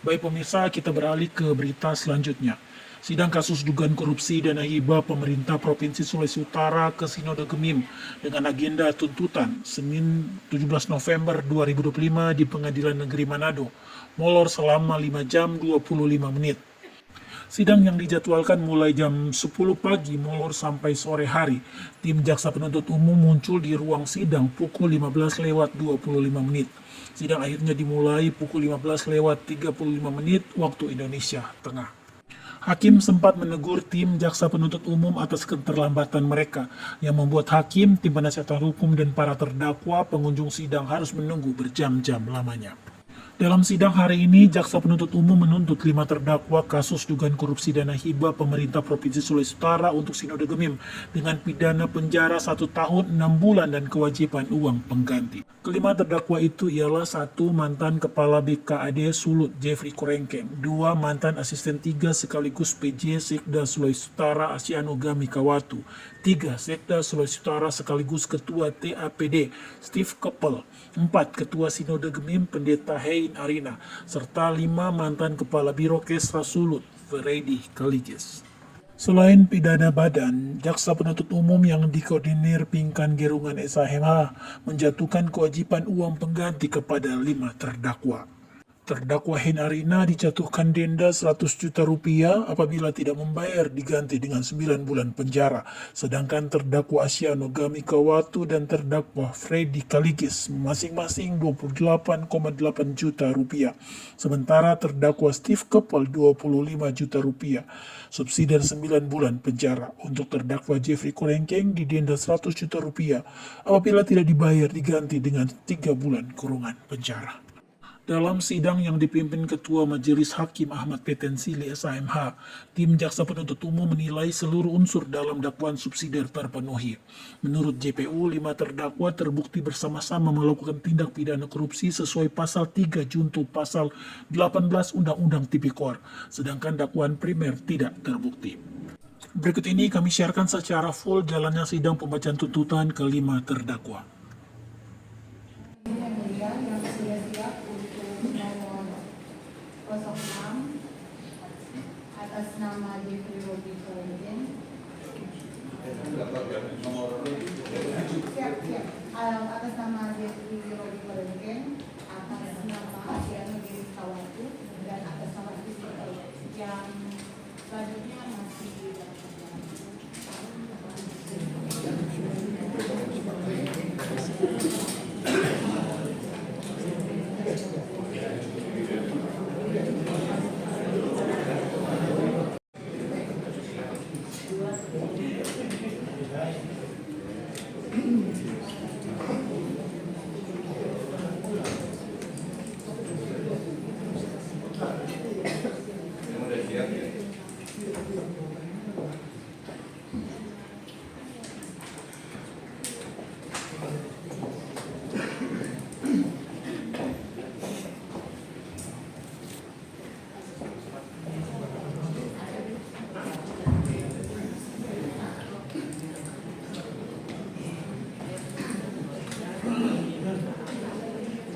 Baik pemirsa, kita beralih ke berita selanjutnya. Sidang kasus dugaan korupsi dana hibah pemerintah Provinsi Sulawesi Utara ke Sinode Gemim dengan agenda tuntutan Senin 17 November 2025 di Pengadilan Negeri Manado, molor selama 5 jam 25 menit. Sidang yang dijadwalkan mulai jam 10 pagi molor sampai sore hari. Tim jaksa penuntut umum muncul di ruang sidang pukul 15 lewat 25 menit. Sidang akhirnya dimulai pukul 15 lewat 35 menit waktu Indonesia Tengah. Hakim sempat menegur tim jaksa penuntut umum atas keterlambatan mereka, yang membuat hakim, tim penasihat hukum, dan para terdakwa pengunjung sidang harus menunggu berjam-jam lamanya. Dalam sidang hari ini, jaksa penuntut umum menuntut 5 terdakwa kasus dugaan korupsi dana hibah pemerintah Provinsi Sulawesi Utara untuk Sinode Gemim dengan pidana penjara 1 tahun 6 bulan dan kewajiban uang pengganti. Kelima terdakwa itu ialah 1 mantan Kepala BKAD Sulut Jeffrey Korengkeng, 2 mantan asisten 3 sekaligus PJ Sekda Sulawesi Utara Asiano Gami Kawatu, 3 Sekda Sulawesi Utara sekaligus Ketua TAPD Steve Keppel, 4 Ketua Sinode Gemim Pendeta Hein Arina, serta 5 mantan Kepala Biro Kesra Sulut Freddy Kaligis. Selain pidana badan, jaksa penuntut umum yang dikoordinir Pingkan Gerungan SHMH menjatuhkan kewajiban uang pengganti kepada 5 terdakwa. Terdakwa Hen Arina dijatuhkan denda 100 juta rupiah apabila tidak membayar diganti dengan 9 bulan penjara. Sedangkan terdakwa Asiano Gami Kawatu dan terdakwa Freddy Kaligis masing-masing 28,8 juta rupiah. Sementara terdakwa Steve Keppel 25 juta rupiah. Subsidi 9 bulan penjara. Untuk terdakwa Jeffrey Korengkeng didenda 100 juta rupiah apabila tidak dibayar diganti dengan 3 bulan kurungan penjara. Dalam sidang yang dipimpin Ketua Majelis Hakim Ahmad Petensili SHMH, tim jaksa penuntut umum menilai seluruh unsur dalam dakwaan subsidiar terpenuhi. Menurut JPU, 5 terdakwa terbukti bersama-sama melakukan tindak pidana korupsi sesuai pasal 3 junto pasal 18 Undang-Undang Tipikor, sedangkan dakwaan primer tidak terbukti. Berikut ini kami sharekan secara full jalannya sidang pembacaan tuntutan ke-5 terdakwa. Yang sudah siap untuk nomor 06 atas nama Jeffrey Robi Korengkeng. Siap. Atas nama Jeffrey Robi Korengkeng, atas nama Asiano Gami Kawatu, dan atas nama yang selanjutnya masih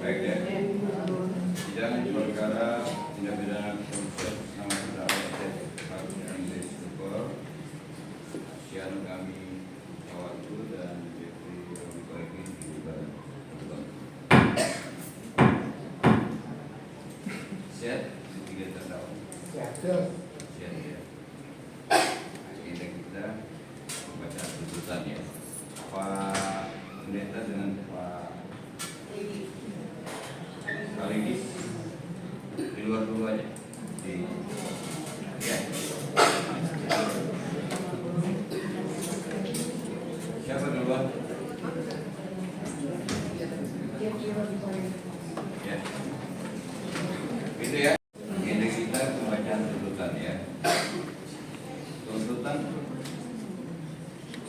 Baik ya, sidang perkara tindak pidana korupsi nama terdakwa Harus Andri Syukur, Asiano Gami Kawatu, dan Jeffrey Robi Korengkeng dibubarkan. Siap, tiga terdakwa. Siap ya. Agenda kita membaca tuntutan ya. Pak Pendeta dengan Pak Kaligis di luar dulu aja. Ya. Siapa duluan? Ya. Itu ya. Agenda kita pembacaan tuntutan ya. Tuntutan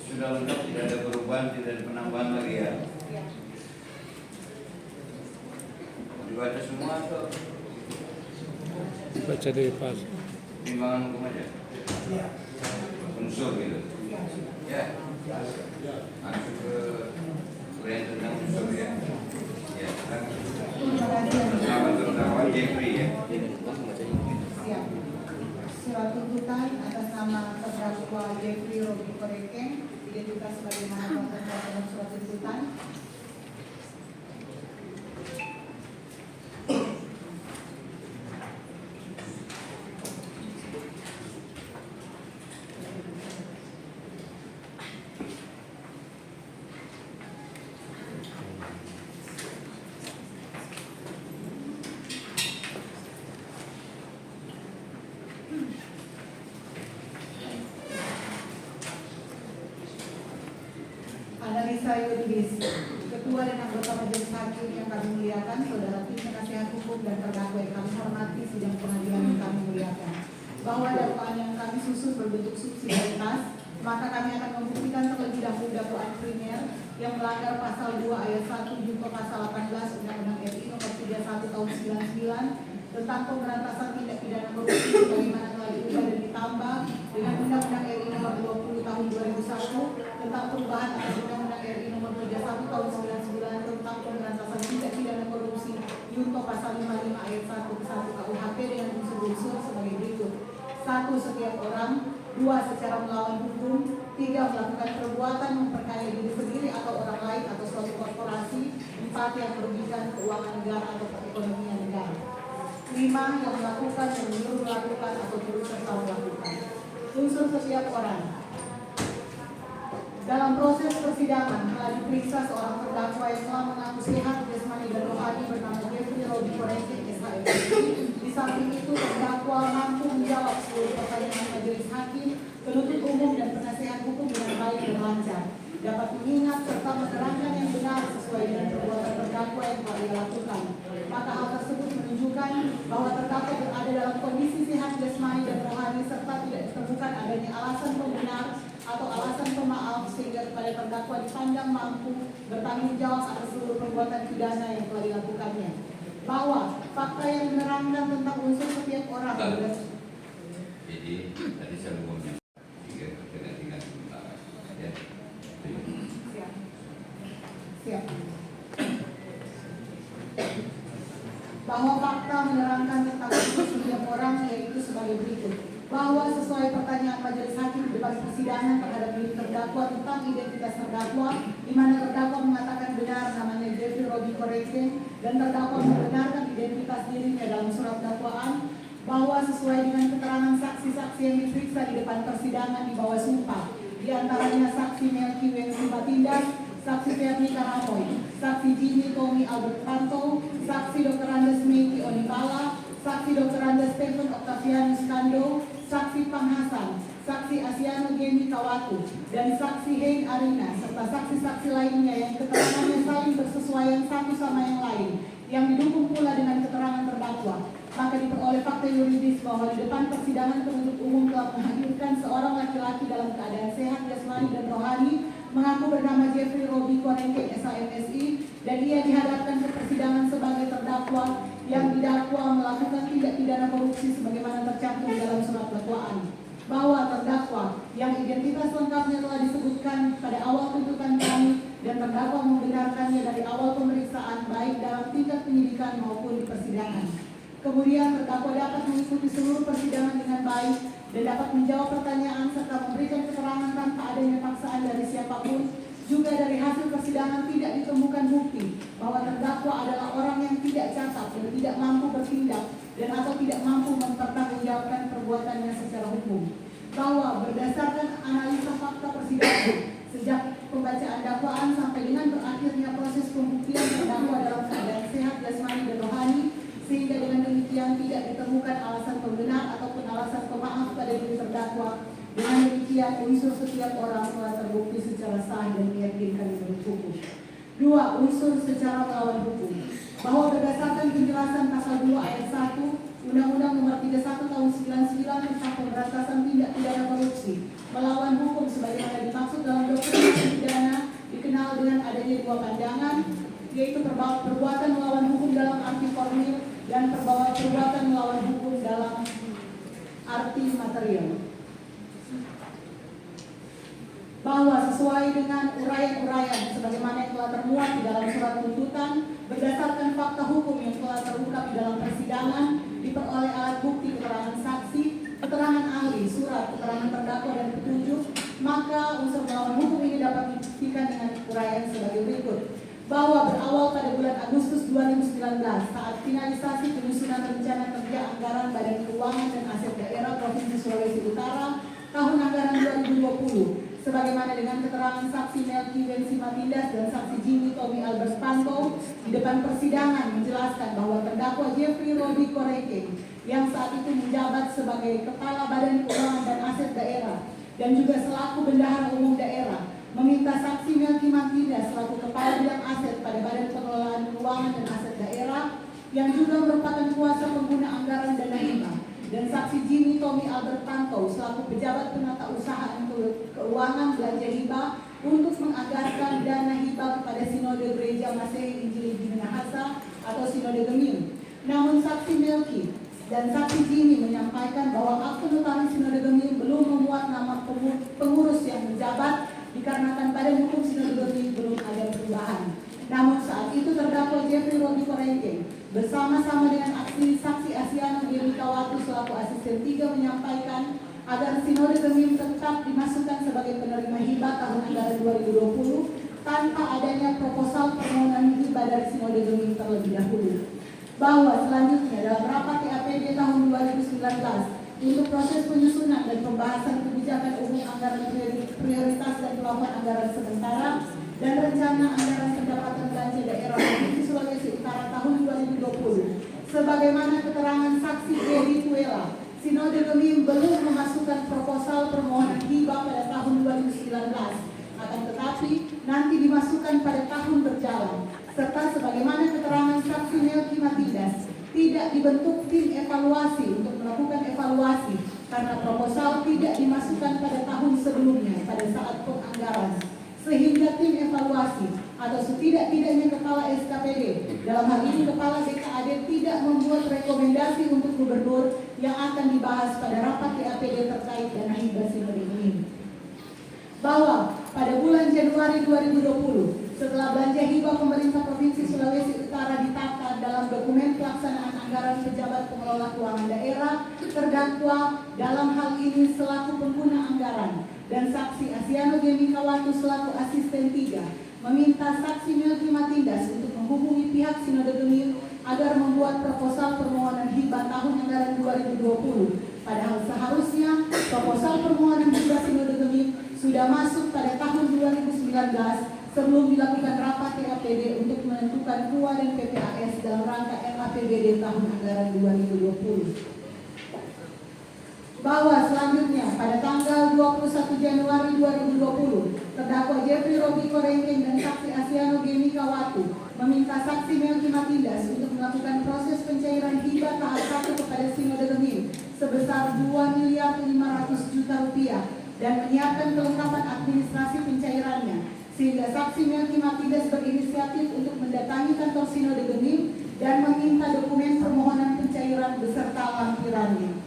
sudah lengkap, tidak ada perubahan, tidak ada penambahan lagi ya. Dibaca semua atau baca dari pas timbangan hukum aja? Unsur gitu. Ya. Masuk ke urian tentang unsur ya. Ya. Terdakwa Jeffrey ya. nama terdakwa Jeffrey Robi Koreken, identitas sebagaimana telah tertera dalam surat tuntutan. Analisa yuridis, Ketua dan anggota Majelis Hakim yang kami muliakan, saudara tim penasihat hukum dan terdakwa yang kami hormati, sidang pengadilan yang kami muliakan, bahwa dakwaan yang kami susun berbentuk subsidiaritas, maka kami akan membuktikan terlebih dahulu dakwaan primer yang melanggar pasal 2 ayat 1 junto pasal 18 Undang-Undang RI nomor 31 tahun 99 tentang pemberantasan tindak pidana korupsi sebagaimana telah diubah dan ditambah dengan Undang-Undang RI nomor 20 tahun 2001 tentang perubahan atas Undang-Undang RI nomor 31 tahun 99 tentang pemberantasan tindak pidana korupsi junto pasal 55 ayat 1 ke 1 KUHP dengan unsur-unsur sebagai berikut. 1. Setiap orang. 2. Secara melawan hukum. 3. Melakukan perbuatan memperkaya diri sendiri atau orang lain atau suatu korporasi. 4. Yang merugikan keuangan negara atau perekonomian negara. 5. Yang melakukan, yang menyuruh melakukan atau turut serta melakukan. Unsur setiap orang. Dalam proses persidangan telah diperiksa seorang terdakwa yang telah mengaku sehat jasmani dan rohani bernama Jeffrey Robi Koreken SHMSI. Di samping itu terdakwa mampu menjawab seluruh pertanyaan majelis hakim, penuntut umum dan penasehat hukum dengan baik dan lancar, dapat mengingat serta menerangkan yang benar sesuai dengan perbuatan terdakwa yang telah ia lakukan. Maka hal tersebut menunjukkan bahwa terdakwa berada dalam kondisi sehat jasmani dan rohani serta tidak ditemukan adanya alasan pembenar atau alasan pemaaf sehingga kepada terdakwa dipandang mampu bertanggung jawab atas seluruh perbuatan pidana yang telah dilakukannya. Bahwa fakta yang menerangkan tentang unsur setiap orang Jadi tadi saya ngomongnya tiga dengan sementara ya. Siap. Siap. Bahwa fakta menerangkan tentang unsur setiap orang yaitu sebagai berikut. Bahwa sesuai pertanyaan majelis hakim di depan persidangan terhadap diri terdakwa tentang identitas terdakwa, di mana terdakwa mengatakan benar namanya Jeffrey Robi Koreken dan terdakwa membenarkan identitas dirinya dalam surat dakwaan, bahwa sesuai dengan keterangan saksi-saksi yang diperiksa di depan persidangan di bawah sumpah, di antaranya saksi Melki Wengsi Batindas, saksi Ferdi Karamoy, saksi Jimmy Tommy Albert Panto, saksi Dr. Andes Meiki Onibala, saksi Dr. Andes Stephen Octavianus Kando, saksi Pang Hasan, saksi Asiano Gemi Kawatu, dan saksi Hein Arina, serta saksi-saksi lainnya yang keterangannya saling bersesuaian satu sama yang lain, yang didukung pula dengan keterangan terdakwa. Maka diperoleh fakta yuridis bahwa di depan persidangan penuntut umum telah menghadirkan seorang laki-laki dalam keadaan sehat jasmani dan rohani, mengaku bernama Jeffrey Robi Koreken SHMSI, dan ia dihadapkan ke persidangan sebagai terdakwa yang didakwa melakukan tindak pidana korupsi sebagaimana tercantum di dalam surat dakwaan. Bahwa terdakwa yang identitas lengkapnya telah disebutkan pada awal tuntutan kami dan terdakwa membenarkannya dari awal pemeriksaan baik dalam tingkat penyidikan maupun di persidangan. Kemudian terdakwa dapat mengikuti seluruh persidangan dengan baik dan dapat menjawab pertanyaan serta memberikan keterangan tanpa adanya paksaan dari siapapun. Juga dari hasil persidangan tidak ditemukan bukti bahwa terdakwa adalah orang yang tidak cacat dan tidak mampu bertindak dan atau tidak mampu mempertanggungjawabkan perbuatannya secara hukum. Bahwa berdasarkan analisa fakta persidangan sejak pembacaan dakwaan sampai dengan berakhirnya proses pembuktian terdakwa dalam keadaan sehat jasmani dan rohani, sehingga dengan demikian tidak ditemukan alasan pembenar ataupun alasan pemaaf pada diri terdakwa. Dengan demikian unsur setiap orang telah terbukti secara sah dan meyakinkan menurut hukum. 2. Unsur secara melawan hukum. Bahwa berdasarkan penjelasan pasal 2 ayat 1 Undang-Undang Nomor 31 Tahun 99 tentang pemberantasan tindak pidana korupsi, melawan hukum sebagaimana dimaksud dalam doktrin pidana dikenal dengan adanya dua pandangan, yaitu perbuatan melawan hukum dalam arti formil dan perbuatan melawan hukum dalam arti material. Bahwa sesuai dengan uraian-uraian sebagaimana yang telah termuat di dalam surat tuntutan, berdasarkan fakta hukum yang telah terungkap di dalam persidangan, diperoleh alat bukti keterangan saksi, keterangan ahli, ahli, surat, keterangan terdakwa dan petunjuk, maka unsur melawan hukum ini dapat dibuktikan dengan uraian sebagai berikut. Bahwa berawal pada bulan Agustus 2019 saat finalisasi penyusunan rencana kerja anggaran Badan Keuangan dan Aset Daerah Provinsi Sulawesi Utara tahun anggaran 2020, sebagaimana dengan keterangan saksi Melki Wensi Matindas dan saksi Jimmy Tommy Albert Panto di depan persidangan menjelaskan bahwa terdakwa Jeffrey Rodi Koreke yang saat itu menjabat sebagai Kepala Badan Keuangan dan Aset Daerah dan juga selaku Bendahara Umum Daerah meminta saksi Melki Matindas selaku Kepala Bidang Aset pada Badan Pengelolaan Keuangan dan Aset Daerah yang juga merupakan kuasa pengguna anggaran dana hibah, dan saksi Jimmy Tommy Albert Panto selaku pejabat penata usaha keuangan belanja hibah untuk menganggarkan dana hibah kepada Sinode Gereja Masehi Injil di Minahasa atau Sinode Gemim. Namun saksi Melki dan saksi Jimmy menyampaikan bahwa akte notaris Sinode Gemim belum memuat nama pengurus yang menjabat dikarenakan Badan Hukum Sinode Gemim belum ada perubahan. Namun saat itu terdakwa Jeffrey Rodi Koreke bersama-sama dengan saksi Asiano Gemikawatu selaku asisten 3 menyampaikan agar Sinode Gemim tetap dimasukkan sebagai penerima hibah tahun anggaran 2020 tanpa adanya proposal permohonan hibah dari Sinode Gemim terlebih dahulu. Bahwa selanjutnya dalam rapat TAPD tahun 2019 untuk proses penyusunan dan pembahasan kebijakan umum anggaran prioritas dan plafon anggaran sementara dan rencana anggaran pendapatan belanja daerah Provinsi Sulawesi Utara tahun 2020, sebagaimana keterangan saksi Edi Tuela, Sinode Gemim belum memasukkan proposal permohonan hibah pada tahun 2019, akan tetapi nanti dimasukkan pada tahun berjalan, serta sebagaimana keterangan saksi Melki Matindas tidak dibentuk tim evaluasi untuk melakukan evaluasi karena proposal tidak dimasukkan pada tahun sebelumnya pada saat penganggaran, sehingga tim evaluasi atau setidak-tidaknya kepala SKPD, dalam hal ini kepala BKAD, tidak membuat rekomendasi untuk gubernur yang akan dibahas pada rapat TAPD terkait dana hibah Sinode ini. Bahwa pada bulan Januari 2020 setelah belanja hibah pemerintah Provinsi Sulawesi Utara ditata dalam dokumen pelaksanaan anggaran pejabat pengelola keuangan daerah, terdakwa dalam hal ini selaku pengguna anggaran dan saksi Asiano Gemikawatu selaku asisten 3 meminta saksi Melki Matindas untuk menghubungi pihak Sinode Gemim agar membuat proposal permohonan hibah tahun anggaran 2020. Padahal seharusnya proposal permohonan hibah Sinode Gemim sudah masuk pada tahun 2019 sebelum dilakukan rapat TAPD untuk menentukan KUA dan PPAS dalam rangka RAPBD tahun anggaran 2020. Bahwa selanjutnya pada tanggal 21 Januari 2020 terdakwa Jeffrey Rodi Koreke dan saksi Asiano Gemikawatu meminta saksi Melki Matindas untuk melakukan proses pencairan hibah tahap 1 kepada Sinode Gemim sebesar 2.500.000.000 rupiah dan menyiapkan kelengkapan administrasi pencairannya, sehingga saksi Melki Matindas berinisiatif untuk mendatangi kantor Sinode Gemim dan meminta dokumen permohonan pencairan beserta lampirannya.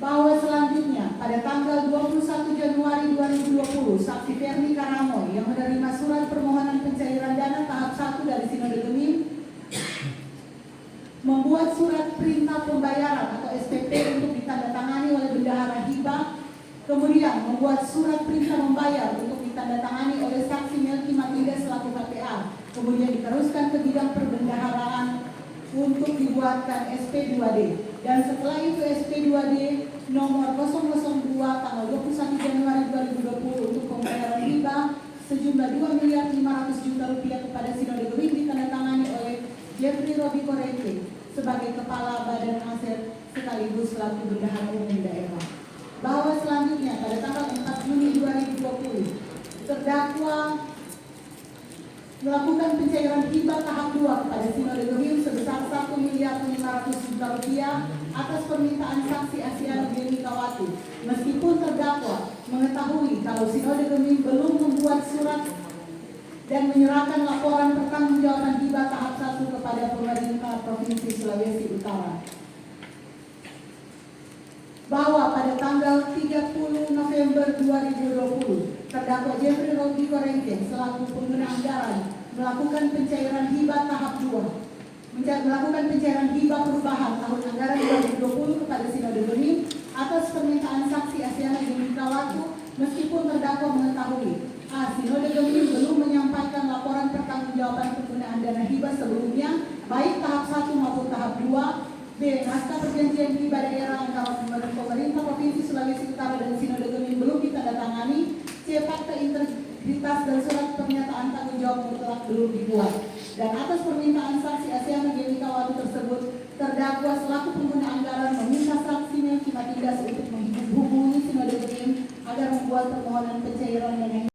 Bahwa selanjutnya pada tanggal 21 Januari 2020 saksi Ferni Karamoy yang menerima surat permohonan pencairan dana tahap 1 dari Sinode Gemim membuat surat perintah pembayaran atau SPP untuk ditandatangani oleh bendahara hibah, kemudian membuat surat perintah membayar untuk ditandatangani oleh saksi Melki Matindas selaku KPA, kemudian diteruskan ke bidang perbendaharaan untuk dibuatkan SP2D, dan setelah itu SP2D nomor 002 tanggal 21 Januari 2020 untuk pembayaran hibah sejumlah 2.500.000.000 rupiah kepada Sinode Gemim ditandatangani oleh Jeffrey Rodi Koreke sebagai Kepala Badan Aset sekaligus selaku Bendahara Umum Daerah. Bahwa selanjutnya pada tanggal 4 Juni 2020 terdakwa melakukan pencairan hibah tahap 2 kepada Sinode Gemim sebesar 1.500.000.000 rupiah atas permintaan saksi Asiano Gemikawatu, meskipun terdakwa mengetahui kalau Sinode Gemim belum membuat surat dan menyerahkan laporan pertanggungjawaban hibah tahap 1 kepada pemerintah Provinsi Sulawesi Utara. Bahwa pada tanggal 30 November 2020 terdakwa Jeffrey Rodi Koreke selaku pengguna anggaran melakukan pencairan hibah tahap 2 melakukan pencairan hibah perubahan tahun anggaran 2020 kepada Sinode Gemim atas permintaan saksi Asyana Gemikawatu meskipun terdakwa mengetahui Sinode Gemim belum menyampaikan laporan pertanggungjawaban penggunaan dana hibah sebelumnya, baik tahap 1 maupun tahap 2. B. Naskah perjanjian hibah daerah antara pemerintah Provinsi Sulawesi Utara dan Sinode Gemim belum ditandatangani. C. Fakta integritas dan surat pernyataan tanggung jawab mutlak belum dibuat. Dan atas permintaan saksi Asyana Gemikawatu tersebut, terdakwa selaku pengguna anggaran meminta saksinya Kimatindas untuk menghubungi Sinode Gemim agar membuat permohonan pencairan dana hibah.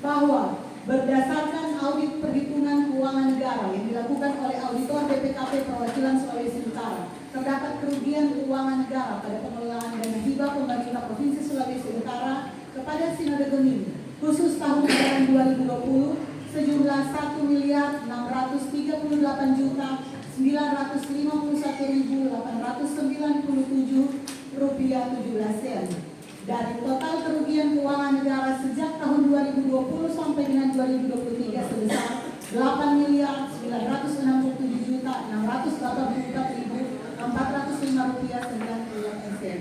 Bahwa berdasarkan audit perhitungan keuangan negara yang dilakukan oleh auditor BPKP Perwakilan Sulawesi Utara, terdapat kerugian keuangan negara pada pengelolaan dana hibah pemerintah Provinsi Sulawesi Utara kepada Sinode Gemim khusus tahun anggaran 2020 sejumlah 1.959.897 rupiah 17 sen. Dari total kerugian keuangan negara sejak tahun 2020 sampai dengan 2023 sebesar 8.967.684.405 rupiah 98 sen.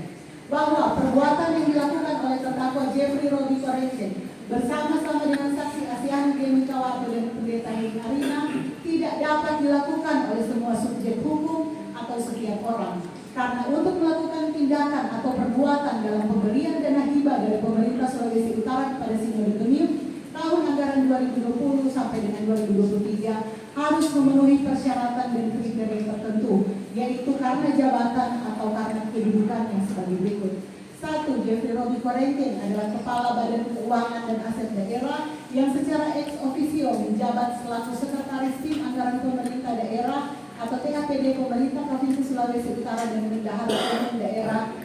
Bahwa perbuatan yang dilakukan oleh terdakwa Jeffrey Robi Koreken bersama-sama dengan saksi Asyana Gemikawatu dan pendeta Heng Arina tidak dapat dilakukan oleh semua subjek hukum atau setiap orang. Karena untuk melakukan tindakan atau perbuatan dalam pemberian dana hibah dari pemerintah Sulawesi Utara kepada Sinode Gemim tahun anggaran 2020 sampai dengan 2023 harus memenuhi persyaratan dan kriteria tertentu, yaitu karena jabatan atau karena kedudukannya sebagai berikut. 1. Jeffrey Robi Koreken adalah Kepala Badan Keuangan dan Aset Daerah yang secara ex officio menjabat selaku Sekretaris Tim Anggaran Pemerintah Daerah atau TAPD Pemerintah Provinsi Sulawesi Utara dan Bendahara Umum Daerah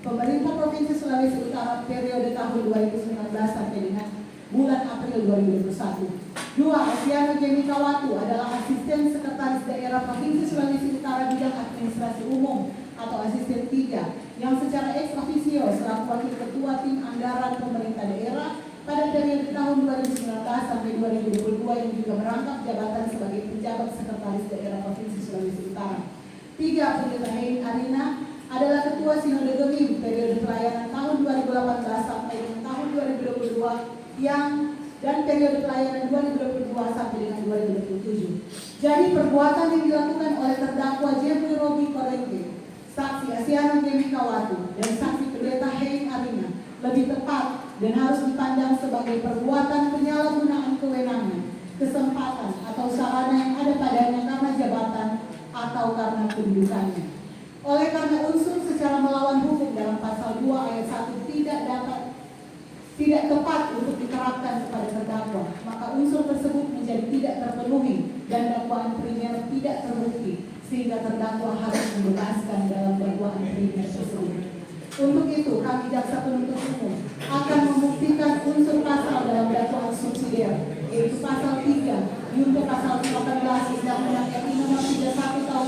Pemerintah Provinsi Sulawesi Utara periode tahun 2019 sampai dengan bulan April 2021. 2. Asyana Gemikawatu adalah Asisten Sekretaris Daerah Provinsi Sulawesi Utara bidang administrasi umum atau asisten 3 yang secara ex officio selaku Wakil Ketua Tim Anggaran Pemerintah Daerah pada periode tahun 2019 sampai 2022 yang juga merangkap jabatan sebagai penjabat Sekretaris Daerah Provinsi Sulawesi Utara. 3. Pendeta Heng Arina adalah Ketua Sinode Gemim periode pelayanan tahun 2018 sampai dengan tahun 2022 dan periode pelayanan 2022 sampai dengan 2027. Jadi perbuatan yang dilakukan oleh terdakwa Jeffrey Robi Koreken, saksi Asyana Gemikawatu dan saksi pendeta Heng Arina lebih tepat dan harus dipandang sebagai perbuatan penyalahgunaan kewenangan, kesempatan atau sarana yang ada padanya karena jabatan atau karena kedudukannya. Oleh karena unsur secara melawan hukum dalam pasal 2 ayat 1 tidak tepat untuk diterapkan kepada terdakwa, maka unsur tersebut menjadi tidak terpenuhi dan dakwaan primer tidak terbukti sehingga terdakwa harus membebaskan dalam dakwaan primer tersebut. Untuk itu, kami jaksa penuntut umum akan membuktikan unsur pasal dalam dakwaan subsidiar, yaitu pasal 3 junto pasal 18 Undang-Undang RI Nomor 31 Tahun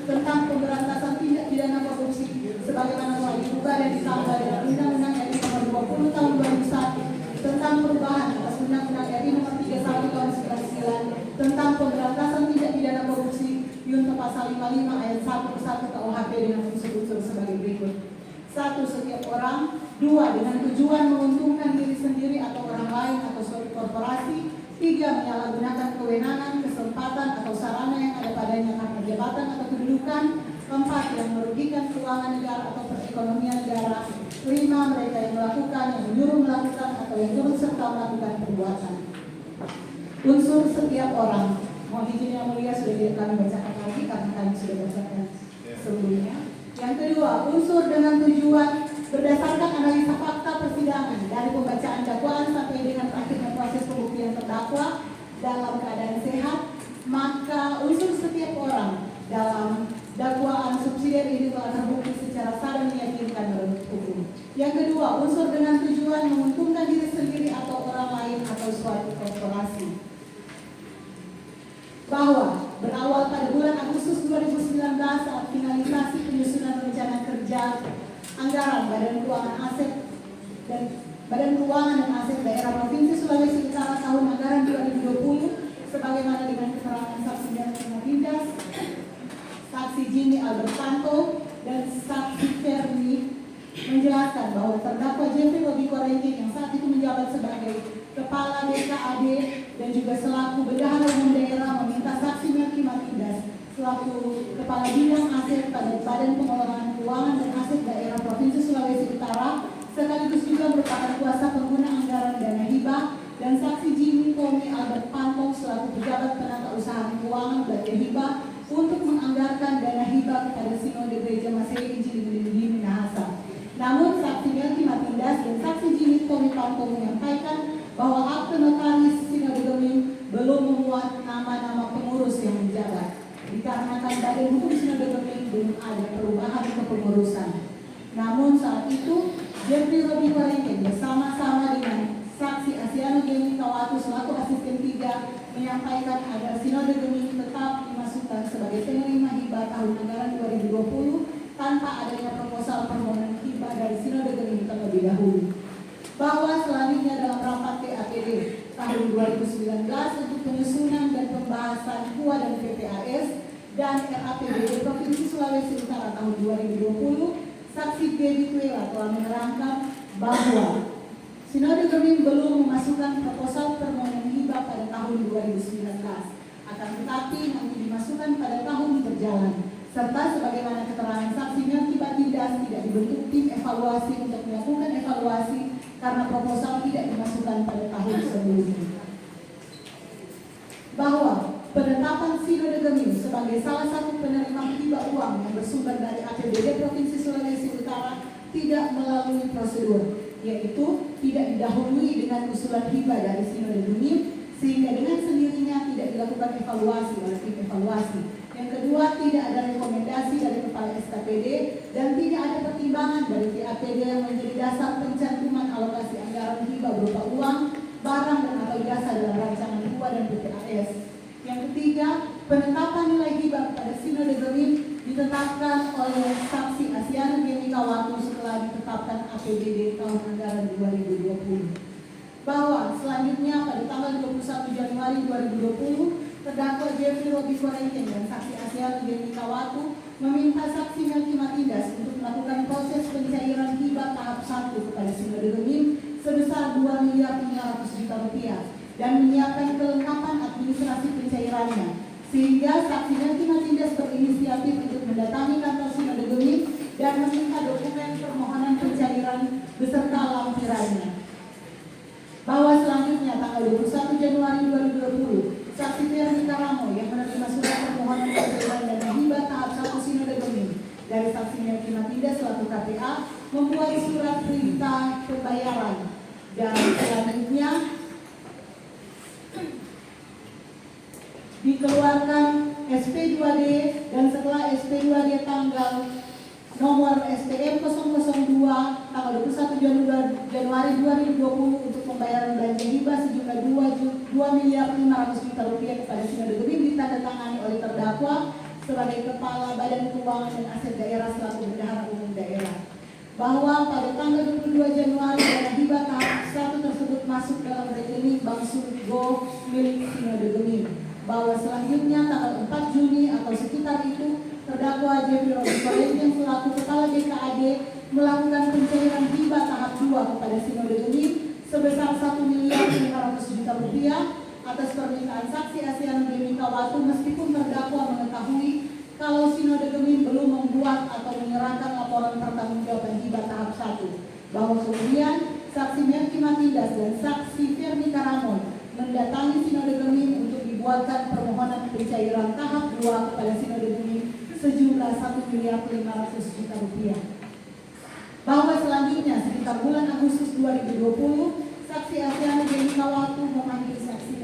99 tentang pemberantasan tindak pidana korupsi sebagaimana telah diubah dan ditambah dengan Undang-Undang RI Nomor 20 Tahun 2001 tentang perubahan atas Undang-Undang RI Nomor 31 Tahun 99 tentang pemberantasan tindak pidana korupsi junto pasal 55 ayat 1 ke 1 KUHP dengan unsur-unsur sebagai berikut. 1. Setiap orang. 2. Dengan tujuan menguntungkan diri sendiri atau orang lain atau suatu korporasi. 3. Menyalahgunakan kewenangan, kesempatan atau sarana yang ada padanya karena jabatan atau kedudukan. 4. Yang merugikan keuangan negara atau perekonomian negara. 5. Mereka yang melakukan, yang menyuruh melakukan atau yang turut serta melakukan perbuatan. Unsur setiap orang. Mohon izin yang mulia sudah kami bacakan lagi karena kami sudah bacakan sebelumnya. Yang kedua, unsur dengan tujuan berdasarkan analisa fakta persidangan dari pembacaan dakwaan sampai dengan akhirnya proses pembuktian terdakwa dalam keadaan sehat, maka unsur setiap orang dalam dakwaan subsidiar ini telah terbukti secara sah dan meyakinkan menurut hukum. Yang kedua, unsur dengan tujuan menguntungkan diri sendiri atau orang lain atau suatu korporasi. Bahwa berawal pada bulan Agustus 2019 saat finalisasi penyusunan rencana kerja anggaran Badan Keuangan dan Aset Daerah Provinsi Sulawesi Utara tahun anggaran 2020 sebagaimana dan juga selaku Bendahara Umum Daerah meminta saksi Melki Matindas selaku Kepala Bidang Aset pada Badan Pengelolaan Keuangan dan Aset Daerah Provinsi Sulawesi Utara sekaligus juga merupakan kuasa pengguna anggaran dana hibah, dan saksi Jimmy Tommy Albert Pantong selaku Pejabat Penata Usaha Keuangan belanja hibah untuk menganggarkan dana hibah kepada Sinode Gereja Masehi Injil di Minahasa. Namun saksi Melki Matindas dan saksi Jimmy Tommy Pantong menyampaikan bahwa akte notaris Sinode Gemim belum memuat nama-nama pengurus yang menjabat, dikarenakan Badan Hukum Sinode Gemim belum ada perubahan kepengurusan. Namun saat itu Jeffrey Robi Warengke bersama-sama dengan saksi Asiano Gemi Kawatu selaku asisten 3 menyampaikan agar Sinode Gemim tetap dimasukkan sebagai penerima hibah tahun anggaran 2020 tanpa adanya proposal permohonan hibah dari Sinode Gemim terlebih dahulu. Bahwa selanjutnya dalam rapat PAPD tahun 2019 untuk penyusunan dan pembahasan KUA dan PPAS dan RAPBD Provinsi Sulawesi Utara tahun 2020, saksi Dedi Tuela telah menerangkan bahwa Sinode Gemim belum memasukkan proposal permohonan hibah pada tahun 2019, akan tetapi nanti dimasukkan pada tahun berjalan, serta sebagaimana keterangan saksi Melki Matindas tidak dibentuk tim evaluasi untuk melakukan evaluasi karena proposal tidak dimasukkan pada tahun sebelumnya. Bahwa penetapan Sinode Gemim sebagai salah satu penerima hibah uang yang bersumber dari APBD Provinsi Sulawesi Utara tidak melalui prosedur, yaitu tidak didahului dengan usulan hibah dari Sinode Gemim, sehingga dengan sendirinya tidak dilakukan evaluasi oleh tim evaluasi. Yang kedua, tidak ada rekomendasi dari Kepala SKPD dan tidak ada pertimbangan dari PAPD yang menjadi dasar pencantuman alokasi anggaran hibah berupa uang, barang dan atau jasa dalam rancangan KUA dan PPAS. Yang ketiga, penetapan nilai hibah pada Sinode Gemim ditetapkan oleh saksi Asiano Gemi Kawatu setelah ditetapkan APBD tahun anggaran 2020. Bahwa selanjutnya pada tanggal 21 Januari 2020, terdakwa Jeffrey Robi Warengke dan saksi Asiano Gemi Kawatu meminta saksi Melki Matindas untuk melakukan proses pencairan hibah tahap 1 kepada Sinode Gemim sebesar 2.500.000 rupiah dan menyiapkan kelengkapan administrasi pencairannya, sehingga saksi Melki Matindas berinisiatif untuk mendatangi kantor Sinode Gemim dan meminta dokumen permohonan pencairan beserta lampirannya. Bahwa selanjutnya tanggal 21 Januari 2020, saksi Ferdi Karamo yang menerima surat permohonan pencairan dana hibah tahap 1 Sinode Gemim dari saksi Melki Matindas selaku KPA membuat surat perintah pembayaran, dan selanjutnya dikeluarkan SP2D, dan setelah SP2D tanggal nomor SPM 002 tanggal 21 Januari 2020 untuk pembayaran belanja hibah sejumlah 2.500.000 rupiah kepada Sinode Gemim ditandatangani oleh terdakwa sebagai Kepala Badan Keuangan dan Aset Daerah selaku Bendahara Umum Daerah. Bahwa pada tanggal 22 Januari dana hibah tahap 1 tersebut masuk dalam rekening Bank Surgo milik Sinode Gemim. Bahwa selanjutnya tanggal 4 Juni atau sekitar itu, terdakwa Jeffrey Robi Warengke selaku Kepala BKAD melakukan pencairan hibah tahap 2 kepada Sinode Gemim sebesar 1.500.000 rupiah atas permintaan saksi Asiano Gemi Kawatu, meskipun terdakwa mengetahui kalau Sinode Gemim belum membuat atau menyerahkan laporan pertanggungjawaban hibah tahap 1. Bahwa kemudian saksi Melki Matindas dan saksi Ferdi Karamo mendatangi Sinode Gemim untuk dibuatkan permohonan pencairan tahap 2 kepada Sinode Gemim sejumlah 1.500.000 rupiah. Bahwa selanjutnya sekitar bulan Agustus 2020, saksi Asiano Gemi Kawatu memanggil saksi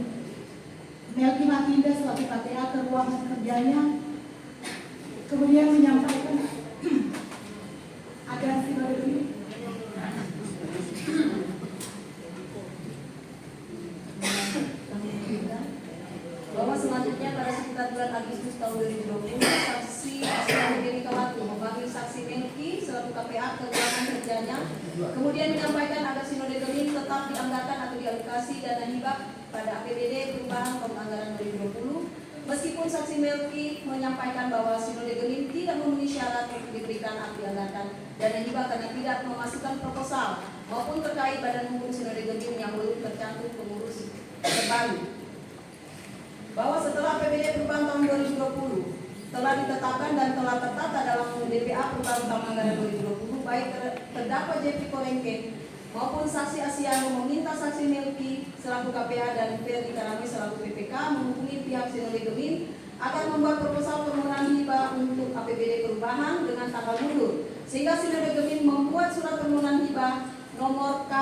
Melki Matindas selaku KPA ke ruangan kerjanya, kemudian menyampaikan agar Sinode Gemim bahwa selanjutnya pada sekitar bulan Agustus tahun 2020, saksi Asiano Gemi Kawatu memanggil saksi Melki selaku KPA ke ruangan kerjanya, kemudian menyampaikan agar Sinode Gemim tetap dianggarkan atau dialokasi dana hibah pada APBD perubahan tahun anggaran 2020. Meskipun saksi Melki menyampaikan bahwa Sinode Gemim tidak memenuhi syarat untuk diberikan atau dianggarkan dana hibah karena tidak memasukkan proposal maupun terkait badan hukum Sinode Gemim yang belum tercantum pengurus terbaru. Bahwa setelah APBD perubahan tahun 2020 telah ditetapkan dan telah tertata dalam DPA perubahan tahun anggaran 2020, baik terdakwa JP Korengkeng maupun saksi Asiano meminta saksi Melki selaku KPA dan Ferdi Karami selaku PPK menghubungi pihak Sinode Gemim agar membuat proposal permohonan hibah untuk APBD perubahan dengan tanggal mundur, sehingga Sinode Gemim membuat surat permohonan hibah nomor K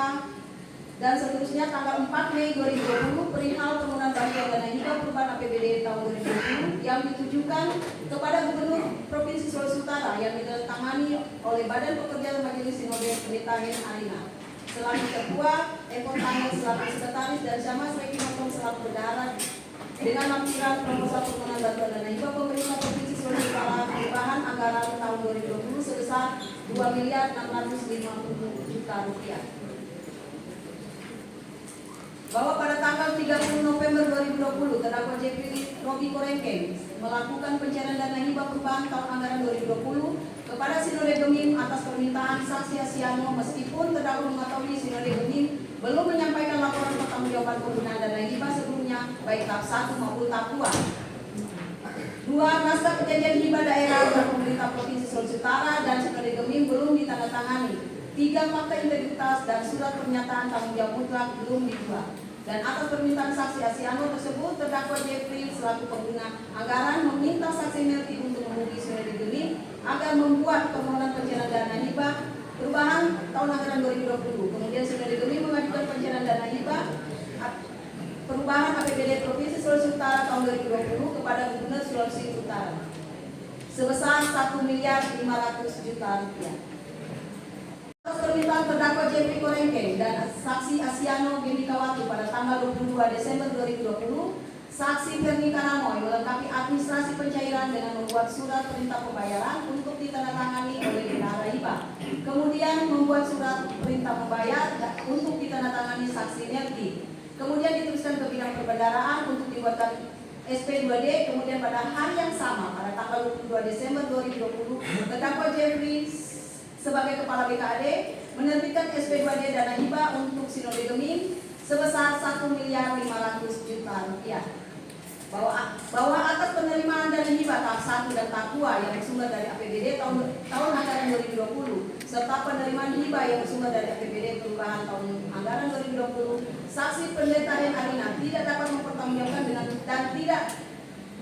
dan seterusnya tanggal 4 Mei 2020 perihal permohonan bantuan dana hibah perubahan APBD tahun 2020 yang ditujukan kepada Gubernur Provinsi Sulawesi Utara yang ditandatangani oleh Badan Pekerja Majelis Sinode Pemerintahan Arina selaku Ketua, Eko Tangel selaku Sekretaris, dan Syamas Reki Motong selaku Bendahara dengan lampiran proposal permohonan bantuan dana hibah pemerintah Provinsi Sulawesi Utara perubahan anggaran tahun 2020 sebesar Rp2.650.000.000. Bahwa pada tanggal 30 November 2020 terdakwa JP Robi Korengkeng melakukan pencairan dana hibah perubahan tahun anggaran 2020 kepada Sinode Gemim atas permintaan saksi Asiano, meskipun terdakwa mengetahui Sinode Gemim belum menyampaikan laporan pertanggungjawaban penggunaan dana hibah sebelumnya baik tahap 1 maupun tahap 2. 2. Naskah perjanjian hibah daerah antara pemerintah Provinsi Sulawesi Utara dan Sinode Gemim belum ditandatangani. 3. Fakta integritas dan surat pernyataan tanggung jawab mutlak belum dibuat. Dan atas permintaan saksi Asiano tersebut, terdakwa Jeffrey selaku pengguna anggaran meminta saksi Melki untuk menghubungi Sinode Gemim agar membuat permohonan pencairan dana hibah perubahan tahun anggaran 2020. Kemudian Sinode Gemim mengajukan pencairan dana hibah perubahan APBD Provinsi Sulawesi Utara tahun 2020 kepada Gubernur Sulawesi Utara sebesar Rp1.500.000.000. Atas permintaan terdakwa JP Korengkeng dan saksi Asiano Gendikawati pada tanggal 22 Desember 2020, saksi Ferdi Karamoy melengkapi administrasi pencairan dengan membuat surat perintah pembayaran untuk ditandatangani oleh bendahara hibah. Kemudian membuat surat perintah membayar untuk ditandatangani saksi Melki. Kemudian dituliskan ke bidang perbendaharaan untuk dibuatkan SP2D. Kemudian pada hari yang sama pada tanggal 22 Desember 2020, terdakwa Jeffrey sebagai Kepala BKAD menerbitkan SP2D dana hibah untuk Sinode Gemim sebesar Rp1.500.000.000. Bahwa atas penerimaan dana hibah tahap 1 dan tahap 2 yang bersumber dari APBD tahun anggaran 2020 serta penerimaan hibah yang bersumber dari APBD perubahan tahun anggaran 2020, saksi Pendeta Hen Arina tidak dapat mempertanggungjawabkan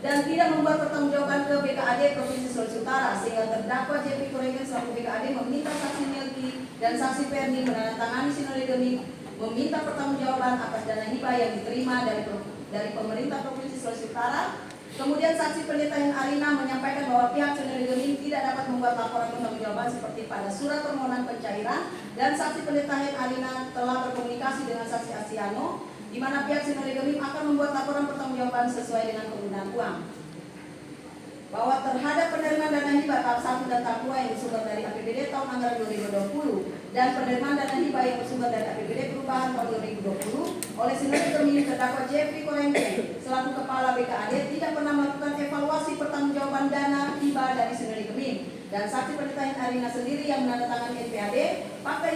dan tidak membuat pertanggungjawaban ke BKAD Provinsi Sulawesi Utara, sehingga terdakwa JP Korengkeng selaku BKAD meminta saksi Melki dan saksi Ferdi menandatangani Sinode Gemim meminta pertanggungjawaban atas dana hibah yang diterima dari pemerintah Provinsi Sulawesi Utara. Kemudian saksi Pendeta Hen Arina menyampaikan bahwa pihak Sinode Gemim tidak dapat membuat laporan pertanggungjawaban seperti pada surat permohonan pencairan, dan saksi Pendeta Hen Arina telah berkomunikasi dengan saksi Asiano di mana pihak Sinode Gemim akan membuat laporan pertanggungjawaban sesuai dengan penggunaan uang. Bahwa terhadap penerimaan dana hibah tahap 1 dan tahap 2 yang bersumber dari APBD tahun anggaran 2020 dan penerimaan dana hibah yang bersumber dari APBD perubahan tahun 2020 oleh Sinode Gemim, terdakwa Jeffrey Korengkeng selaku Kepala BKAD tidak pernah melakukan evaluasi pertanggungjawaban dana hibah dari Sinode Gemim, dan saksi Pendeta Hen Arina sendiri yang menandatangani NPAD, fakta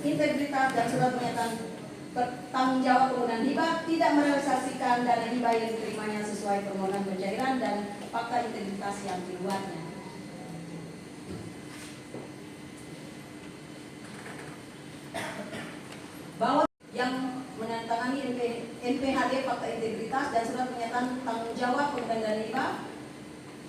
integritas dan surat pernyataan tanggung jawab penggunaan hibah tidak merealisasikan dana hibah yang diterimanya sesuai permohonan pencairan dan fakta integritas yang dibuatnya. Bahwa yang menandatangani NPHD fakta integritas dan surat pernyataan tanggung jawab penggunaan dana hibah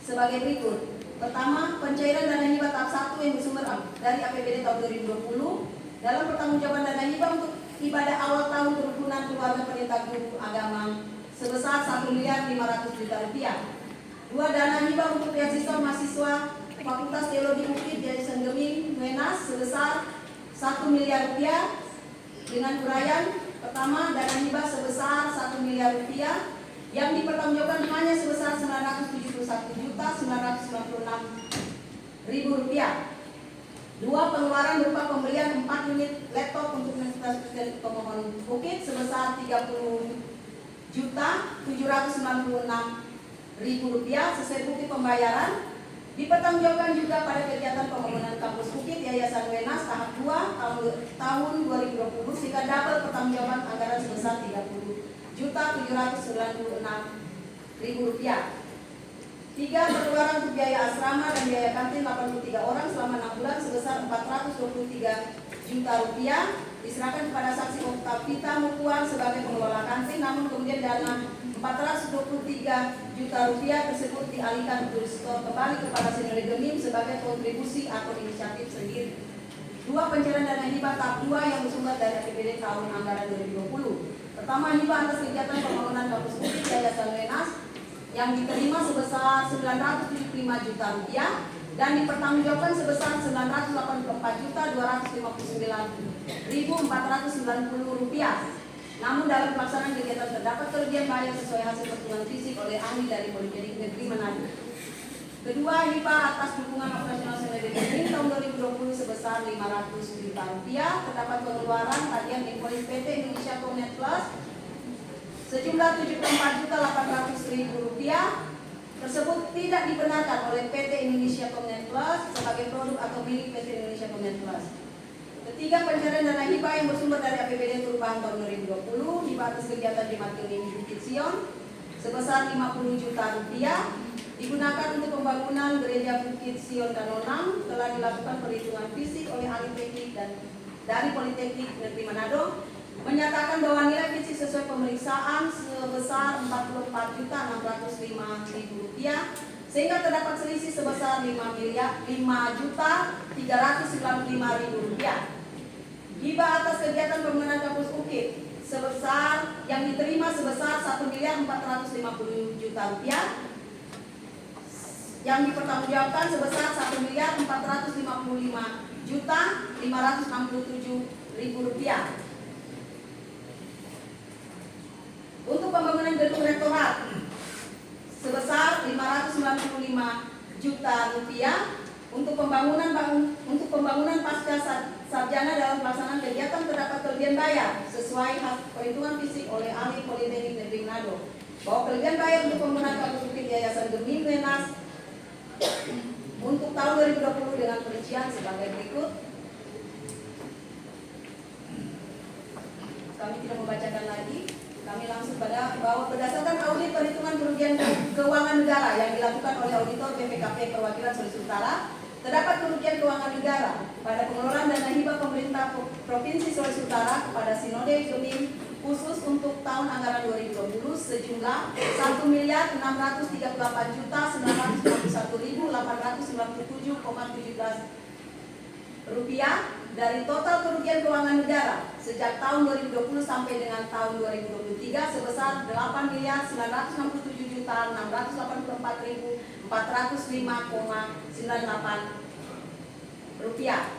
sebagai berikut. Pertama, pencairan dana hibah tahap 1 yang bersumber dari APBD tahun 2020 dalam pertanggungjawaban dana hibah untuk ibadah awal tahun kerukunan keluarga pendeta guru agama sebesar Rp1.500.000.000. 2. Dana hibah untuk beasiswa mahasiswa Fakultas Teologi UPI Yayasan Gemim Wenas sebesar Rp1 miliar dengan uraian. Pertama, dana hibah sebesar Rp1 miliar yang dipertanggungjawabkan hanya sebesar Rp971.996.000. 2. Pengeluaran berupa pembelian 4 unit laptop untuk Universitas Kristen Pemohon Bukit sebesar Rp30.796.000 sesuai bukti pembayaran. Dipertanggungjawabkan juga pada kegiatan pembangunan kampus Bukit Yayasan Wenas tahap 2 tahun 2020 sehingga dapat pertanggungjawaban anggaran sebesar Rp30 Rp796.000. 3. Pengeluaran untuk biaya asrama dan biaya kantin 83 orang selama 6 bulan sebesar Rp423 juta diserahkan kepada saksi Oktavita Mukuan sebagai pengelola kantin, namun kemudian dana Rp423 juta tersebut dialihkan untuk store kembali kepada Sinode Gemim sebagai kontribusi atau inisiatif sendiri. 2. Pencairan dana hibah tahap 2 yang bersumber dari APBD tahun anggaran 2020. Pertama, hibah atas kegiatan pembangunan kampus UPI Yayasan Lenas yang diterima sebesar Rp975 juta dan dipertanggungjawabkan sebesar Rp984.259.490. Namun dalam pelaksanaan kegiatan terdapat kelebihan bayar sesuai hasil perhitungan fisik oleh ahli dari Politeknik Negeri Manado. Kedua, hibah atas dukungan operasional Sinode Gemim tahun 2020 sebesar Rp500 juta. Terdapat pengeluaran tagihan invoice PT Indonesia Comnet Plus sejumlah Rp74.800.000 tersebut tidak dibenarkan oleh PT Indonesia Comnet Plus sebagai produk atau milik PT Indonesia Comnet Plus. Ketiga, pencairan dana hibah yang bersumber dari APBD perubahan tahun 2020, hibah atas kegiatan di Makiling Bukit Sion sebesar Rp50 juta digunakan untuk pembangunan gereja Bukit Sion Kanonang. Telah dilakukan perhitungan fisik oleh ahli teknik dan dari Politeknik Negeri Manado menyatakan bahwa nilai fisik sesuai pemeriksaan sebesar Rp44.605.000 sehingga terdapat selisih sebesar Rp5.395.000. Hibah atas kegiatan pembangunan kampus UKIP sebesar yang diterima sebesar Rp1.450.000 yang dipertanggungjawabkan sebesar Rp1.455.567.000. Untuk pembangunan gedung rektorat sebesar Rp595 juta. Untuk pembangunan pasca sarjana dalam pelaksanaan kegiatan terdapat kelebihan bayar sesuai perhitungan fisik oleh ahli Politeknik Negeri Manado. Bahwa kelebihan bayar untuk pembangunan kampus UKIP Yayasan Gemim Lenas untuk tahun 2020 dengan perincian sebagai berikut. Kami tidak membacakan lagi. Kami langsung pada bahwa berdasarkan audit perhitungan kerugian keuangan negara yang dilakukan oleh auditor BPKP Perwakilan Sulawesi Utara, terdapat kerugian keuangan negara pada pengelolaan dana hibah pemerintah Provinsi Sulawesi Utara kepada Sinode Gemim khusus untuk tahun anggaran 2020 sejumlah Rp1.638.897,17 dari total kerugian keuangan negara sejak tahun 2020 sampai dengan tahun 2023 sebesar Rp8.967.684.405,98.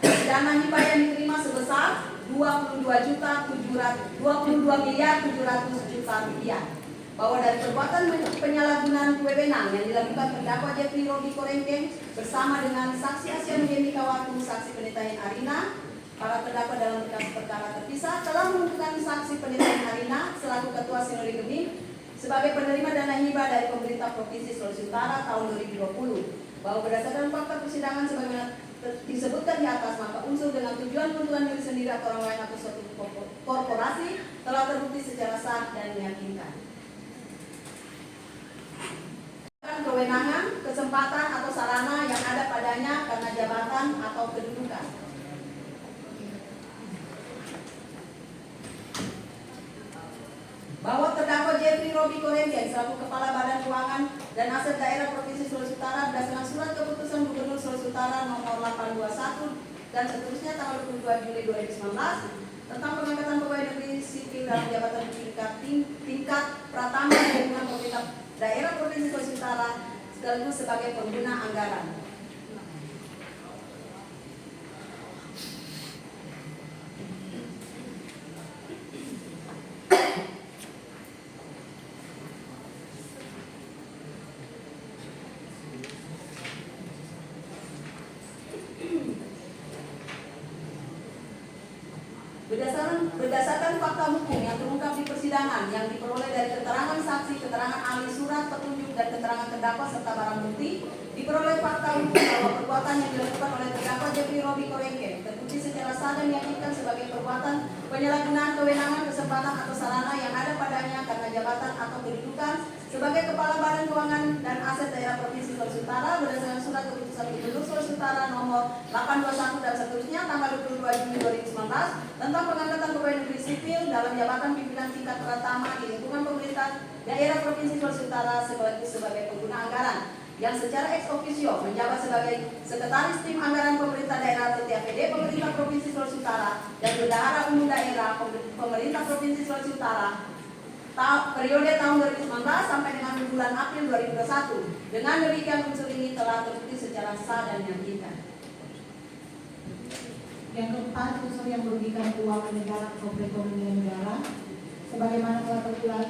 Dana hibah yang diterima sebesar Rp22.700.000.000. Bahwa dari perbuatan penyalahgunaan wewenang yang dilakukan terdakwa Jeffrey Robi Korengkeng bersama dengan saksi Asian Gemikawatu, saksi Pendeta Arina, para terdakwa dalam berkas perkara terpisah telah menentukan saksi Pendeta Arina selaku Ketua Sinode Gemim sebagai penerima dana hibah dari pemerintah Provinsi Sulawesi Utara tahun 2020. Bahwa berdasarkan fakta persidangan sebagaimana disebutkan di atas, maka unsur dengan tujuan keuntungan diri sendiri atau orang lain atau suatu korporasi telah terbukti secara sah dan meyakinkan. Kewenangan, kesempatan atau sarana yang ada padanya karena jabatan atau kedudukan. Bahwa terdakwa Jeffrey Robi Korengkeng selaku Kepala Badan Keuangan dan Aset Daerah Provinsi Sulawesi Utara berdasarkan surat keputusan Gubernur Sulawesi Utara nomor 821 dan seterusnya tanggal 22 Juli 2019 tentang pengangkatan pegawai negeri sipil dalam jabatan tingkat pratama di lingkungan pemerintah daerah Provinsi Sulawesi Utara sekaligus sebagai pengguna anggaran. Berdasarkan fakta hukum yang terungkap di persidangan yang diperoleh dari keterangan saksi, keterangan ahli, surat petunjuk dan keterangan terdakwa serta barang bukti, Diperoleh fakta hukum bahwa perbuatan yang dilakukan oleh terdakwa Jeffrey Robi Korengken terbukti secara sah dan meyakinkan sebagai perbuatan penyalahgunaan kewenangan, kesempatan atau sarana yang ada padanya karena jabatan atau kedudukan sebagai Kepala Badan Keuangan dan Aset Daerah Provinsi Sulawesi Utara berdasarkan surat keputusan Gubernur Sulawesi Utara nomor 821 dan seterusnya tanggal 22 Juni 2019 tentang pengangkatan pegawai negeri sipil dalam jabatan pimpinan tingkat pertama di lingkungan pemerintah daerah Provinsi Sulawesi Utara sebagai pengguna anggaran yang secara ex officio menjabat sebagai Sekretaris Tim Anggaran Pemerintah Daerah atau TAPD Pemerintah Provinsi Sulawesi Utara dan Bendahara Umum Daerah Pemerintah Provinsi Sulawesi Utara periode tahun 2019 sampai dengan bulan April 2021. Dengan demikian unsur ini telah terbukti secara sah dan meyakinkan. Yang keempat, unsur yang merugikan keuangan negara atau perekonomian negara sebagaimana telah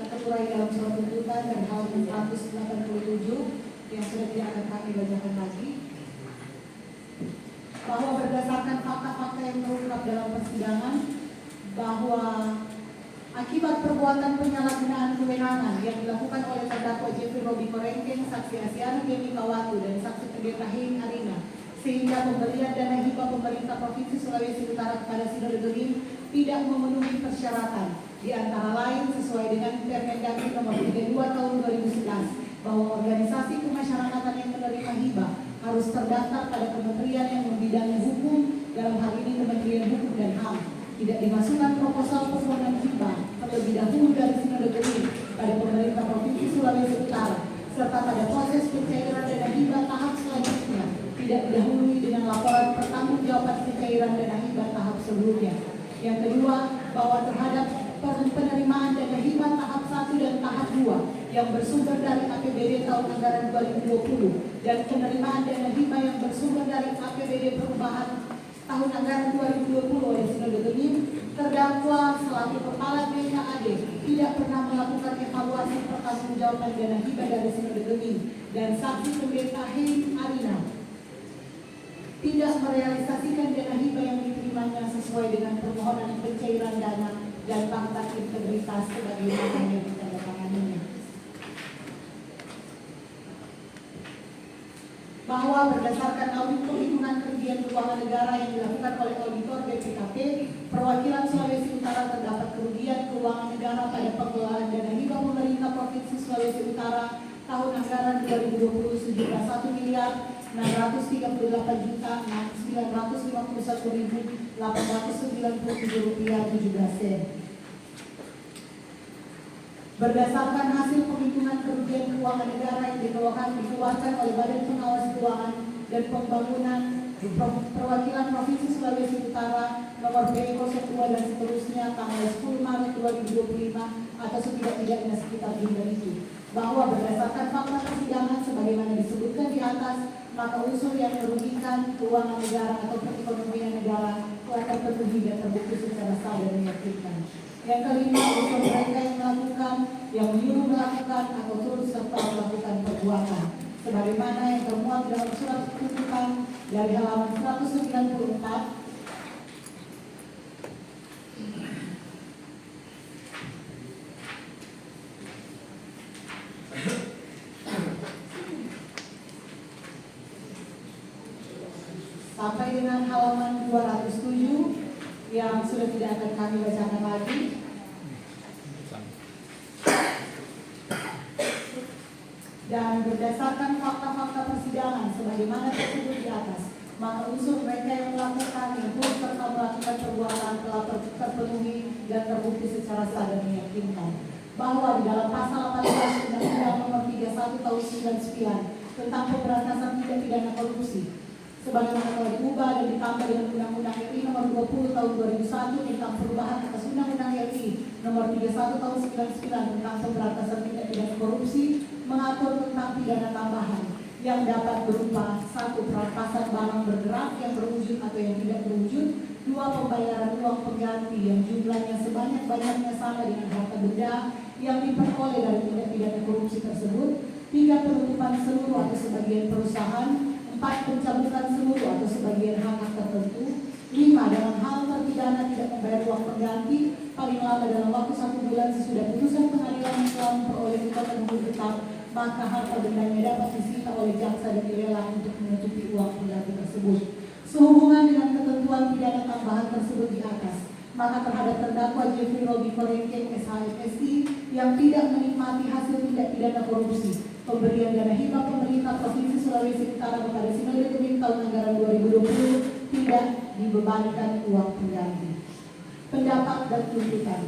terturai dalam surat tuntutan dan halaman 187 yang sudah tidak akan kami bacakan lagi, bahwa berdasarkan fakta-fakta yang terungkap dalam persidangan bahwa akibat perbuatan penyalahgunaan kewenangan yang dilakukan oleh terdakwa Jeffrey Robi Korengken, saksi Asiana Gemi Kawatu dan saksi pendeta Hein Arina, sehingga pemberian dana hibah pemerintah Provinsi Sulawesi Utara kepada Sinode Gemim tidak memenuhi persyaratan, di antara lain sesuai dengan Permendagri nomor 32 tahun 2011 bahwa organisasi kemasyarakatan yang menerima hibah harus terdaftar pada kementerian yang membidangi hukum, dalam hal ini Kementerian Hukum dan HAM. Tidak dimasukkan proposal permohonan hibah terlebih dahulu dari Sinode Gemim pada pemerintah Provinsi Sulawesi Utara, serta pada proses pencairan dana hibah tahap selanjutnya tidak didahului dengan laporan pertanggungjawaban pencairan dana hibah tahap sebelumnya. Yang kedua, bahwa terhadap penerimaan dana hibah tahap 1 dan tahap 2 yang bersumber dari APBD tahun anggaran 2020 dan penerimaan dana hibah yang bersumber dari APBD perubahan tahun anggaran 2020 oleh Sinode Gemim, terdakwa selaku Kepala BKAD tidak pernah melakukan evaluasi pertanggungjawaban dana hibah dari Sinode Gemim, dan saksi pendeta Hein Arina tidak merealisasikan dana hibah yang diterimanya sesuai dengan permohonan pencairan dana dan fakta integritas sebagaimana yang ditandatanganinya. Bahwa berdasarkan audit perhitungan kerugian keuangan negara yang dilakukan oleh auditor BPKP, perwakilan Sulawesi Utara terdapat kerugian keuangan negara pada pengelolaan dana hibah pemerintah Provinsi Sulawesi Utara tahun anggaran 2020 sejumlah 1.951.951.897 rupiah 17 sen. Berdasarkan hasil penghitungan kerugian keuangan negara yang dikeluarkan oleh Badan Pengawas Keuangan dan Pembangunan Perwakilan Provinsi Sulawesi Utara nomor B02 dan seterusnya tanggal 10 Maret 2025 atau setidak-tidaknya sekitar bulan itu, bahwa berdasarkan fakta persidangan sebagaimana disebutkan di atas, maka unsur yang merugikan keuangan negara atau perekonomian negara telah terpenuhi dan terbukti secara sah dan meyakinkan. Yang kelima, unsur mereka yang melakukan, yang menyuruh melakukan atau turut serta melakukan perbuatan sebagaimana yang termuat dalam surat tuntutan dari halaman 194 sampai dengan halaman 207 yang sudah tidak akan kami bacakan lagi. Dan berdasarkan fakta-fakta persidangan sebagaimana tersebut di atas, maka unsur mereka yang melakukan yang turut serta melakukan perbuatan telah terpenuhi dan terbukti secara sah dan meyakinkan. Bahwa di dalam pasal 18 Undang-Undang Nomor 31 Tahun 99 tentang pemberantasan tindak pidana korupsi, sebagaimana telah diubah dan ditambah dengan Undang-Undang RI Nomor 20 Tahun 2001 tentang perubahan atas Undang-Undang RI Nomor 31 Tahun 99 tentang pemberantasan tindak pidana korupsi, mengatur tentang pidana tambahan yang dapat berupa 1. Perampasan barang bergerak yang berwujud atau yang tidak berwujud, 2. Pembayaran uang pengganti yang jumlahnya sebanyak-banyaknya sama dengan harta benda yang diperoleh dari tindak pidana korupsi tersebut, 3. Penutupan seluruh atau sebagian perusahaan, 4. Pencabutan seluruh atau sebagian hak tertentu, 5. Dalam hal terpidana tidak membayar uang pengganti paling lama dalam waktu 1 bulan sesudah putusan pengadilan yang telah memperoleh hukuman tetap maka harta bendanya dapat disita oleh jaksa dan dilelang untuk menutupi uang pengganti tersebut. Sehubungan dengan ketentuan pidana tambahan tersebut di atas, maka terhadap terdakwa Jeffrey Robi Korengkeng SHMSI yang tidak menikmati hasil tindak pidana korupsi, pemberian dana hibah pemerintah Provinsi Sulawesi Utara kepada Sinode Gemim tahun anggaran 2020 tidak dibebankan uang pengganti. Pendapat dan tuntutan.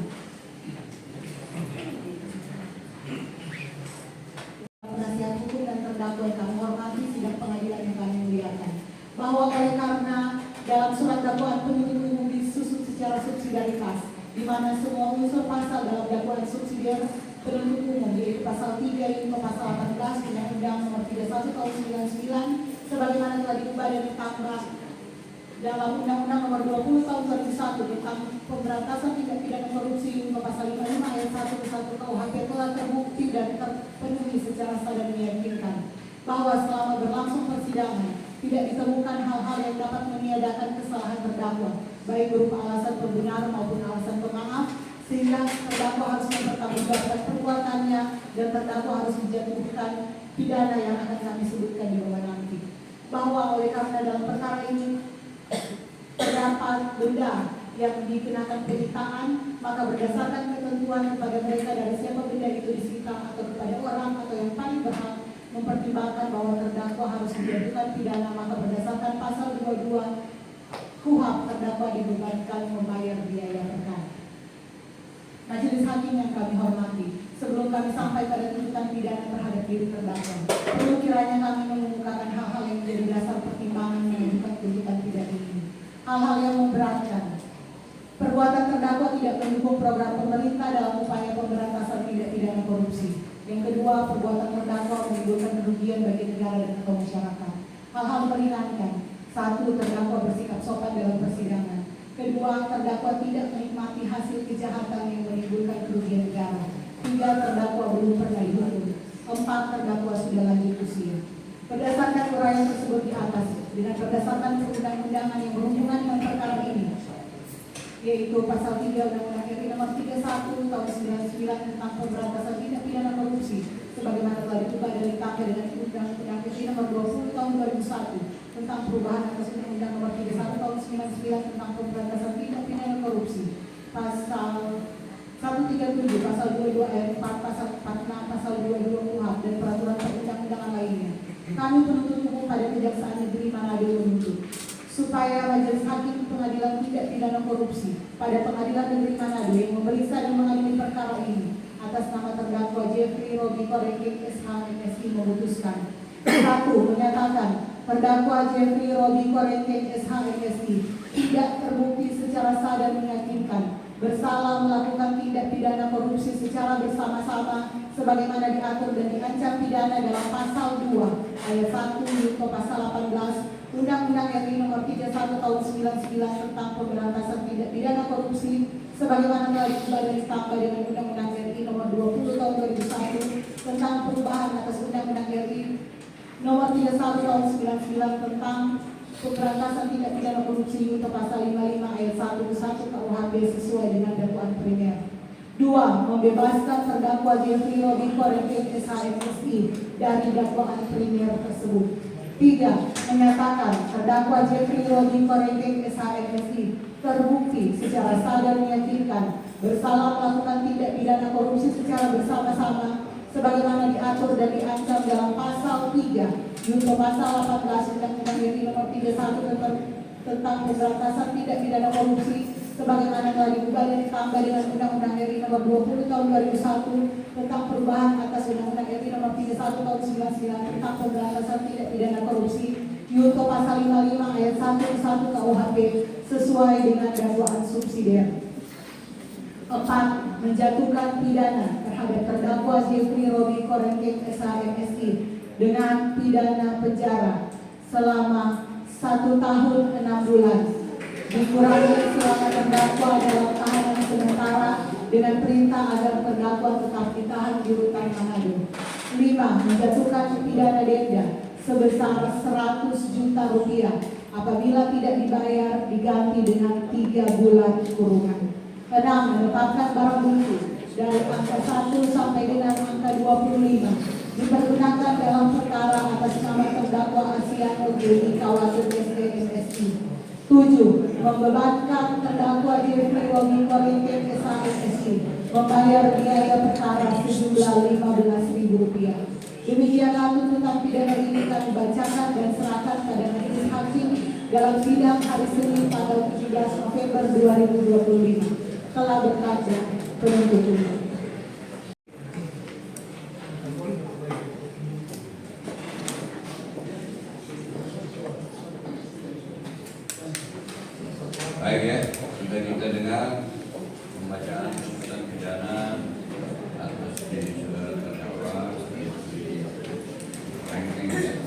Penasihat hukum dan terdakwa yang kami hormati, sidang pengadilan yang kami muliakan, bahwa oleh karena dalam surat dakwaan penuntut umum disusun secara subsidiaritas, di mana semua unsur pasal dalam dakwaan subsidiar penuntut umum, yaitu pasal 3 yaitu pasal 18 Undang-Undang Nomor 31 Tahun 99, sebagaimana telah diubah dan ditambah dalam Undang-Undang Nomor 20 Tahun 2001 tentang pemberantasan tindak pidana korupsi junto pasal 55 ayat 1 ke 1 KUHP telah terbukti dan terpenuhi secara sah dan meyakinkan bahwa selama berlangsung persidangan tidak ditemukan hal-hal yang dapat meniadakan kesalahan terdakwa, baik berupa alasan pembenar maupun alasan pemaaf, sehingga terdakwa harus mempertanggungjawabkan perbuatannya dan terdakwa harus dijatuhkan pidana yang akan kami sebutkan di bawah nanti. Bahwa oleh karena dalam perkara ini terdapat denda yang dikenakan penyitaan, maka berdasarkan ketentuan kepada mereka dari siapa benda itu disita atau kepada orang atau yang paling berhak mempertimbangkan bahwa terdakwa harus dijatuhkan pidana, maka berdasarkan pasal 22 KUHP terdakwa dibebankan membayar biaya perkara. Majelis hakim yang kami hormati, sebelum kami sampai pada tuntutan pidana terhadap diri terdakwa, perlu kiranya kami mengemukakan hal-hal yang menjadi dasar pertimbangan mengajukan tuntutan pidana ini. Hal-hal yang memberatkan. Perbuatan terdakwa tidak mendukung program pemerintah dalam upaya pemberantasan tindak pidana korupsi. Yang kedua, perbuatan terdakwa menimbulkan kerugian bagi negara dan atau masyarakat. Hal-hal meringankan. 1. Terdakwa bersikap sopan dalam persidangan. Kedua, terdakwa tidak menikmati hasil kejahatan yang menimbulkan kerugian negara. 3. Terdakwa belum pernah dihukum. 4. Terdakwa sudah lanjut usia. Berdasarkan uraian tersebut di atas, dengan berdasarkan perundang-undangan yang berhubungan dengan perkara ini, yaitu pasal 3 Undang-Undang RI Nomor 31 Tahun 99 tentang pemberantasan tindak pidana korupsi, sebagaimana telah diubah dan ditambah dengan Undang-Undang RI Nomor 20 Tahun 2001 tentang perubahan atas Undang-Undang Nomor 31 Tahun 99 tentang pemberantasan tindak pidana korupsi, pasal 137, pasal 22 ayat 4, pasal 46, pasal 22 KUHP dan peraturan perundang-undangan lainnya. Kami penuntut umum pada Kejaksaan Negeri Manado menuntut supaya Majelis Hakim Pengadilan Tindak Pidana Korupsi pada Pengadilan Negeri Manado yang memeriksa dan mengadili perkara ini atas nama terdakwa Jeffrey Robi Korengkeng SHMSI memutuskan: 1. Menyatakan terdakwa Jeffrey Robi Korengkeng SHMSI tidak terbukti secara sah dan meyakinkan bersalah melakukan tindak pidana korupsi secara bersama-sama sebagaimana diatur dan diancam pidana dalam pasal 2 ayat 1 junto pasal 18 Undang-Undang RI Nomor 31 Tahun 99 tentang pemberantasan tindak pidana korupsi sebagaimana telah diubah dan ditambah dengan Undang-Undang RI Nomor 20 Tahun 2001 tentang perubahan atas Undang-Undang RI Nomor 31 Tahun 99 tentang pemberantasan tindak pidana korupsi junto pasal 55 ayat 1 ke 1 KUHP sesuai dengan dakwaan primer. 2. Membebaskan terdakwa Jeffrey Robi Korengkeng SHMSI dari dakwaan primer tersebut. 3. Menyatakan terdakwa Jeffrey Robi Korengkeng SHMSI terbukti secara sah dan meyakinkan bersalah melakukan tindak pidana korupsi secara bersama-sama sebagaimana diatur dan diancam dalam pasal 3 junto pasal 18 Undang-Undang RI Nomor 31 tentang pemberantasan tindak pidana korupsi sebagaimana telah diubah dan ditambah dengan Undang-Undang RI Nomor 20 Tahun 2001 tentang perubahan atas Undang-Undang RI Nomor 31 Tahun 99 tentang pemberantasan tindak pidana korupsi junto pasal 55 ayat 1 ke 1 KUHP sesuai dengan dakwaan subsidiar. 4. Menjatuhkan pidana terhadap terdakwa Jeffrey Robi Korengkeng SHMSI dengan pidana penjara selama 1 tahun 6 bulan dikurangi selama terdakwa dalam tahanan sementara dengan perintah agar terdakwa tetap ditahan di rutan Manado. 5. Menjatuhkan pidana denda sebesar 100 juta rupiah apabila tidak dibayar diganti dengan 3 bulan kurungan. 6. Menetapkan barang bukti dari angka 1 sampai dengan angka 25 dipergunakan dalam perkara atas nama terdakwa Asiano Gedi Kawatu SDMSI. 7. Membebankan terdakwa Jeffrey Romi Korintin SHMSI membayar biaya perkara sejumlah Rp15.000. Demikianlah tuntutan pidana ini kami bacakan dan serahkan pada majelis hakim dalam sidang hari Senin tanggal 17 November 2025. Telah berkata penuntut umum. Baik ya, sudah kita dengar pembacaan tuntutan pidana atas diri saudara terdakwa ranking ya.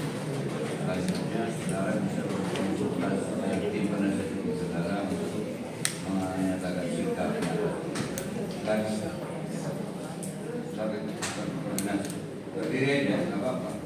Selanjutnya saudara bisa berkonsultasi dengan tim penasihat hukum saudara untuk menyatakan sikap. Dan sampai koordinasi berdiri aja, nggak apa-apa.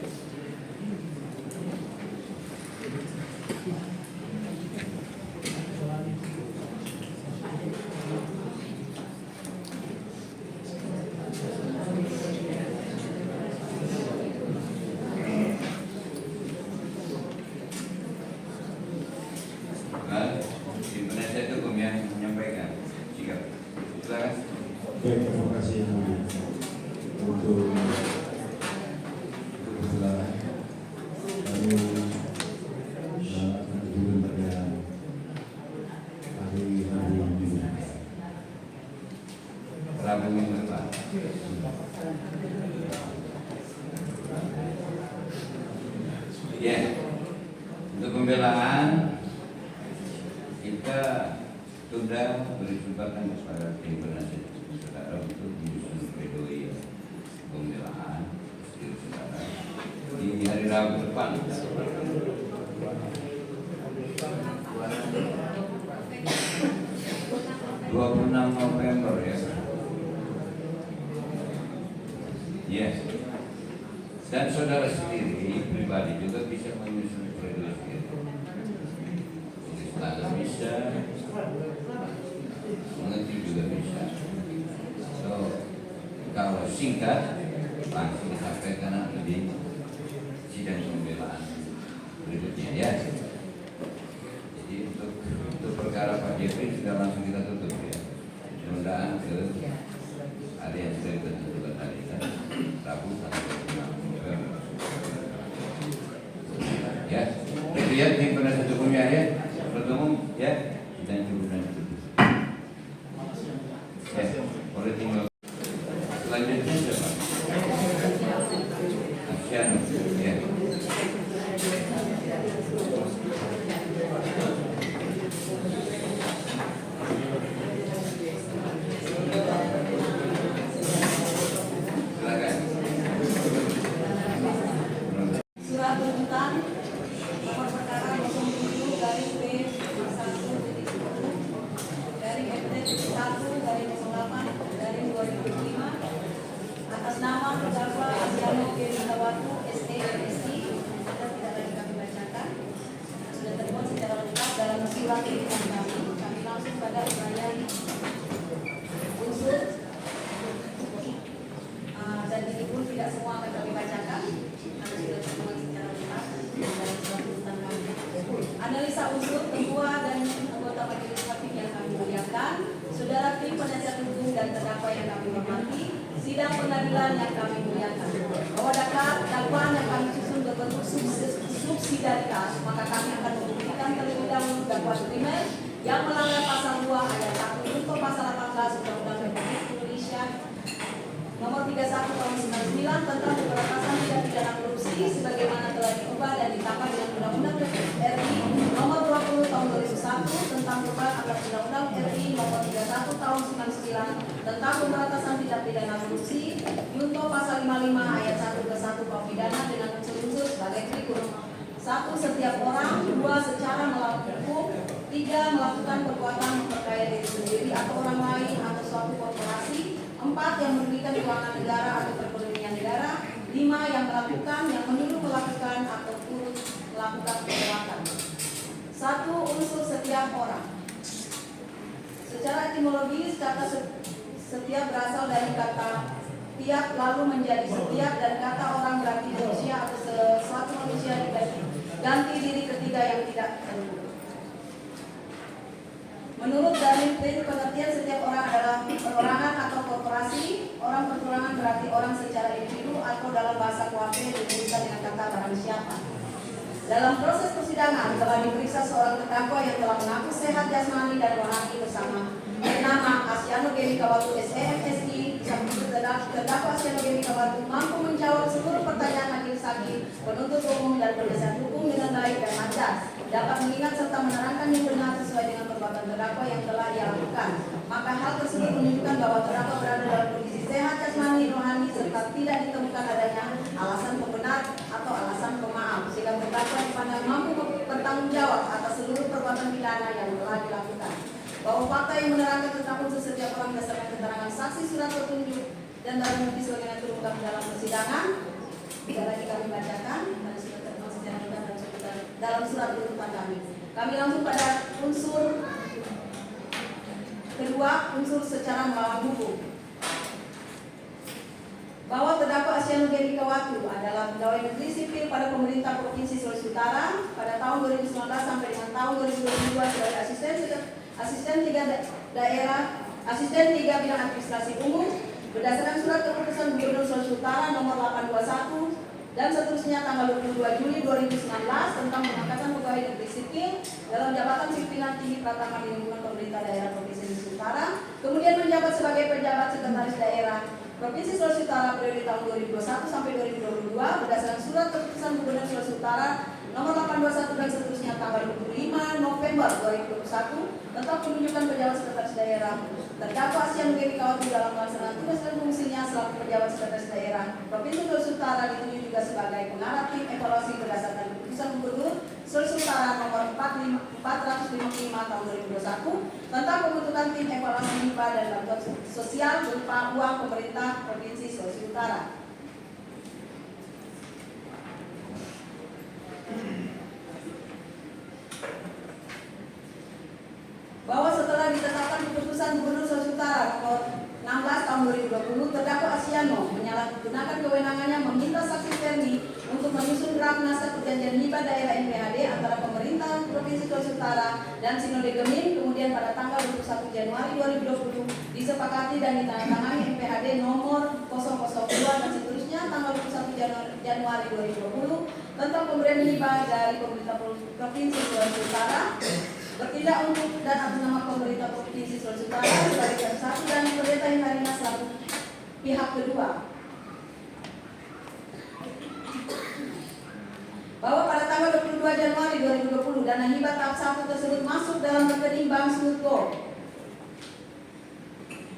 Di penasihat hukum yang menyampaikan sikap. Silakan. Baik, terima kasih Yang Mulia. Untuk persilakan kami akan pada hari Minggu. Rabu minggu depan. Ya, untuk pembelaan kita tunda beri kesempatan kepada tim penasihat saudara untuk menyusun pledoi pembelaan diri saudara di hari Rabu depan. 26 November ya. Yes. Dan saudara sendiri pribadi juga bisa menyusun pledoi sendiri. Tulis bisa, mengerti juga bisa. So, kalau singkat langsung disampaikan nanti di sidang pembelaan berikutnya ya. Jadi untuk perkara Pak Jeffrey sudah langsung kita tutup ya. Penundaan ke hari yang sudah kita tentukan tadi kan, Rabu tanggal 26 November. Ya, itu ya tim penasihat hukumnya ya. Bertemu ya, dan cukup dan cukup. Ya, boleh tinggal. Selanjutnya siapa? Asiano, ya. Silakan. Surat tuntutan nomor perkara 07 garing B 1 dari MT 1 dari 08 dari 2005 atas nama terdakwa Asiano Gedi Kawatu SDMSI sudah tidak lagi kami bacakan, sudah termuat secara lengkap dalam surat tuntutan kami. Kami langsung pada uraian unsur dan ini pun tidak semua akan kami bacakan karena sudah termuat secara lengkap dalam surat tuntutan kami. Analisa unsur ketua dan anggota majelis hakim yang kami muliakan, saudara tim penasihat hukum dan terdakwa yang kami hormati, sidang pengadilan yang kami muliakan, bahwa dakwaan yang kami susun berbentuk subsidiaritas, maka kami akan membuktikan terlebih dahulu dakwaan primer yang melanggar pasal 2 ayat 1 untuk pasal 18 Undang-Undang Republik Indonesia Nomor 31 Tahun 99 tentang pemberantasan tindak pidana korupsi sebagaimana telah diubah dan ditambah dengan Undang-Undang RI Nomor 20 Tahun 2001 tentang perubahan atas Undang-Undang RI Nomor 31 Tahun 99 tentang pemberantasan tindak pidana korupsi junto pasal 55 ayat 1 ke 1 Kuhap pidana dengan unsur-unsur sebagai berikut. 1. Setiap orang. 2. Secara melawan hukum. 3. Melakukan perbuatan memperkaya diri sendiri atau orang lain atau suatu korporasi. 4. Yang merugikan keuangan negara atau perekonomian negara. 5. Yang melakukan, yang menyuruh melakukan atau turut melakukan perbuatan. 1. Unsur setiap orang. Secara etimologis, kata setiap berasal dari kata tiap lalu menjadi setiap dan kata orang berarti manusia atau sesuatu manusia ganti diri ketiga yang tidak tentu. Menurut dalil pengertian setiap orang adalah perorangan atau korporasi. Orang perorangan berarti orang secara individu atau dalam bahasa kuhp dituliskan dengan kata barang siapa. Dalam proses persidangan telah diperiksa seorang terdakwa yang telah mengaku sehat jasmani dan rohani bersama bernama Asyano Gemi Kawatu SEMSI. Terdakwa Asyano Gemi Kawatu mampu menjawab seluruh pertanyaan majelis hakim, penuntut umum dan penasihat hukum dengan baik dan lancar, dapat mengingat serta menerangkan yang benar sesuai dengan perbuatan terdakwa yang telah ia lakukan. Maka hal tersebut menunjukkan bahwa terdakwa berada dalam kondisi sehat jasmani, rohani, serta tidak ditemukan adanya alasan pembenar atau alasan pemaaf, sehingga terdakwa dipandang mampu bertanggung jawab atas seluruh perbuatan pidana yang telah dilakukan. Bahwa fakta yang menerangkan tentang unsur setiap orang berdasarkan keterangan saksi, surat petunjuk, dan barang bukti sebagaimana terungkap dalam persidangan. Tidak lagi kami bacakan dan sudah termasuk dalam surat tuntutan kami. Kami langsung pada unsur kedua, unsur secara melawan hukum. Bahwa terdakwa Asyano Gemi Kawatu adalah pegawai negeri sipil pada pemerintah Provinsi Sulawesi Utara pada tahun 2019 sampai dengan tahun 2022 sebagai asisten 3 bidang administrasi umum berdasarkan surat keputusan Gubernur Sulawesi Utara nomor 821 dan seterusnya tanggal 22 Juli 2019 tentang pengangkatan pegawai negeri sipil dalam jabatan pimpinan tinggi pratama di lingkungan pemerintah daerah Provinsi Sulawesi Utara, kemudian menjabat sebagai pejabat sekretaris daerah Provinsi Sulawesi Utara periode tahun 2021 sampai 2022 berdasarkan surat keputusan Gubernur Sulawesi Utara nomor 821 dan seterusnya tanggal 25 November 2021 tentang penunjukan pejabat sekretaris daerah. Terdakwa Asyano Gemi Kawatu dalam melaksanakan tugas dan fungsinya selaku pejabat sekretaris daerah Provinsi Sulawesi Utara ditunjuk juga sebagai pengarah tim evaluasi berdasarkan keputusan Gubernur Sulawesi Utara nomor 455 tahun 2021 tentang pembentukan tim evaluasi MIPA dan bantuan sosial berupa uang pemerintah Provinsi Sulawesi Utara. Bahwa setelah ditetapkan keputusan Gubernur Sulawesi Utara nomor 16 tahun 2020, terdakwa Asyano menyalahgunakan kewenangannya meminta saksi Ferdi untuk menyusun draft naskah perjanjian hibah daerah NPHD antara pemerintah Provinsi Sulawesi Utara dan Sinode Gemim, kemudian pada tanggal 21 Januari 2020 disepakati dan ditandatangani NPHD nomor 002 dan seterusnya tanggal 21 Januari 2020 tentang pemberian hibah dari pemerintah Provinsi Sulawesi Utara bertindak untuk dan atas nama pemerintah Provinsi Sulawesi Utara sebagai pihak satu dan pemerintah Harina selaku pihak kedua. Bahwa pada tanggal 22 Januari 2020 dana hibah tahap 1 tersebut masuk dalam rekening Bank Sutro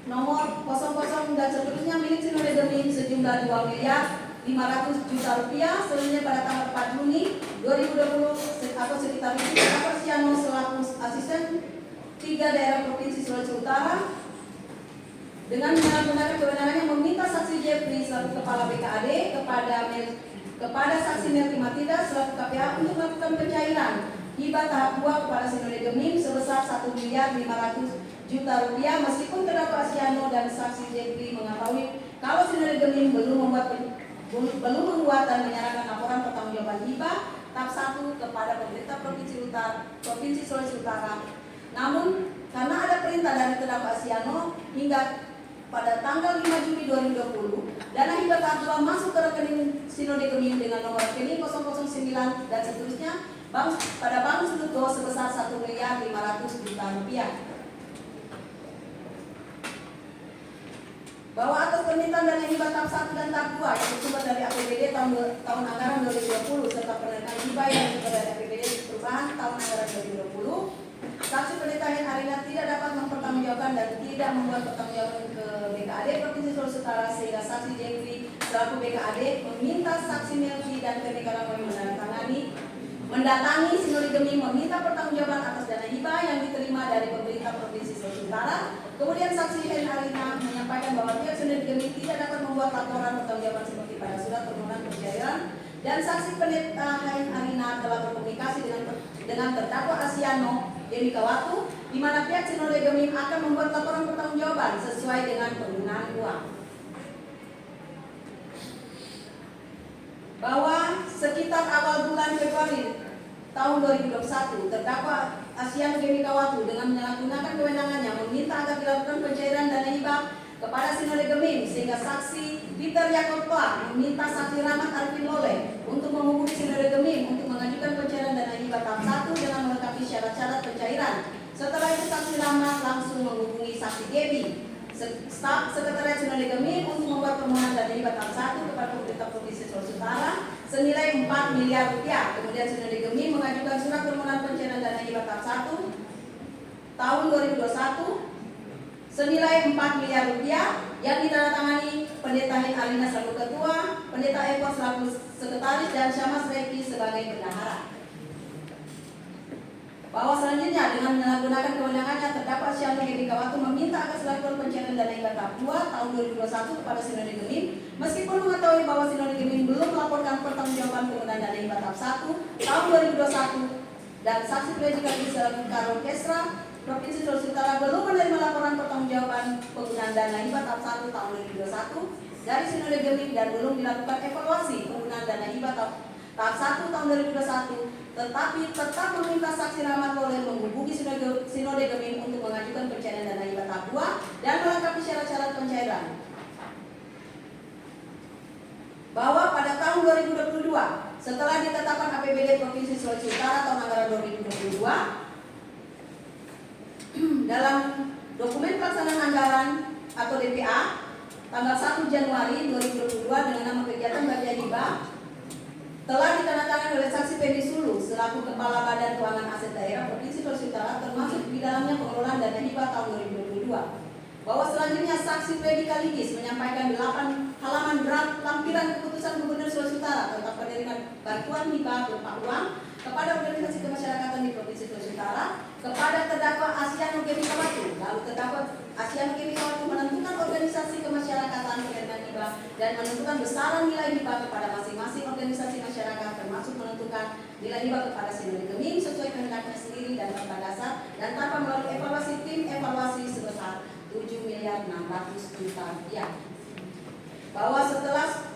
nomor 00 dan seterusnya milik Sinode Gemim sejumlah 2 miliar 500 juta rupiah selanjutnya pada tanggal 4 Juni 2020 atau sekitar itu Asyano selaku asisten 3 daerah Provinsi Sulawesi Utara dengan menggunakan kewenangannya meminta saksi Jeffrey selaku kepala BKAD kepada saksi Melki Matida selaku KPA untuk melakukan pencairan hibah tahap 2 kepada Sinode Gemim sebesar 1 miliar 500 juta rupiah meskipun terdakwa Asyano dan saksi Jeffrey mengetahui kalau Sinode Gemim belum membuat dan menyerahkan laporan pertanggungjawaban hibah tahap 1 kepada pemerintah Provinsi Sulawesi Utara. Namun karena ada perintah dari terdakwa Asyano hingga pada tanggal 5 Juli 2020 dana hibah tahap 2 masuk ke rekening Sinode Gemim dengan nomor rekening 009 dan seterusnya pada Bank Sutro sebesar 1 miliar 500 juta rupiah. Bahwa atas permintaan dana hibah tahap 1 dan tahap 2 yang bersumber dari APBD tahun anggaran 2020 serta penerimaan hibah yang bersumber dari APBD perubahan tahun anggaran 2020, saksi pendeta Harina tidak dapat mempertanggungjawabkan dan tidak membuat pertanggungjawaban ke BKAD Provinsi Sulawesi Utara sehingga saksi Jeffrey selaku BKAD meminta saksi Melki dan Ferdi Karangkowi mendatangi Sinode Gemim meminta pertanggungjawaban atas dana hibah yang diterima dari pemerintah Provinsi Sulawesi Utara. Kemudian saksi Harina menyampaikan bahwa pihak Sinode Gemim tidak dapat membuat laporan pertanggungjawaban seperti pada surat permohonan pencairan dan saksi pendeta Harina telah berkomunikasi dengan terdakwa Asyano Gemi Kawatu di mana pihak Sinode Gemim akan membuat laporan pertanggungjawaban sesuai dengan penggunaan uang. bahwa sekitar awal bulan Februari tahun 2021, terdakwa Asiano Gemikawatu dengan menyalahgunakan kewenangannya meminta agar dilakukan pencairan dana hibah kepada Sinode Gemim, sehingga saksi Peter Yakob meminta saksi Rahmat Arifin Lole untuk menghubungi Sinode Gemim untuk mengajukan pencairan dana hibah tahap 1 dengan melengkapi syarat-syarat pencairan. Setelah itu saksi Rahmat langsung menghubungi saksi Gebi, staf sekretariat Sinode Gemim, untuk membuat permohonan dana hibah tahap 1 kepada pemerintah Provinsi Sulawesi Utara senilai 4 miliar rupiah. Kemudian Sinode Gemim mengajukan surat permohonan pencairan dana hibah tahap 1 tahun 2021 senilai 4 miliar rupiah yang ditandatangani Pendeta Hen Alina selaku ketua, Pendeta Eko selaku sekretaris, dan Syamas Reki sebagai bendahara. Bahwa selanjutnya dengan menyalahgunakan kewenangannya, terdakwa Asiano Gemikawatu meminta agar dilakukan pencairan dana hibah tahap 2 tahun 2021 kepada Sinode Gemim, meskipun mengetahui bahwa Sinode Gemim belum melaporkan pertanggungjawaban penggunaan dana hibah tahap 1 tahun 2021 dan saksi predikat selaku Karo Kesra Provinsi Sulawesi Utara belum menerima laporan pertanggungjawaban penggunaan dana hibah tahap 1 tahun 2021 dari Sinode Gemim dan belum dilakukan evaluasi penggunaan dana hibah tahap 1 tahun 2021, tetapi tetap meminta saksi Rahmat Lole menghubungi Sinode Gemim untuk mengajukan pencairan dana hibah tahap 2 dan melengkapi syarat-syarat pencairan. Bahwa pada tahun 2022, setelah ditetapkan APBD Provinsi Sulawesi Utara tahun anggaran 2022, dalam dokumen pelaksanaan anggaran atau DPA tanggal 1 Januari 2022 dengan nama kegiatan bagian hibah telah ditandatangani oleh saksi Pendi Sulu selaku Kepala Badan Keuangan Aset Daerah Provinsi Sulawesi Utara, termasuk di dalamnya pengelolaan dana hibah tahun 2022. Bahwa selanjutnya saksi Freddy Kaligis menyampaikan 8 halaman draft lampiran keputusan Gubernur Sulawesi Utara tentang penerimaan bantuan hibah berupa uang kepada organisasi kemasyarakatan di Provinsi Sulawesi Utara kepada terdakwa Asiano Gemikawatu. Lalu terdakwa Asiano Gemikawatu menentukan organisasi kemasyarakatan penerimaan hibah dan menentukan besaran nilai hibah kepada masing-masing organisasi masyarakat, termasuk menentukan nilai hibah kepada Sinode Gemim sesuai kehendaknya sendiri dan tanpa dasar dan tanpa melalui evaluasi tim evaluasi sebesar 7 miliar 600 juta rupiah. Bahwa setelah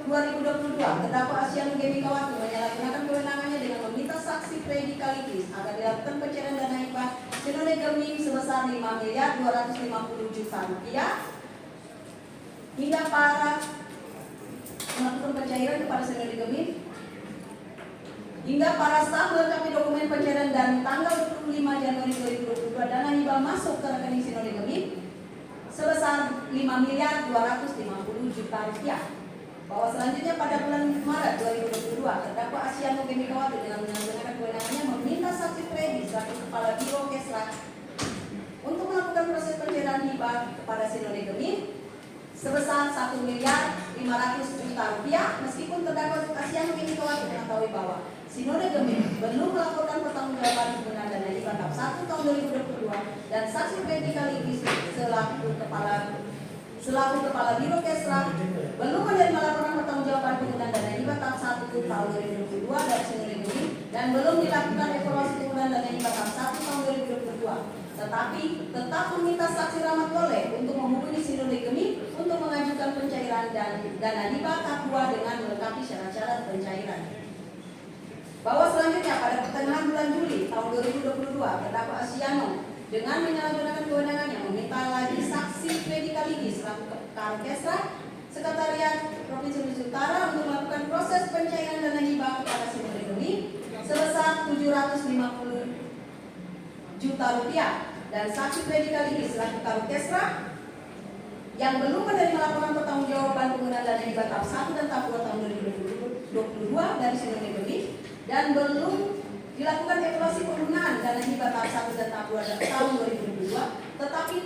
2022, terdakwa Asiano Gemikawatu menyalahgunakan kewenangannya dengan meminta saksi Freddy Kaligis agar dilakukan pencairan dana hibah Sinode Gemim sebesar 5 miliar 250 juta rupiah hingga para melakukan pencairan kepada Sinode Gemim hingga para staf melengkapi dokumen pencairan dan tanggal 25 Januari 2022 dana hibah masuk ke rekening Sinode Gemim sebesar 5 miliar 250 juta rupiah. Bahwa selanjutnya pada bulan Maret 2022, terdakwa Asiano Gemikawatu dengan menyalahgunakan kewenangannya meminta saksi Freddy selaku Kepala Biro Kesra untuk melakukan proses pencairan hibah kepada Sinode Gemim sebesar 1 miliar 500 juta rupiah, meskipun terdakwa Asiano Gemikawatu mengetahui bahwa Sinode Gemim belum melaporkan pertanggungjawaban penggunaan dana hibah tahap 1 tahun 2022 dan saksi Freddy Kaligis selaku Kepala Biro Kesra belum menerima laporan pertanggungjawaban penggunaan dana hibah tahap 1 tahun 2022 dari Sinode Gemim dan belum dilakukan evaluasi penggunaan dana hibah tahap 1 tahun 2022, tetapi tetap meminta saksi Rahmat Lole untuk menghubungi Sinode Gemim untuk mengajukan pencairan dan dana hibah tahap 2 dengan melengkapi syarat-syarat pencairan. Bahwa selanjutnya pada pertengahan bulan Juli tahun 2022, terdakwa Asiano dengan menyalahgunakan kewenangannya meminta lagi saksi Freddy Kaligis selaku Karo Kesra Sekretariat Provinsi Sulawesi Utara untuk melakukan proses pencairan dana hibah kepada Sinode Gemim sebesar 750 juta rupiah dan saksi Freddy Kaligis selaku Karo Kesra yang belum menerima laporan pertanggungjawaban penggunaan dana hibah tahap 1 dan tahap 2 tahun 2022 dari Sinode Gemim dan belum dilakukan evaluasi penggunaan dana hibah tahap 1 dan tahap 2 tahun 2022, tetapi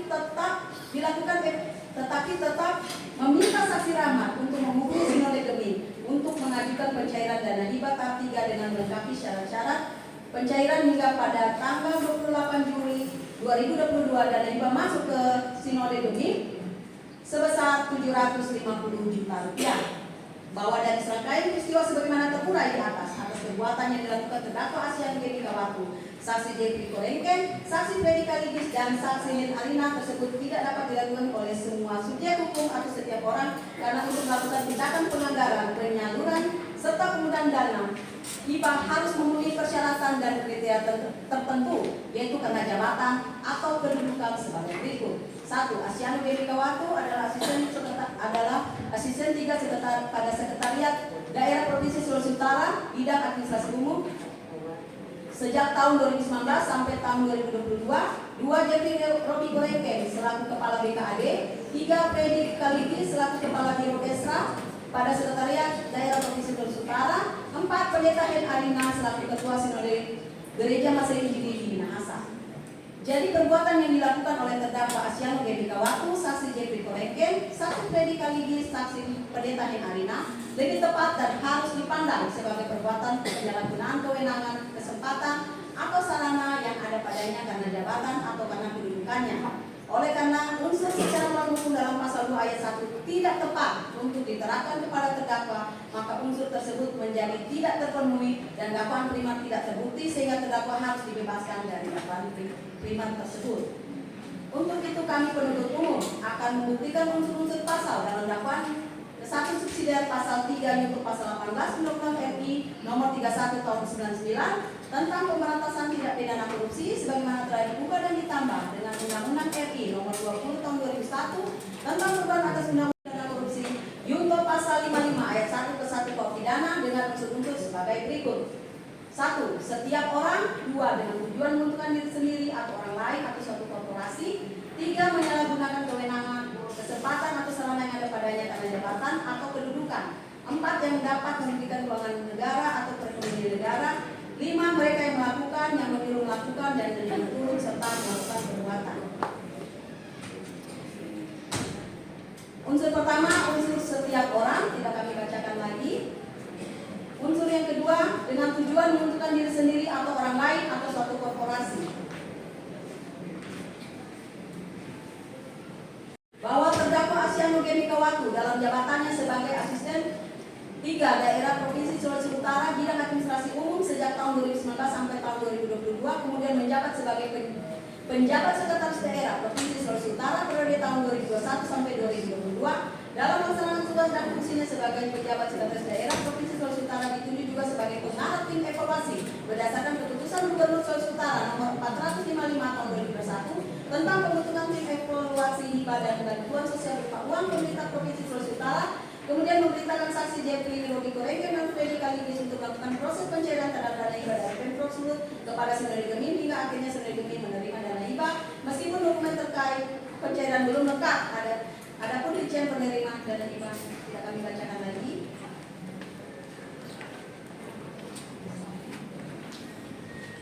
tetap meminta saksi Rahmat untuk menghubungi Sinode Gemim untuk mengajukan pencairan dana hibah tahap 3 dengan melengkapi syarat-syarat pencairan hingga pada tanggal 28 Juli 2022 dana hibah masuk ke Sinode Gemim sebesar 750 juta rupiah. Bahwa dari serangkaian peristiwa sebagaimana terurai di atas perbuatan yang dilakukan terdakwa Asiano Gemikawatu saksi Jeffrey Korengken, saksi Freddy Kaligis, dan saksi Hen Alina tersebut tidak dapat dilakukan oleh semua subjek hukum atau setiap orang karena untuk melakukan tindakan penganggaran, penyaluran, serta penggunaan dana hibah harus memenuhi persyaratan dan kriteria tertentu, yaitu karena jabatan atau kedudukan sebagai berikut. 1. Asyano Gebikawatu adalah asisten 3 sekretariat pada Sekretariat Daerah Provinsi Sulawesi Utara, bidang administrasi umum, sejak tahun 2019 sampai tahun 2022. 2. Jeffrey Robi Korengken selaku Kepala BKAD. 3. Freddy Kaligis selaku Kepala Biro Esra pada Sekretariat Daerah Provinsi Sulawesi Utara. 4. Pendeta Hen Alina selaku Ketua Sinode Gereja Masehi di Minahasa. Jadi perbuatan yang dilakukan oleh terdakwa Asyano Gebikawatu, saksi Jeffrey Korengken, saksi Freddy Kaligis, saksi Pendeta Hen Alina lebih tepat dan harus dipandang sebagai perbuatan penyalahgunaan kewenangan, kesempatan, atau sarana yang ada padanya karena jabatan atau karena kedudukannya. Oleh karena unsur secara mendukung dalam pasal 2 ayat 1 tidak tepat untuk diterapkan kepada terdakwa, maka unsur tersebut menjadi tidak terpenuhi dan dakwaan primat tidak terbukti sehingga terdakwa harus dibebaskan dari dakwaan primat tersebut. Untuk itu kami penuntut umum akan membuktikan unsur-unsur pasal dalam dakwaan satu subsidiar pasal 3 yaitu pasal 18 Undang-Undang RI nomor 31 tahun 99 tentang pemberantasan tindak pidana korupsi sebagaimana telah dibuka dan ditambah dengan Undang-Undang RI nomor 20 tahun 2001 tentang perubahan atas Undang-Undang pidana korupsi yaitu pasal 55 ayat 1 ke 1 Kop pidana dengan unsur-unsur sebagai berikut. 1. Setiap orang. 2. Dengan tujuan menguntungkan diri sendiri atau orang lain atau suatu korporasi. 3. Menyalahgunakan kewenangan, kesempatan atau sarana yang ada padanya karena jabatan atau kedudukan. 4. Yang dapat merugikan keuangan negara atau perekonomian negara. 5. Mereka yang melakukan, yang menyuruh melakukan dan yang turut serta melakukan perbuatan. Unsur pertama, unsur setiap orang, tidak kami bacakan lagi. Unsur yang kedua, dengan tujuan menguntungkan diri sendiri atau orang lain atau suatu korporasi. Bahwa terdakwa Asyano Gebikawatu dalam jabatannya sebagai asisten 3 daerah Provinsi Sulawesi Utara bidang administrasi umum sejak tahun 2019 sampai tahun 2022, kemudian menjabat sebagai penjabat sekretaris daerah Provinsi Sulawesi Utara periode tahun 2021 sampai 2022. Dalam melaksanakan tugas dan fungsinya sebagai penjabat sekretaris daerah Provinsi Sulawesi Utara ditunjuk juga sebagai pengarah tim evaluasi berdasarkan keputusan Gubernur Sulawesi Utara nomor 455 tahun 2021 tentang pembentukan tim evaluasi hibah dan bantuan sosial berupa uang pemerintah Provinsi Sulawesi Utara. Kemudian memerintahkan saksi Jeffrey Robi Korengken dan Freddy Kaligis untuk melakukan proses pencairan terhadap dana hibah dari Pemprov Sulut kepada Sinode Gemim hingga akhirnya Sinode Gemim menerima dana hibah meskipun dokumen terkait pencairan belum lengkap. Adapun rincian penerimaan dana hibah tidak kami bacakan lagi.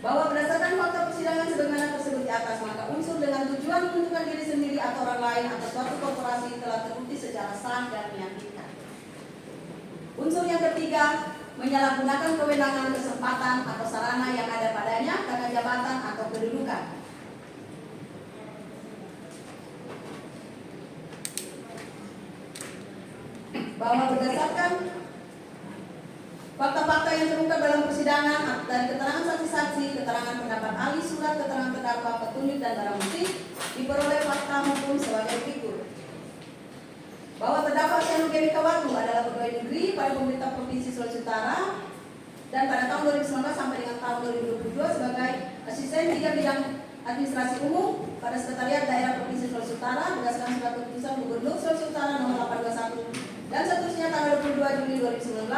Bahwa berdasarkan fakta persidangan sebagaimana tersebut di atas, maka unsur dengan tujuan menguntungkan diri sendiri atau orang lain atau suatu korporasi telah terbukti secara sah dan meyakinkan. Unsur yang ketiga, menyalahgunakan kewenangan, kesempatan atau sarana yang ada padanya karena jabatan atau kedudukan. Bahwa berdasarkan fakta-fakta yang terungkap dalam persidangan dari keterangan saksi-saksi, keterangan pendapat ahli, surat keterangan terdakwa, petunjuk dan barang bukti diperoleh fakta hukum sebagai berikut. Bahwa terdakwa Asyano Gebikawatu adalah pegawai negeri pada pemerintah Provinsi Sulawesi Utara dan pada tahun 2019 sampai dengan tahun 2022 sebagai asisten 3 bidang administrasi umum pada Sekretariat Daerah Provinsi Sulawesi Utara berdasarkan surat keputusan Gubernur Sulawesi Utara nomor 821 dan seterusnya tanggal 22 Juli 2019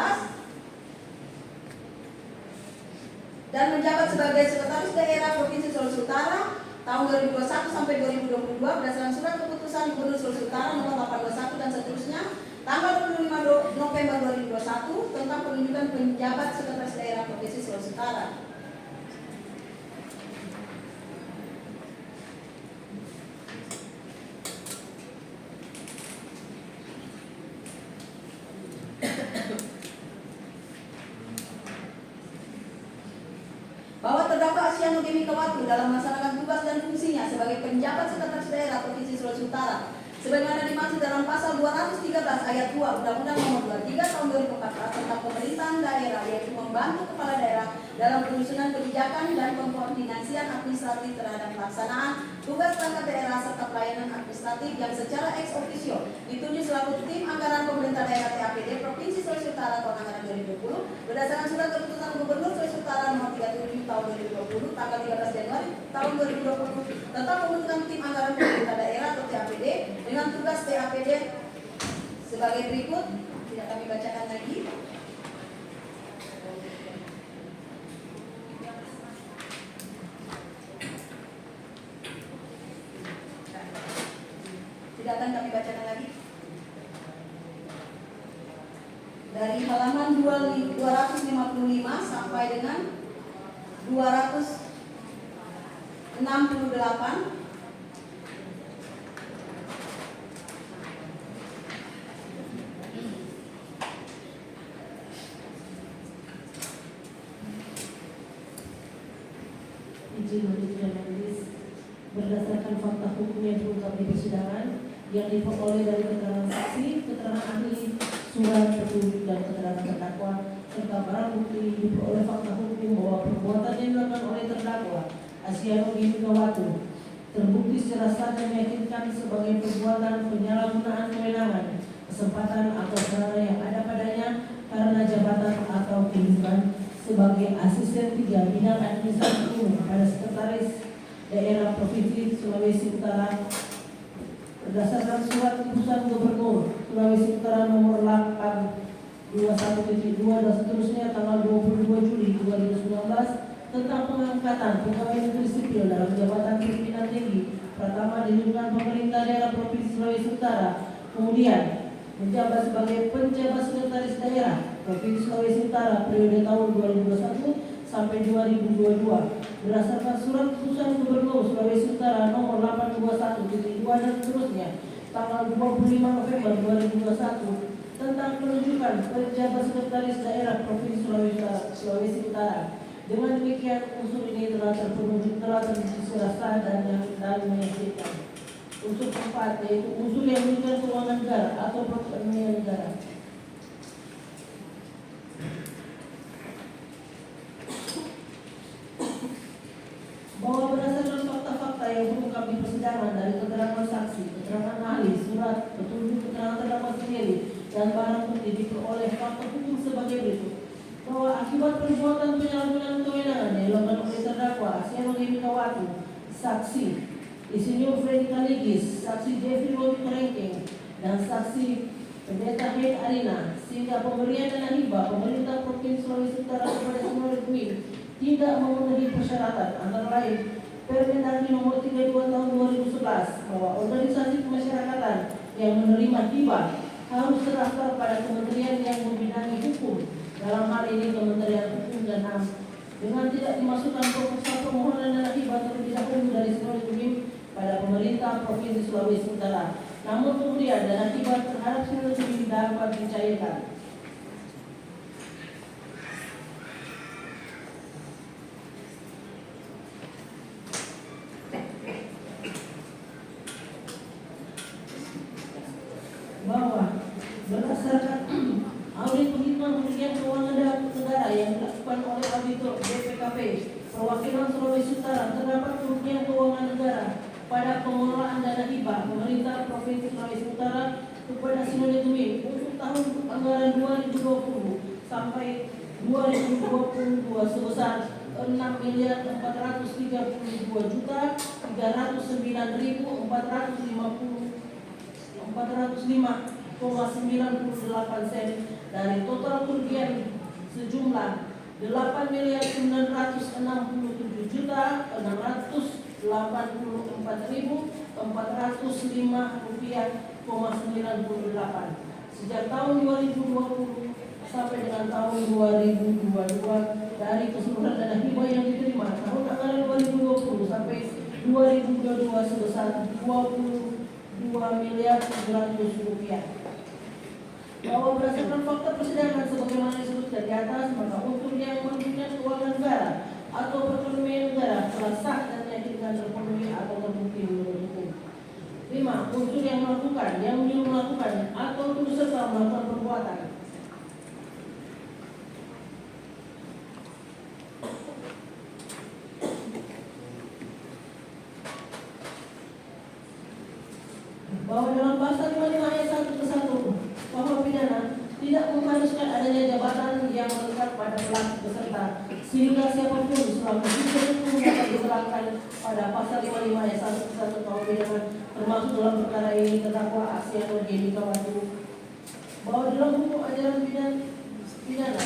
dan menjabat sebagai Sekretaris Daerah Provinsi Sulawesi Utara tahun 2021 sampai 2022 berdasarkan surat keputusan Gubernur Sulawesi Utara nomor 821 dan seterusnya tanggal 25 November 2021 tentang penunjukan penjabat Sekretaris Daerah Provinsi Sulawesi Utara. Bahwa terdakwa Asyano Gebikawatu dalam melaksanakan tugas dan fungsinya sebagai penjabat sekretaris daerah Provinsi Sulawesi Utara sebagaimana dimaksud dalam pasal 213 ayat 2 Undang-Undang Nomor 23 Tahun 2014 tentang pemerintahan daerah, yaitu membantu kepala daerah dalam penyusunan kebijakan dan pengkoordinasian administratif terhadap pelaksanaan tugas perangkat daerah serta pelayanan administratif yang secara ex officio ditunjuk selaku tim anggaran pemerintah daerah TAPD Provinsi Sulawesi Utara tahun anggaran 2020 berdasarkan surat keputusan Gubernur Sulawesi Utara nomor 37 tahun 2020 tanggal 13 Januari tahun 2020 tentang pembentukan tim anggaran pemerintah daerah atau TAPD dengan tugas TAPD sebagai berikut. Tidak kami bacakan lagi. Tidak akan kami bacakan lagi. Dari halaman 255 sampai dengan 268. Izin menunjukkan majelis berdasarkan fakta hukum yang terungkap di persidangan yang diperoleh dari keterangan saksi, keterangan ahli, surat petunjuk dan keterangan terdakwa serta barang bukti diperoleh fakta hukum bahwa perbuatan yang dilakukan oleh terdakwa Asianoghi Megawati terbukti secara sah dan meyakinkan sebagai perbuatan penyalahgunaan kewenangan, kesempatan atau sarana yang ada padanya karena jabatan atau kedudukan sebagai asisten 3 bidang administrasi umum pada sekretaris daerah Provinsi Sulawesi Utara berdasarkan surat keputusan Gubernur Sulawesi Utara nomor 821.2 dan seterusnya tanggal 22 Juli 2019 tentang pengangkatan pegawai negeri sipil dalam jabatan pimpinan tinggi pertama di lingkungan pemerintah daerah Provinsi Sulawesi Utara, kemudian menjabat sebagai penjabat sekretaris daerah Provinsi Sulawesi Utara periode tahun 2021 sampai 2022 berdasarkan surat keputusan Gubernur Sulawesi Utara nomor 821.2 dan seterusnya tanggal 25 November 2021 tentang penunjukan penjabat sekretaris daerah Provinsi Sulawesi Utara. Dengan demikian unsur ini telah terpenuhi, telah terbukti secara sah dan meyakinkan. Unsur keempat yaitu unsur yang merugikan keuangan negara atau perekonomian negara. Bahwa berdasarkan fakta-fakta yang terungkap di persidangan dari keterangan saksi, keterangan ahli, surat, petunjuk keterangan terdakwa sendiri, dan barang bukti diperoleh fakta hukum sebagai berikut. Bahwa akibat perbuatan penyalahgunaan kewenangan yang dilakukan oleh terdakwa Asianoghi Megawati, saksi Insinyur Freddy Kaligis, saksi Jeffrey Robi Kerengkeng, dan saksi Pendeta Head Arina, sehingga pemberian dana hibah pemerintah Provinsi Sulawesi Utara kepada Sinode Gumim tidak memenuhi persyaratan antara lain Permendagri nomor 32 tahun 2011 bahwa organisasi kemasyarakatan yang menerima hibah harus terdaftar pada kementerian yang membidangi hukum, dalam hal ini Kementerian Hukum dan HAM, dengan tidak dimasukkan proposal permohonan dana hibah terlebih dahulu dari Sinode Gumim pada pemerintah Provinsi Sulawesi Utara. Namun kemudian dana hibah terhadap Sinode Gumim dapat dicairkan. Bahwa berdasarkan audit penghitungan kerugian keuangan negara yang dilakukan oleh auditor BPKP perwakilan Sulawesi Utara, terdapat kerugian keuangan negara pada pengelolaan dana hibah pemerintah Provinsi Sulawesi Utara kepada Sinode Gumim untuk tahun anggaran 2020 sampai 2022 sebesar 6.432.405,98 sen dari total kerugian sejumlah 8.996.684.405,98 rupiah sejak tahun 2020 sampai dengan tahun 2022 dari keseluruhan dana hibah yang diterima tahun anggaran 2020 sampai 2022 sebesar 22 miliar 700 rupiah. Bahwa berdasarkan fakta persidangan sebagaimana disebutkan di atas, maka unsur yang merugikan keuangan negara atau perekonomian negara telah sah dan meyakinkan terpenuhi atau terbukti menurut hukum. 5. unsur yang melakukan, yang menyuruh melakukan, atau turut serta melakukan perbuatan. Bahwa dalam pasal 55 ayat 1 ke 1 bahwa pidana tidak mengharuskan adanya jabatan yang melekat pada pelaku peserta, sehingga siapapun selama itu dapat diterangkan pada pasal 55 ayat 1 ke 1 bahwa pidana termasuk dalam perkara ini terdakwa Aksiano Geni Kawatu. Bahwa dalam hukum ajaran pidana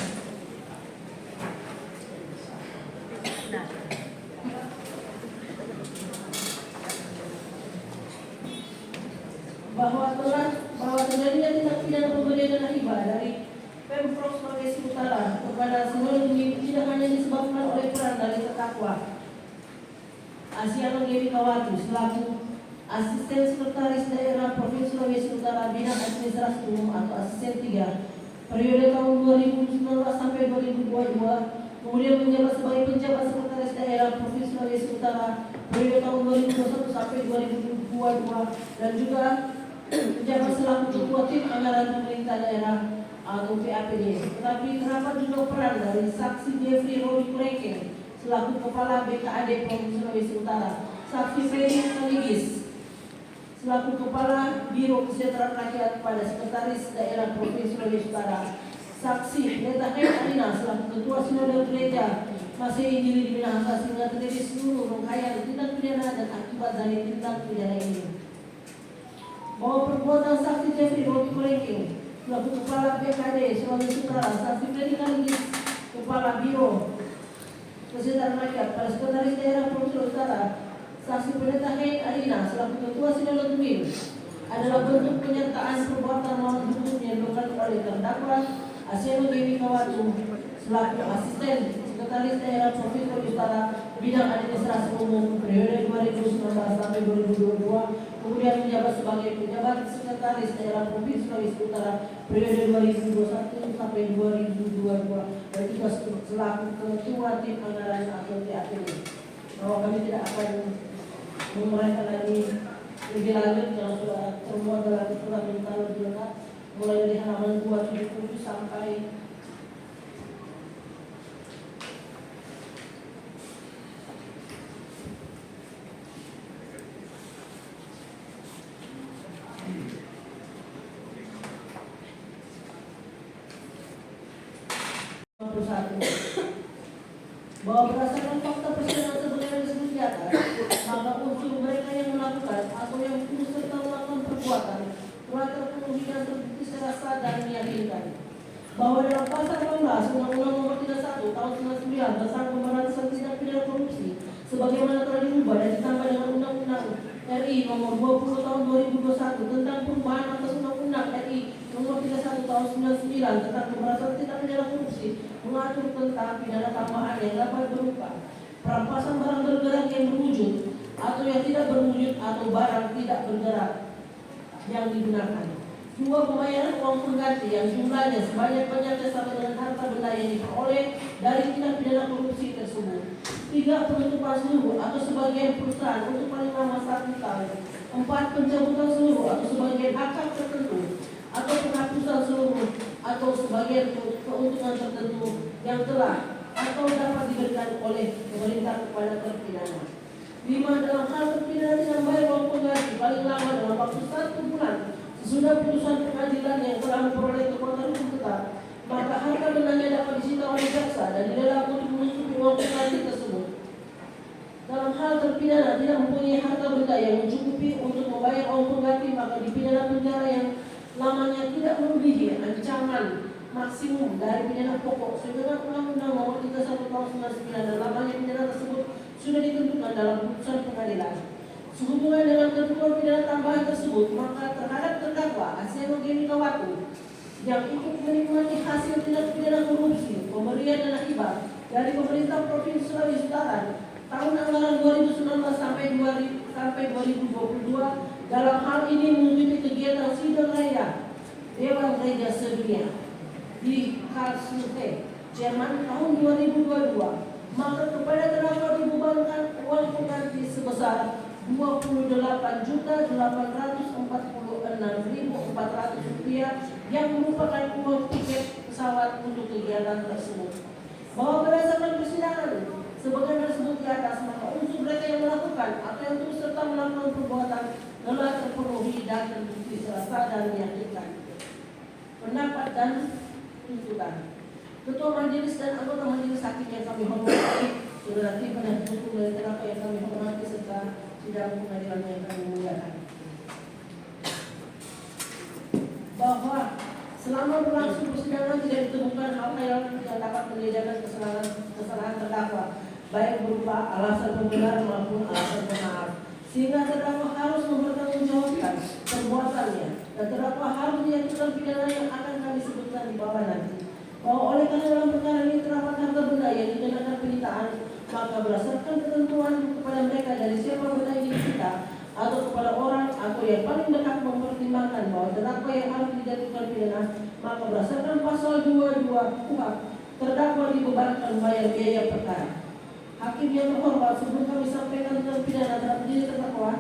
bahwa terjadinya tindak pidana pemberian dana hibah dari Pemprov Sulawesi Utara kepada Sinolo Gemi tidak hanya disebabkan oleh peran dari terdakwa Aksiano Geni Kawatu selaku Asisten Sekretaris Daerah Provinsi Sulawesi Utara Bidang Administrasi Umum atau Asisten 3 periode tahun 2019 sampai 2022, kemudian menjabat sebagai penjabat Sekretaris Daerah Provinsi Sulawesi Utara periode tahun 2021 sampai 2022, dan juga menjabat selaku Ketua Tim Anggaran Pemerintah Daerah atau PAPD. Tetapi terdapat juga peran dari Saksi Jeffrey Rodi Kureke selaku Kepala BKAD Provinsi Sulawesi Utara, Saksi Freddy Kaligis selaku Kepala Biro Kesejahteraan Rakyat pada Sekretaris Daerah Provinsi Sulawesi Utara, Saksi Pendeta Alina selaku Ketua Sinode Gereja Masih Injili di Minahasa, sehingga terjadi seluruh rangkaian tindak pidana dan akibat dari tindak pidana ini. Bahwa perbuatan Saksi Jeffrey Rodi Kureke selaku Kepala BKD Sulawesi Utara, Saksi Freddy Kaligis Kepala Biro Kesejahteraan Rakyat pada Sekretaris Daerah Provinsi Sulawesi Utara, Saksi Pendeta Alina selaku Ketua Sinode Gemim adalah bentuk penyertaan perbuatan melawan hukum yang dilakukan oleh terdakwa Aksiano Geni Kawatu selaku Asisten Sekretaris Daerah Provinsi Sulawesi Utara Bidang Administrasi Umum periode 2019 sampai 2022, kemudian menjabat sebagai penjabat Sekretaris Daerah Provinsi Sulawesi Utara periode 2021 sampai 2022, dan juga selaku Ketua Tim Anggaran atau TAPD. Bahwa kami tidak akan memuraikan lagi lebih lanjut yang sudah termuat dalam surat perintah lebih lengkap mulai dari halaman 277 sampai bahwa berdasarkan fakta persidangan sebagaimana disebut di atas, maka unsur mereka yang melakukan atau yang turut serta melakukan perbuatan telah terpenuhi dan terbukti secara sah dan meyakinkan bahwa dalam pasal 18 Undang-Undang Nomor 31 Tahun 99 tentang pemberantasan tindak pidana korupsi sebagaimana telah diubah dan ditambah dengan Undang-Undang RI Nomor 20 Tahun 2021 tentang perubahan atas Undang-Undang RI Nomor 31 Tahun 99 tentang pemberantasan tindak pidana korupsi mengatur tentang pidana tambahan yang dapat berupa perampasan barang bergerak yang berwujud atau yang tidak berwujud atau barang tidak bergerak yang digunakan. 2. Pembayaran uang pengganti yang jumlahnya sebanyak-banyaknya sama dengan harta benda yang diperoleh dari tindak pidana korupsi tersebut. 3. Penutupan seluruh atau sebagian perusahaan untuk paling lama 1 tahun. 4. Pencabutan seluruh atau sebagian hak tertentu atau penghapusan seluruh atau sebagian keuntungan tertentu yang telah atau dapat diberikan oleh pemerintah kepada terpidana. 5. Dalam hal terpidana tidak membayar uang pengganti paling lama dalam waktu 1 bulan sesudah putusan pengadilan yang telah memperoleh kekuatan hukum tetap, maka harta bendanya dapat disita oleh jaksa dan dilelang untuk menutupi uang pengganti tersebut. Dalam hal terpidana tidak mempunyai harta benda yang mencukupi untuk membayar uang pengganti, maka dipidana penjara yang lamanya tidak melebihi ancaman maksimum dari pidana pokok sesuai dengan Undang-Undang Nomor 31 Tahun 99, dan lamanya pidana tersebut sudah ditentukan dalam putusan pengadilan. Sehubungan dengan ketentuan pidana tambahan tersebut, maka terhadap terdakwa Aksiano Geni Kawatu yang ikut menikmati hasil tindak pidana korupsi pemberian dana hibah dari pemerintah Provinsi Sulawesi Utara tahun anggaran 2019 sampai 2022, dalam hal ini mengikuti kegiatan sidang raya Dewan Gereja Sedunia di Karlsruhe, Jerman tahun 2022, maka kepada terdakwa dibebankan uang pengganti sebesar Rp28.846.400 yang merupakan uang tiket pesawat untuk kegiatan tersebut. Bahwa berdasarkan persidangan sebagaimana tersebut di atas, maka unsur mereka yang melakukan atau yang turut serta melakukan perbuatan telah terpenuhi dan terbukti secara sah dan meyakinkan. Pendapat dan tuntutan. Ketua Majelis dan anggota Majelis Hakim yang kami hormati, saudara Tim dan hukum dari terdakwa yang kami hormati serta sidang pengadilan yang kami muliakan. Bahwa selama berlangsung persidangan tidak ditemukan hal-hal yang dapat menjadikan kesalahan terdakwa, baik berupa alasan pembenar maupun alasan pemaaf, sehingga terdakwa harus mempertanggungjawabkan perbuatannya dan terdakwa harus dijatuhkan pidana yang akan kami sebutkan di bawah nanti. Bahwa oleh karena dalam perkara ini terdapat harta benda yang dikenakan penyitaan, maka berdasarkan ketentuan kepada mereka dari siapa benda ini disita atau kepada orang atau yang paling dekat mempertimbangkan bahwa terdakwa yang harus dijatuhkan pidana, maka berdasarkan pasal 22 KUHP terdakwa dibebankan membayar biaya perkara. Hakim yang terhormat, sebelum kami sampaikan tentang pidana terhadap diri terdakwa,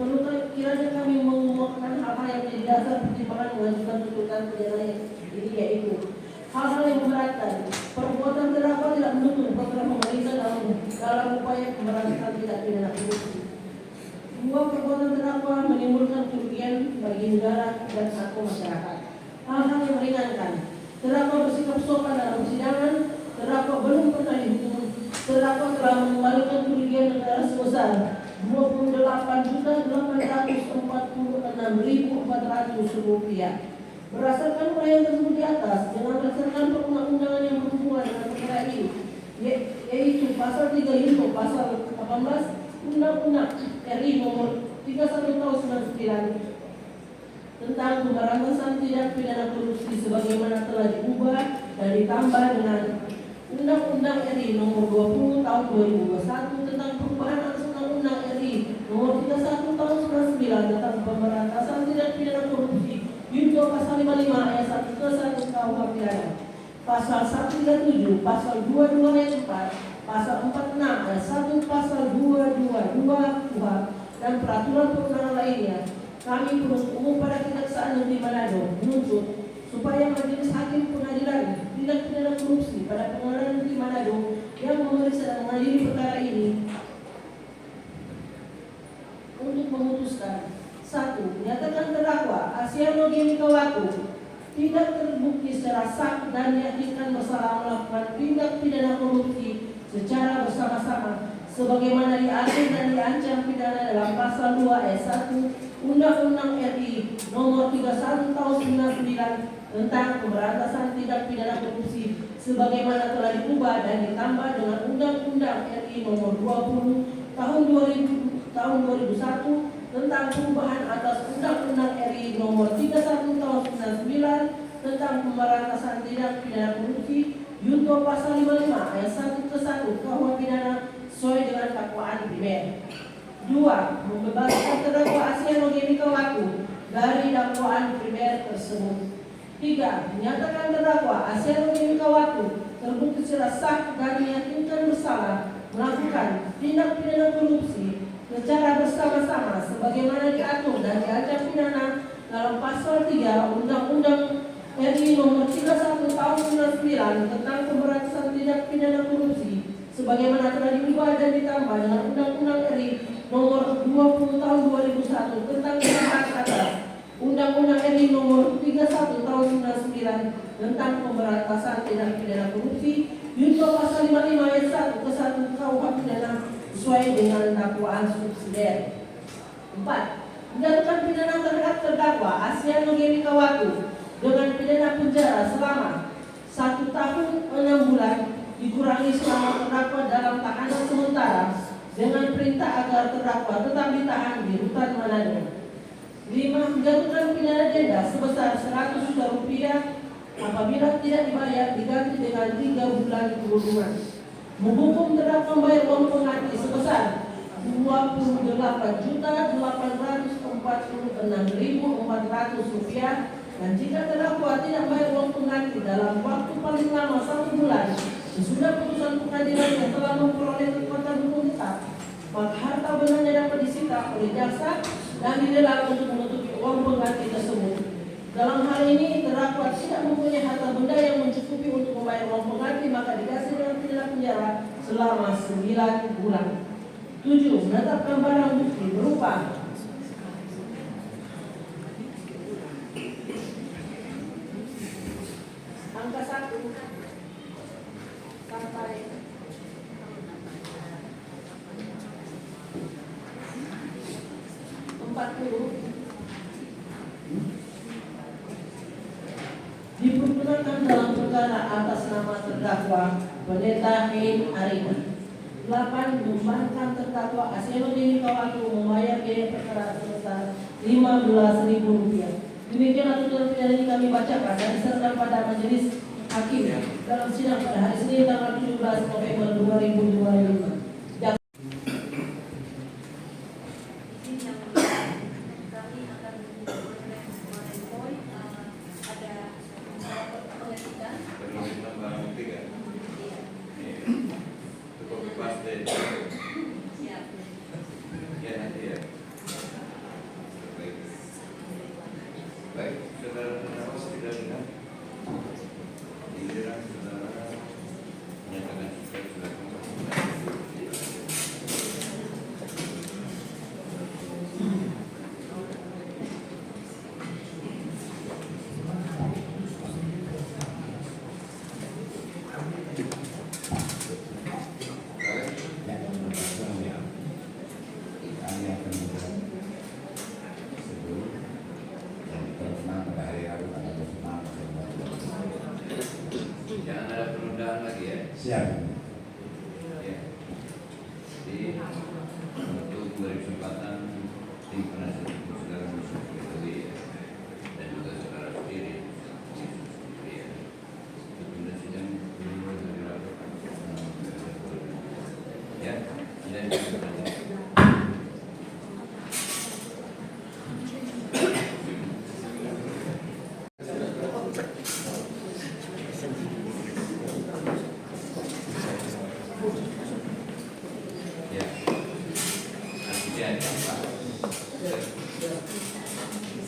perlu kiranya kami mengumumkan hal-hal yang menjadi dasar pertimbangan mengajukan tuntutan pidana ini, yaitu hal-hal yang memberatkan. Perbuatan terdakwa tidak mendukung program pemerintah dalam upaya pemberantasan tindak pidana korupsi. Dua, perbuatan terdakwa menimbulkan kerugian bagi negara dan atau masyarakat. Hal-hal yang meringankan. Terdakwa bersikap sopan dalam persidangan. Terdakwa belum pernah dihukum. Terdakwa telah mengembalikan kerugian negara sebesar Rp28.846.400 berdasarkan uraian tersebut di atas, dengan berdasarkan perundang-undangan yang berhubungan dengan perkara ini, yaitu pasal 3 Yunto pasal 18 Undang-Undang RI nomor 31 tahun 99 tentang pemberantasan tindak pidana korupsi sebagaimana telah diubah dan ditambah dengan Undang-Undang RI nomor 20 tahun 2021 tentang perubahan atas Undang-Undang RI nomor 31 tahun 99 tentang pemberantasan tindak pidana korupsi Yunto pasal 55 ayat 1 ke 1 KUHP pidana, pasal 137, pasal 22 ayat 4, pasal 46 ayat 1, pasal 222 KUHP dan peraturan perundangan lainnya. Kami penuntut umum pada Kejaksaan Negeri Manado menuntut supaya Majelis Hakim Pengadilan Tindak Pidana Korupsi pada Pengadilan Negeri Manado yang memeriksa dan mengadili perkara ini untuk memutuskan: 1. Menyatakan terdakwa Asiano Gemikawatu tidak terbukti secara sah dan diyakinkan bersalah melakukan tindak pidana korupsi secara bersama-sama sebagaimana diatur dan diancam pidana dalam pasal 2 ayat 1 Undang-Undang RI nomor 31 tahun 99 tentang pemberantasan tindak pidana korupsi sebagaimana telah diubah dan ditambah dengan Undang-Undang RI nomor 20 tahun 2001 tentang perubahan atas Undang-Undang RI nomor 31 tahun 99 tentang pemberantasan tindak pidana korupsi Yunto pasal 55 ayat 1 ke 1 KUHP pidana sesuai dengan dakwaan primer. 2. Membebaskan terdakwa Asiano Gemikawatu dari dakwaan primer tersebut. 3. Menyatakan terdakwa Asiano Gemikawatu terbukti secara sah dan meyakinkan bersalah melakukan tindak pidana korupsi secara bersama-sama sebagaimana diatur dan diancam pidana dalam pasal 3 Undang-Undang RI nomor 31 tahun 99 tentang pemberantasan tindak pidana korupsi sebagaimana telah diubah dan ditambah dengan Undang-Undang RI nomor 20 tahun 2001 tentang pemberantasan atas Undang-Undang RI nomor 31 tahun 99 tentang pemberantasan tindak pidana korupsi Yunto pasal 55 ayat 1 ke 1 KUHP pidana sesuai dengan dakwaan subsidiar. 4. Menjatuhkan pidana terhadap terdakwa Asiano Gemikawatu dengan pidana penjara selama 1 tahun 6 bulan dikurangi selama terdakwa dalam tahanan sementara dengan perintah agar terdakwa tetap ditahan di rutan Manado. 5. Menjatuhkan pidana denda sebesar Rp100 juta apabila tidak dibayar diganti dengan 3 bulan kurungan. Menghukum terdakwa membayar uang pengganti sebesar Rp28.846.400 dan jika terdakwa tidak bayar uang pengganti dalam waktu paling lama 1 bulan sesudah putusan pengadilan yang telah memperoleh kekuatan hukum tetap, maka harta benarnya dapat disita oleh jaksa dan dilelang untuk menutupi uang pengganti tersebut. Dalam hal ini terdakwa tidak mempunyai harta benda yang mencukupi untuk membayar uang pengganti, maka dikasih dengan pidana penjara selama 9 bulan. 7. Menetapkan barang bukti berupa angka 1 sampai 40 dipergunakan dalam perkara atas nama terdakwa Pendeta Hein Arina. 8. Membantu terdakwa Aseno Dewi Kawatu membayar biaya perkara sebesar Rp15.000. Demikianlah tuntutan pidana ini kami bacakan dan diserahkan pada majelis hakim dalam sidang pada hari Senin tanggal 17 November 2025. Kami akan mengenai poin ada pengertian. Permintaan barang bukti kan? Iya. Cukup bebas deh. Siap. Ya nanti ya. Baik. Baik, saudara nama sudah dengar. Giliran saudara menyatakan sudah Kami akan menjawab sebelum dan terkenal pada hari Rabu tanggal 26 jangan ada penundaan lagi ya. siap. Ya. Jadi untuk memberi kesempatan tim penasihat hukum saudara Yusuf Betawi dan juga saudara sendiri ya. Tunda sidang dimulai dari Rabu. Ya, dan ya, nanti dia Pak.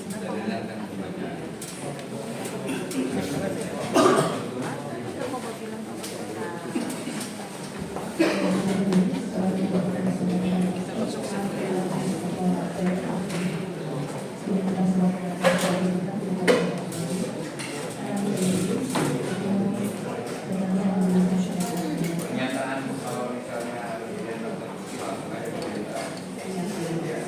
Kita dengarkan pembacaan. Pernyataan kalau misalnya dia dapat langsung aja pemerintah. Ya.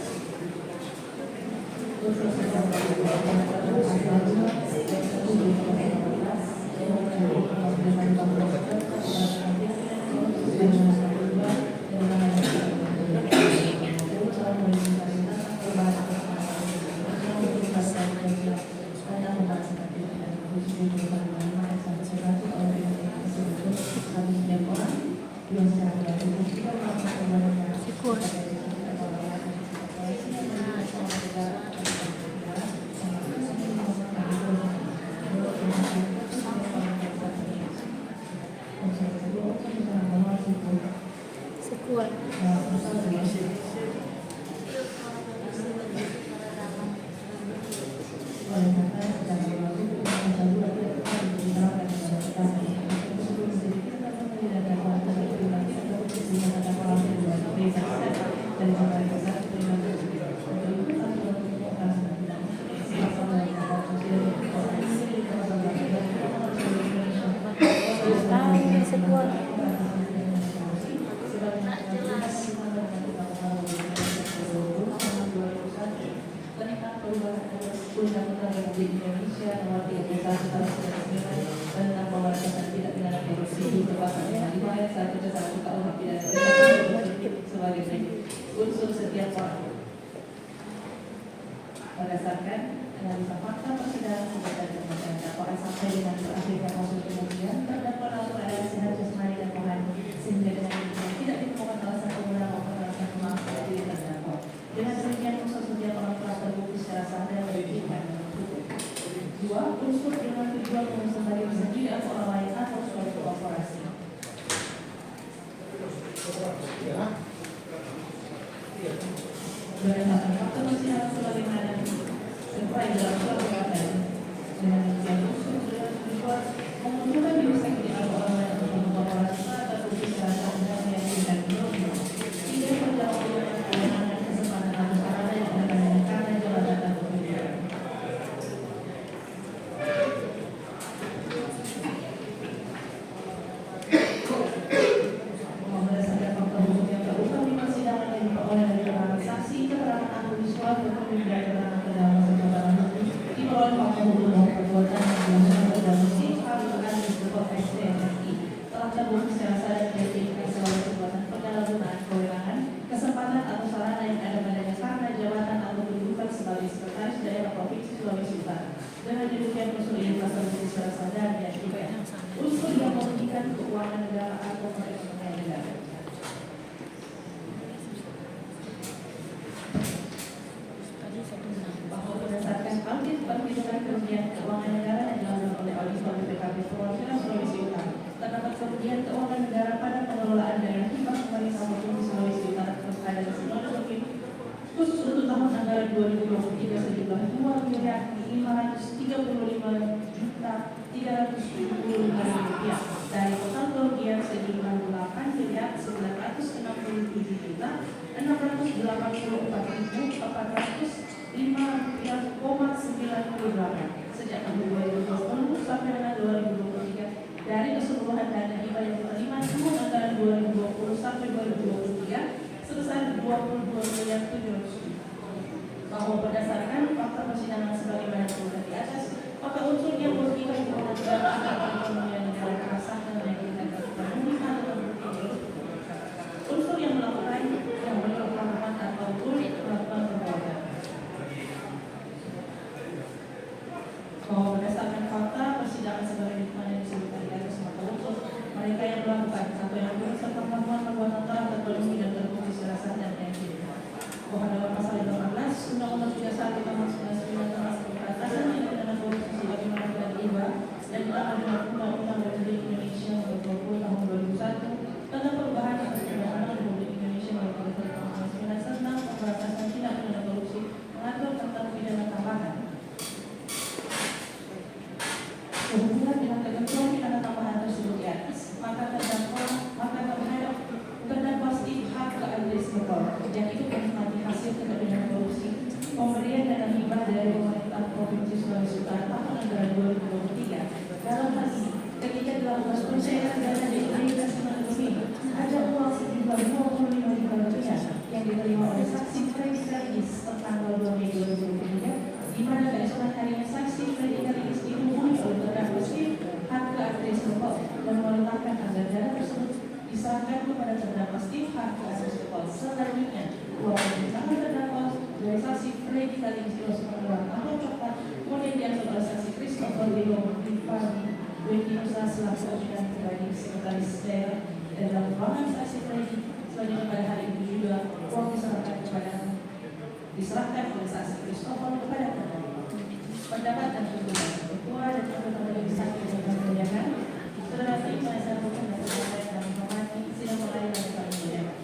Undang-Undang Republik Indonesia Nomor 31 Tahun 1999 tentang pemberantasan tindak pidana korupsi di kekuasaan yang dibayar satu kesalahan KUH pidana sebagai berikut. Unsur setiap orang berdasarkan analisa fakta persidangan dan pembacaan dakwaan sampai dengan berakhirnya proses pembuktian terdakwa dalam keadaan sehat jasmani dan rohani sehingga dengan demikian tidak ditemukan alasan pembunuhan maupun alasan pemaksaan diri terdakwa. Dengan demikian unsur setiap orang telah terbukti secara sah dan merugikan. 2. Unsur dengan tujuan sebagai persendirian orang lain atau suatu korporasi. tidak keterangan terdakwa sebagai bukti diperoleh fakta hukum bahwa perbuatan yang dilakukan terdakwa harus disebut STMSI telah terbukti secara sadar dan diingat sebagai perbuatan penyalahgunaan kewenangan, kesempatan atau sarana yang ada padanya karena jabatan atau kedudukan sebagai sekretaris daerah provinsi Sulawesi Utara. Dengan demikian unsur ini telah terbukti secara sadar dan diingat unsur yang merugikan keuangan negara atau perekonomian negara. Bahwa berdasarkan audit perhitungan kerugian keuangan negara yang dilakukan oleh auditor BPKP Perwakilan Sulawesi Utara, terdapat kerugian keuangan negara pada pengelolaan dana hibah pemerintah provinsi Sulawesi Utara kepada Sinode Hakim khusus untuk tahun anggaran 2023 sejumlah Rp2.355.375.000 dari total kerugian sejumlah Rp8.967.684.405,98 sejak tahun 2020 sampai dengan 2023 dari keseluruhan dana hibah yang diterima tahun anggaran 2020 sampai 2023 sebesar Rp22.700.000. Bahwa berdasarkan fakta persidangan sebagaimana disebutkan di atas, maka unsur yang merugikan keuangan negara atau perekonomian negara terasahkan dan dinyatakan terpenuhi atau terbukti. Unsur yang melakukan yang berpengalaman atau turut melakukan perbuatan. Bahwa berdasarkan fakta persidangan sebagaimana disebutkan di atas, maka unsur mereka yang melakukan atau yang serta melakukan perbuatan telah terpenuhi dan terbukti secara sadar dan diingat. Bahwa dalam pasal 18 Undang-Undang 31 Tahun 1999 tentang pemberantasan tindak pidana korupsi sebagaimana telah diubah dan ditambah dengan Undang-Undang Republik Indonesia Nomor 20 Tahun 2001 tentang perubahan atas Undang-Undang Republik Indonesia Nomor 20 Tahun 1999 tentang pemberantasan tindak pidana korupsi mengatur tentang pidana tambahan. Sehubungan dengan ketentuan pidana tambahan tersebut di atas, maka terhadap Steve hak ke Andres Mekor yang itu menikmati hasil tindak pidana korupsi pemberian dana hibah dari pemerintah provinsi Sulawesi Utara tahun anggaran 2023. Dalam hal ini, ketika dilakukan pencairan dana di Universitas Negeri, ada uang sejumlah Rp25.000 yang diterima oleh saksi Freddy Kaligis tanggal 2 Mei 2023, di mana keesokan harinya saksi Freddy Kaligis dihubungi oleh terdakwa Steve hak ke Andres Mekor dan meletakkan agar dana tersebut diserahkan kepada terdakwa Steve hak ke Andres Mekor. Selanjutnya, uang yang diterima terdakwa dari saksi Freddy Kaligis mengeluarkan amplop coklat kemudian diambil oleh saksi Christopher Lilo Rifani Weki Nusa selaku ajudan pribadi sekretaris daerah dan dalam ruangan saksi Freddy. Selanjutnya pada hari itu juga uang diserahkan oleh saksi Christopher kepada terdakwa. Pendapat dan tuntutan ketua dan anggota majelis hakim yang memuliakan saudara Said penasihat hukum dan penasihat dan menghormati sidang pengadilan yang kami muliakan.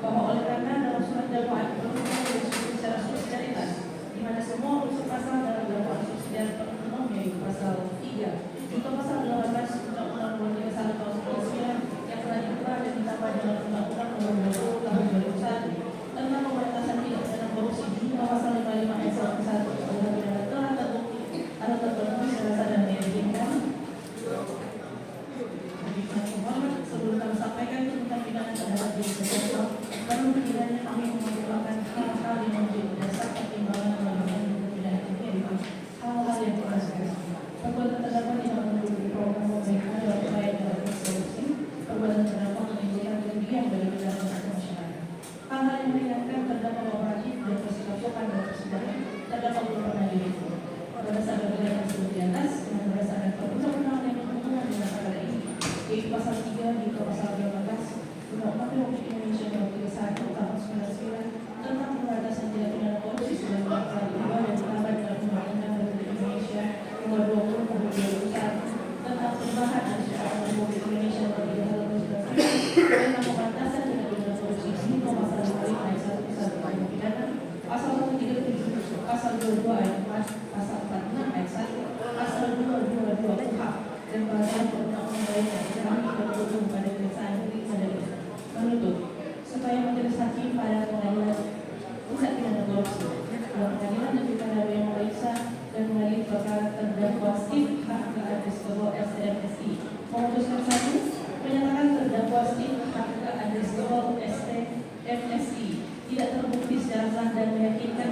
Bahwa oleh karena dalam surat dakwaan disebut secara subsidiaritas, di mana semua unsur pasal dalam dakwaan subsidiar penuh yaitu pasal 3 juga pasal 18 Undang-Undang 231 tahun 1999 yang telah diubah dan ditambah dengan Undang-Undang Nomor 20 tahun 2001 tentang pemberantasan tindak pidana korupsi juga pasal 55 ayat 1 undang pidana telah terbukti atau terpenuhi secara sadar dan diizinkan. Sebelum kami sampaikan tuntutan pidana terhadap diri terdakwa, perlu kiranya kami mengumpulkan hal-hal yang menjadi dasar pertimbangan pengambilan tuntutan pidana ini yaitu hal-hal yang berasal perbuatan terdakwa tidak memenuhi program pemerintah dalam upaya dalam korupsi, perbuatan terdakwa menimbulkan kerugian bagi negara dan masyarakat. Hal-hal yang meringankan terdakwa kooperatif dan bersikap sopan dalam persidangan terdakwa belum pernah dihukum. Berdasarkan yang tersebut di atas dengan berdasarkan perundang-undangan yang berhubungan dengan perkara ini, yaitu pasal 3 di pasal 18 Undang-Undang Republik Indonesia Nomor 31 Tahun 1999 tentang pemberantasan tindak pidana korupsi sebagai pasal 2 dan ditambah dengan Undang-Undang Republik Indonesia Nomor 20 Tahun 2001 tentang perubahan atas Republik Indonesia Nomor 3 Tahun 1999 tentang pemberantasan tindak pidana korupsi junto pasal 5 ayat 1 Kisah Pidana Pidana, pasal 137, pasal 22 ayat 4, pasal 46 ayat 1, pasal 222 KUHP dan peraturan perundang-undangan lainnya yang kami berhubung pada kejaksaan negeri Madrid. Menuntut supaya majelis hakim pada pengadilan tindak pidana korupsi dalam pengadilan negeri Manado yang memeriksa dan mengadili perkara terdakwa Steve hak ke Andres Mekor STMSI memutuskan 1. Menyatakan terdakwa Steve hak ke Andres Mekor STMSI tidak terbukti secara sah dan meyakinkan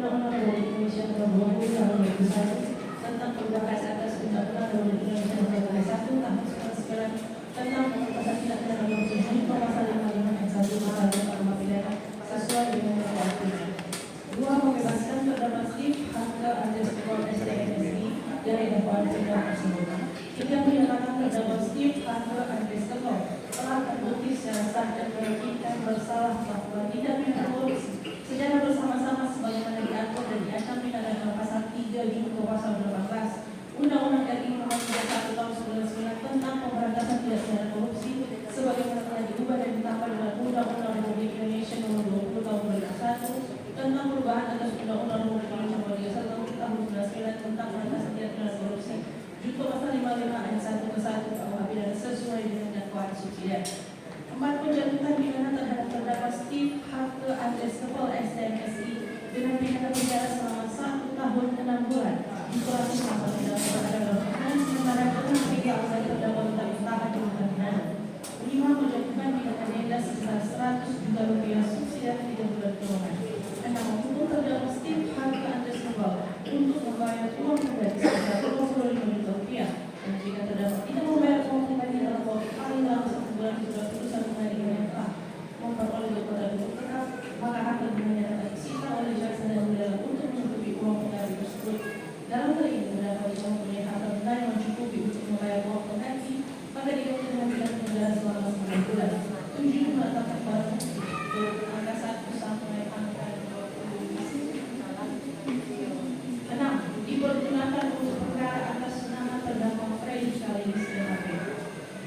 Undang-Undang Republik Indonesia Nomor 20 Tahun 2001 tentang perubahan atas Undang-Undang Republik Indonesia Nomor 21 Tahun 1999 tentang pengentasan tindak pidana korupsi junto pasal 55 ayat 1 pasal 5 kuhp pidana sesuai dengan yang diaturnya. 2. Membebaskan terdakwa Steve Hanke underscore STMSI dari dakwaan sidang tersebut. 3. Menyatakan terdakwa Steve Hanke underscore telah terbukti secara sah dan meyakinkan bersalah bahwa tidak pidana korupsi secara bersama-sama sebagaimana diatur dan diancam pidana dalam pasal 3 junto pasal 18 Undang-Undang RI Nomor 31 Tahun 1999 tentang pemberantasan tindak pidana korupsi sebagaimana telah diubah dan ditambah dengan Undang-Undang Republik Indonesia Nomor 20 Tahun 2001 tentang perubahan atas Undang-Undang Republik Indonesia Nomor 31 Tahun 1999 tentang pemberantasan tindak pidana korupsi junto pasal 55 ayat 1 ke 1 KUH pidana sesuai dengan dakwaan subsidiar. 4. Penjatuhan pidana terhadap terdakwa Steve Hanke underscore STMSI dengan pidana penjara selama 1 tahun 6 bulan. Isolasi masa pidana terhadap dan sementara dengan 3 alasan terdakwa tetap ditahan di rumah pidana. 5. Menjatuhkan pidana denda sebesar 100 juta rupiah subsidiar 3 bulan kurungan. 6. Menghukum terdakwa Steve Hanke underscore untuk membayar uang pribadi sebesar 25 juta rupiah. Dan jika terdakwa tidak membayar uang pribadi dalam waktu paling lama 1 bulan sudah putusan pengadilan yang telah memperoleh kekuatan hukum tetap, maka hakim menyatakan disita oleh jaksa dan pidana untuk menutupi uang pengganti tersebut. Dalam hal ini terdakwa jika mempunyai harta benda yang mencukupi untuk membayar uang pengganti, maka diganti dengan pidana penjara selama 9 bulan. 7. Menetapkan barang bukti angka 1 sampai angka 20. 6. Dipergunakan untuk perkara atas nama terdakwa Freddy Kalinis DHP.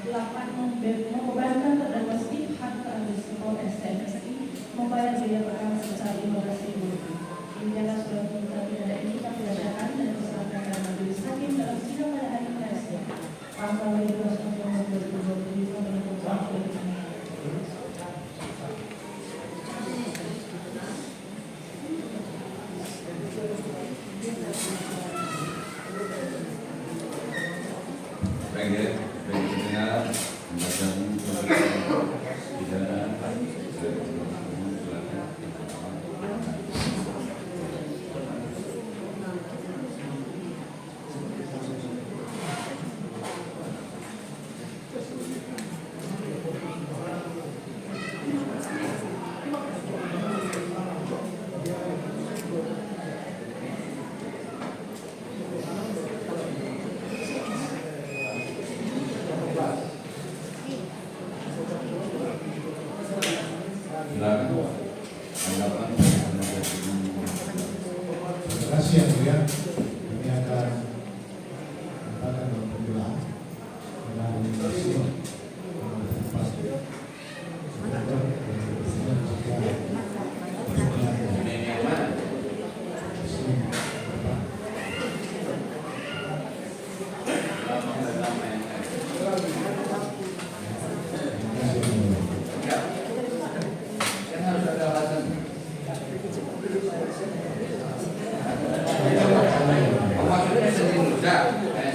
8. Membebankan terdakwa Steve Hanke underscore STMSI membayar biaya perkara sebesar 15.000 rupiah. Demikianlah surat tuntutan pidana ini kami bacakan dan diserahkan kepada majelis hakim dalam sidang pada hari Kamis tanggal 12 November 2020 menurut waktu ini. Baik ya, baik pendengar, membacakan pidana Terima kasih yang mulia. Kami akan menempatkan dalam pembelaan dengan sesi pasti.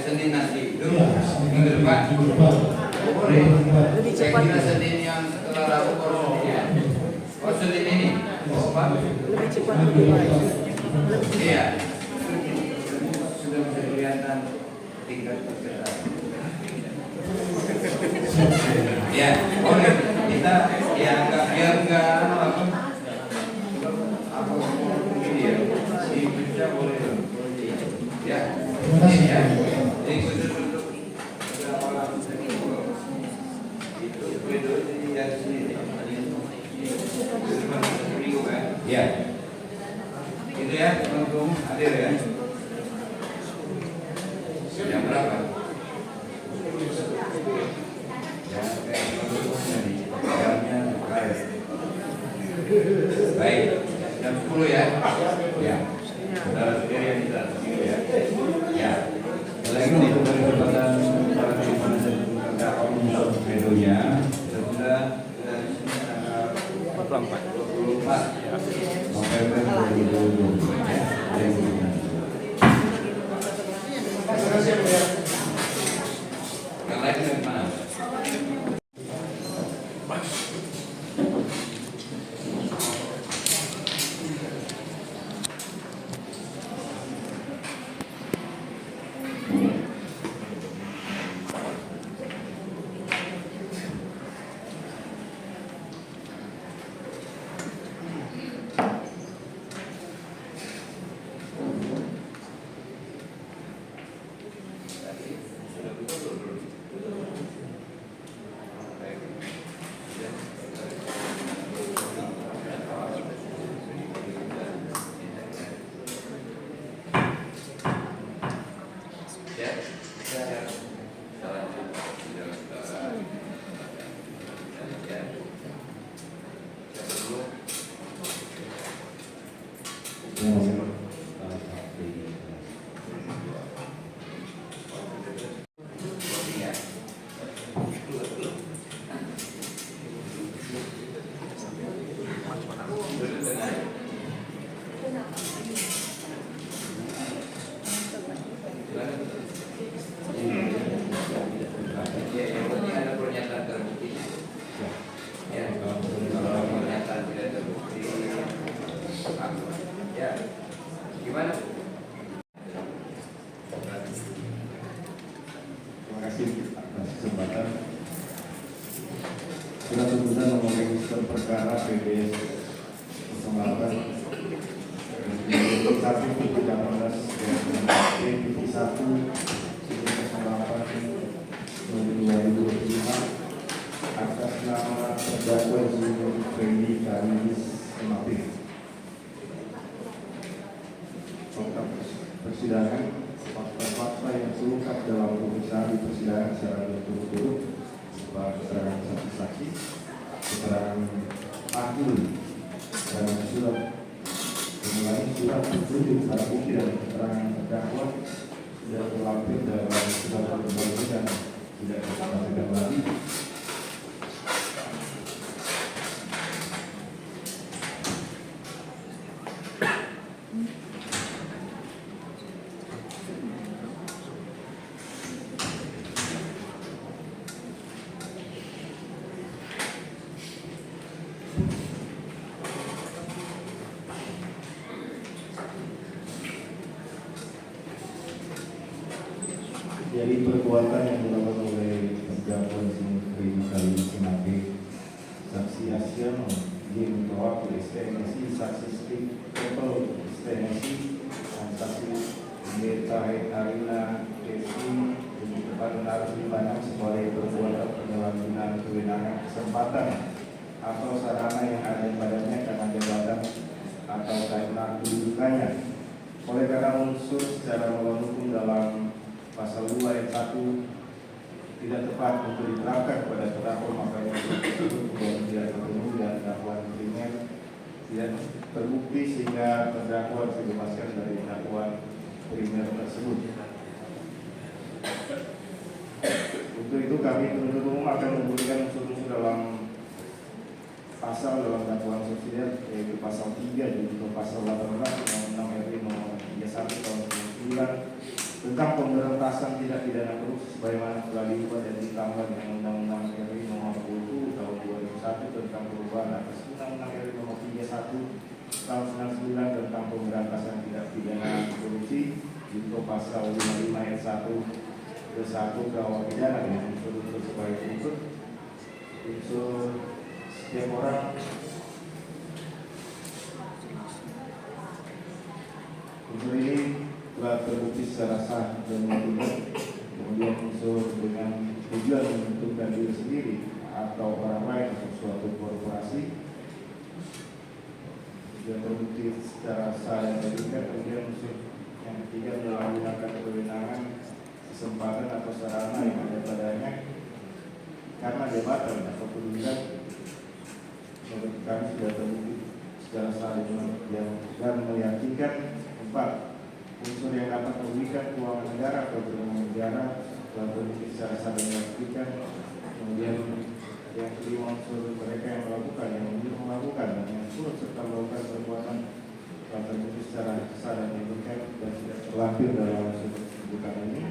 Senin nanti itu minggu depan. Saya kira Senin yang setelah Rabu baru Senin ya. Oh Senin ini. Oh Pak. Iya. Sudah bisa kelihatan tingkat peserta. Ya, oke. Kita ya enggak biar enggak apa ini ya. Si bisa boleh. Ya. Ini ya. Ini khusus untuk itu video ini dari sini. Ya. Itu ya, teman-teman hadir ya. Jam berapa? Jamnya karet. Baik, jam 10 ya. Ya. Saudara sekalian kita sini ya. Ya. Lagi nih dari kesempatan para pimpinan dan terdakwa untuk videonya sudah dari sini tanggal 24 November 2020 ya. Yang lain dari mana? nomor salah satu Ya. Ya, yang penting ada pernyataan terbukti. Ya, kalau pernyataan tidak terbukti, ya, gimana? Terima kasih atas kesempatan. Surat tuntutan nomor register perkara PBS 08 1 13 1 2025 atas nama terdakwa Zul Freddy Kamis Mapik. Fakta persidangan, fakta-fakta yang terungkap dalam pemeriksaan di persidangan secara berturut-turut berupa keterangan saksi-saksi, keterangan ahli, dan surat petunjuk barang bukti dan keterangan terdakwa sudah terlampir dalam surat berbagai dan tidak disampaikan lagi. Jadi perbuatan yang dilakukan oleh terdakwa Zul Freddy Kamis Mapik, saksi Asiano, dia mewakili STNSI, saksi Stephen STNSI, dan saksi Pendeta Arina Kesi pada narapidana sebagai perbuatan penyalahgunaan kewenangan kesempatan atau sarana yang ada padanya karena jabatan atau karena kedudukannya. Oleh karena unsur secara melawan hukum dalam pasal 2 ayat 1 tidak tepat untuk diterapkan kepada terdakwa, maka yang tidak terpenuhi dan dakwaan primer tidak terbukti sehingga terdakwa dibebaskan dari dakwaan primer tersebut. Untuk itu kami penuntut umum akan memberikan unsur-unsur dalam pasal dalam dakwaan subsidiar, yaitu pasal 3 junto pasal 18 Undang-Undang RI nomor 31 tahun 1999 tentang pemberantasan tindak pidana korupsi sebagaimana telah diubah dan ditambah dengan Undang-Undang RI nomor 20 tahun 2001 tentang perubahan atas Undang-Undang RI nomor 31 tahun 1999 tentang pemberantasan tindak pidana korupsi junto pasal 55 ayat 1 ke 1 KUH pidana dengan unsur-unsur sebagai berikut. Unsur setiap orang unsur ini telah terbukti secara sah dan menentukan. Kemudian unsur dengan tujuan menentukan diri sendiri atau orang lain atau suatu korporasi juga terbukti secara sah dan menentukan. Kemudian unsur yang ketiga menggunakan kewenangan, kesempatan atau sarana yang ada padanya karena jabatan atau kedudukan. Menurut kami sudah terbukti secara sah dan meyakinkan. 4. Unsur yang dapat merugikan keuangan negara atau keuangan negara telah terbukti secara sah dan meyakinkan. Kemudian yang kelima, unsur mereka yang melakukan, yang menyuruh melakukan dan yang turut serta melakukan perbuatan telah terbukti secara sah dan meyakinkan dan tidak terlampir dalam unsur kedudukan ini.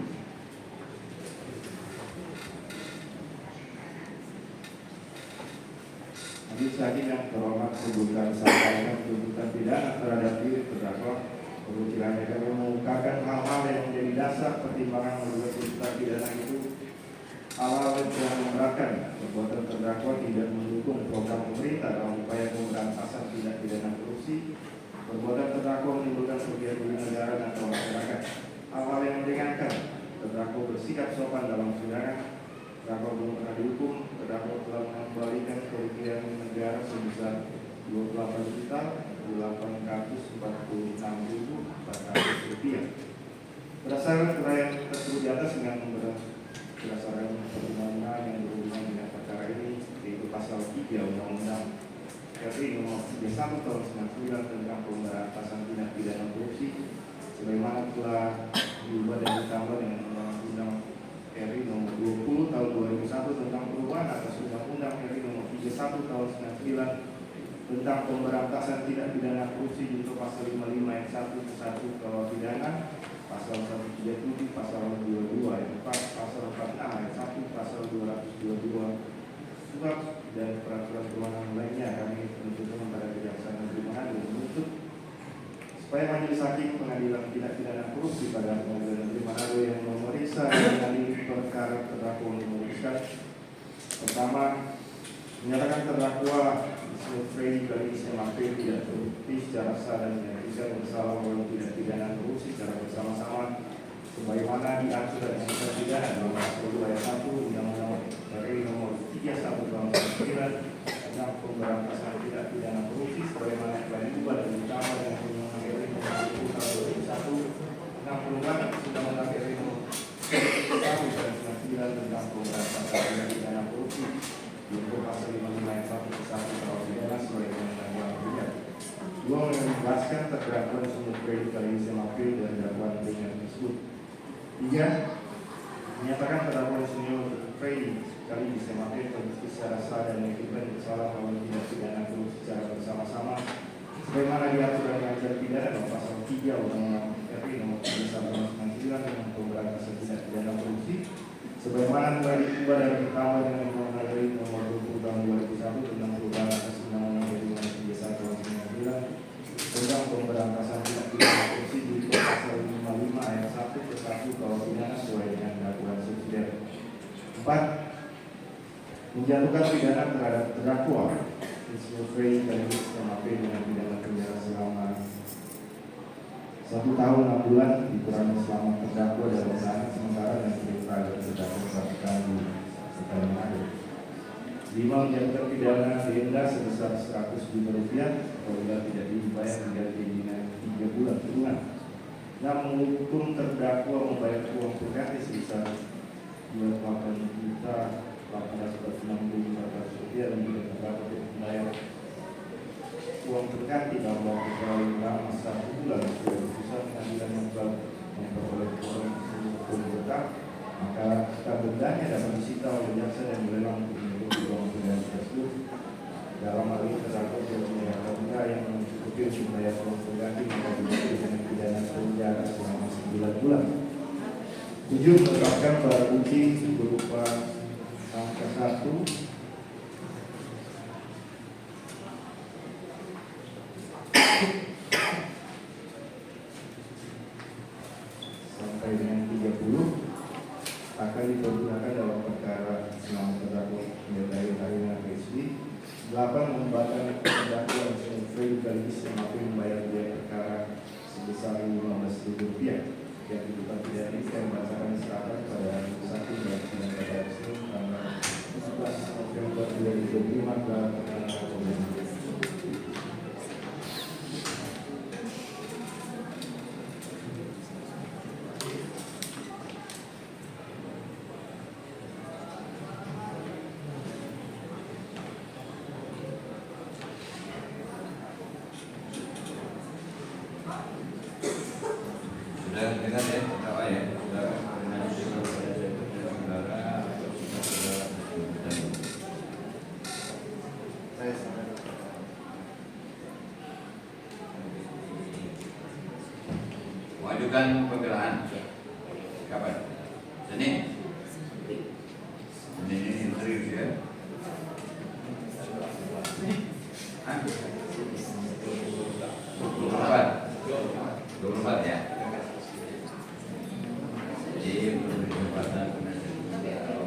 Majelis hakim yang terhormat sebutkan sampaikan tuntutan pidana terhadap diri terdakwa. Perlu kiranya kami mengungkapkan hal-hal yang menjadi dasar pertimbangan membuat tuntutan pidana itu. Hal-hal yang telah memberatkan perbuatan terdakwa tidak mendukung program pemerintah dalam upaya pemberantasan tindak pidana korupsi. Perbuatan terdakwa menimbulkan kerugian bagi negara dan masyarakat. Hal-hal yang meringankan, terdakwa bersikap sopan dalam persidangan. Terdakwa belum pernah dihukum. Terdakwa telah mengembalikan kerugian negara sebesar 28.846.400 rupiah. Berdasarkan uraian tersebut di atas dengan berdasarkan pertimbangan yang berhubungan dengan perkara ini, yaitu pasal 3 Undang-Undang RI nomor 31 tahun 1999 tentang pemberantasan tindak pidana telah diubah dan ditambah dengan Undang-Undang RI Nomor 20 Tahun 2001 tentang perubahan atas Undang-Undang RI Nomor 31 Tahun 99 tentang pemberantasan tindak pidana korupsi junto pasal 55 ayat 1 ke 1 KUH pidana, pasal 137, pasal 22 ayat 4, pasal 46 ayat 1, pasal 222 suap dan peraturan perundangan lainnya. Kami menuntut kepada Kejaksaan Negeri Manado menuntut supaya Majelis Hakim Pengadilan Tindak Pidana Korupsi pada Pengadilan Negeri Manado yang memeriksa dan mengadili perkara terdakwa untuk memutuskan pertama, menyatakan terdakwa Freddy Kalis MAP tidak terbukti secara sah dan menyatakan bersalah dalam tindak pidana korupsi secara bersama-sama sebagaimana diatur dalam Undang-Undang Pidana dalam pasal 2 ayat 1 Undang-Undang RI Nomor 31 Tahun 99 tentang pemberantasan tindak pidana korupsi sebagaimana telah diubah dan ditambah dengan Undang-Undang RI Nomor 20 Tahun 2001 tentang perubahan Undang-Undang RI Nomor 1 Tahun 99 tentang pemberantasan tindak pidana korupsi untuk pasal 55 ayat 1 ke 1 KUH pidana sebagaimana dakwaan pidana. Dua, menjelaskan terdakwa Sumut Freddy Kalis MAP dan dakwaan pidana tersebut. Tiga, menyatakan terdakwa Sumut Freddy Kalis MAP terbukti secara sah dan meyakinkan bersalah dalam tindak pidana korupsi secara bersama-sama sebagaimana diatur dalam acara pidana dalam pasal 3 Undang-Undang RI Nomor 31 Tahun 99 tentang pemberantasan tindak pidana korupsi sebagaimana telah diubah dan ditambah dengan Undang-Undang RI Nomor 20 Tahun 2001 tentang perubahan atas Undang-Undang RI Nomor 31 Tahun 99 tentang pemberantasan tindak pidana korupsi di pasal 55 ayat 1 ke 1 KUH pidana sesuai dengan dakwaan subsidiar. 4. Menjatuhkan pidana terhadap terdakwa Ismail Freddy Kalis MAP dengan pidana penjara selama 1 tahun 6 bulan dikurangi selama terdakwa dalam tahanan sementara dan perintah agar terdakwa melakukan di Sekali Manado. 5. Menjatuhkan pidana denda sebesar 100 juta rupiah apabila tidak dibayar hingga pidana 3 bulan kurungan. 6. Menghukum terdakwa membayar uang pengganti sebesar 28 juta 18.600 rupiah dan tidak terdakwa untuk membayar uang pengganti dalam waktu paling lama 1 bulan sesuai keputusan pengadilan yang telah memperoleh orang hukum tetap, maka dendanya dapat disita oleh jaksa dan dilelang untuk menutupi uang pengganti tersebut. Dalam hal ini terdakwa tidak punya harta yang mencukupi untuk membayar uang pengganti maka diberi dengan pidana penjara selama 9 bulan. 7. Menetapkan barang bukti berupa angka 1 sampai dengan 30 akan dipergunakan dalam perkara selama terdakwa menyertai tahunan PSB. 8. Membatalkan terdakwa Ismail Freddy Kalis MAP membayar biaya perkara sebesar Rp15.000 yang dibutuhkan pidana ini yang berdasarkan serahkan pada hari 1 dan sidang pada Senin tanggal 11 November 2025 ke Sudah dengar ya, tahu ya, sudah dengan saudara. saya sampaikan. Mengajukan pembelaan kapan? Senin. Senin ini serius ya? Hah? 24 ya? Jadi menurut kesempatan tanggal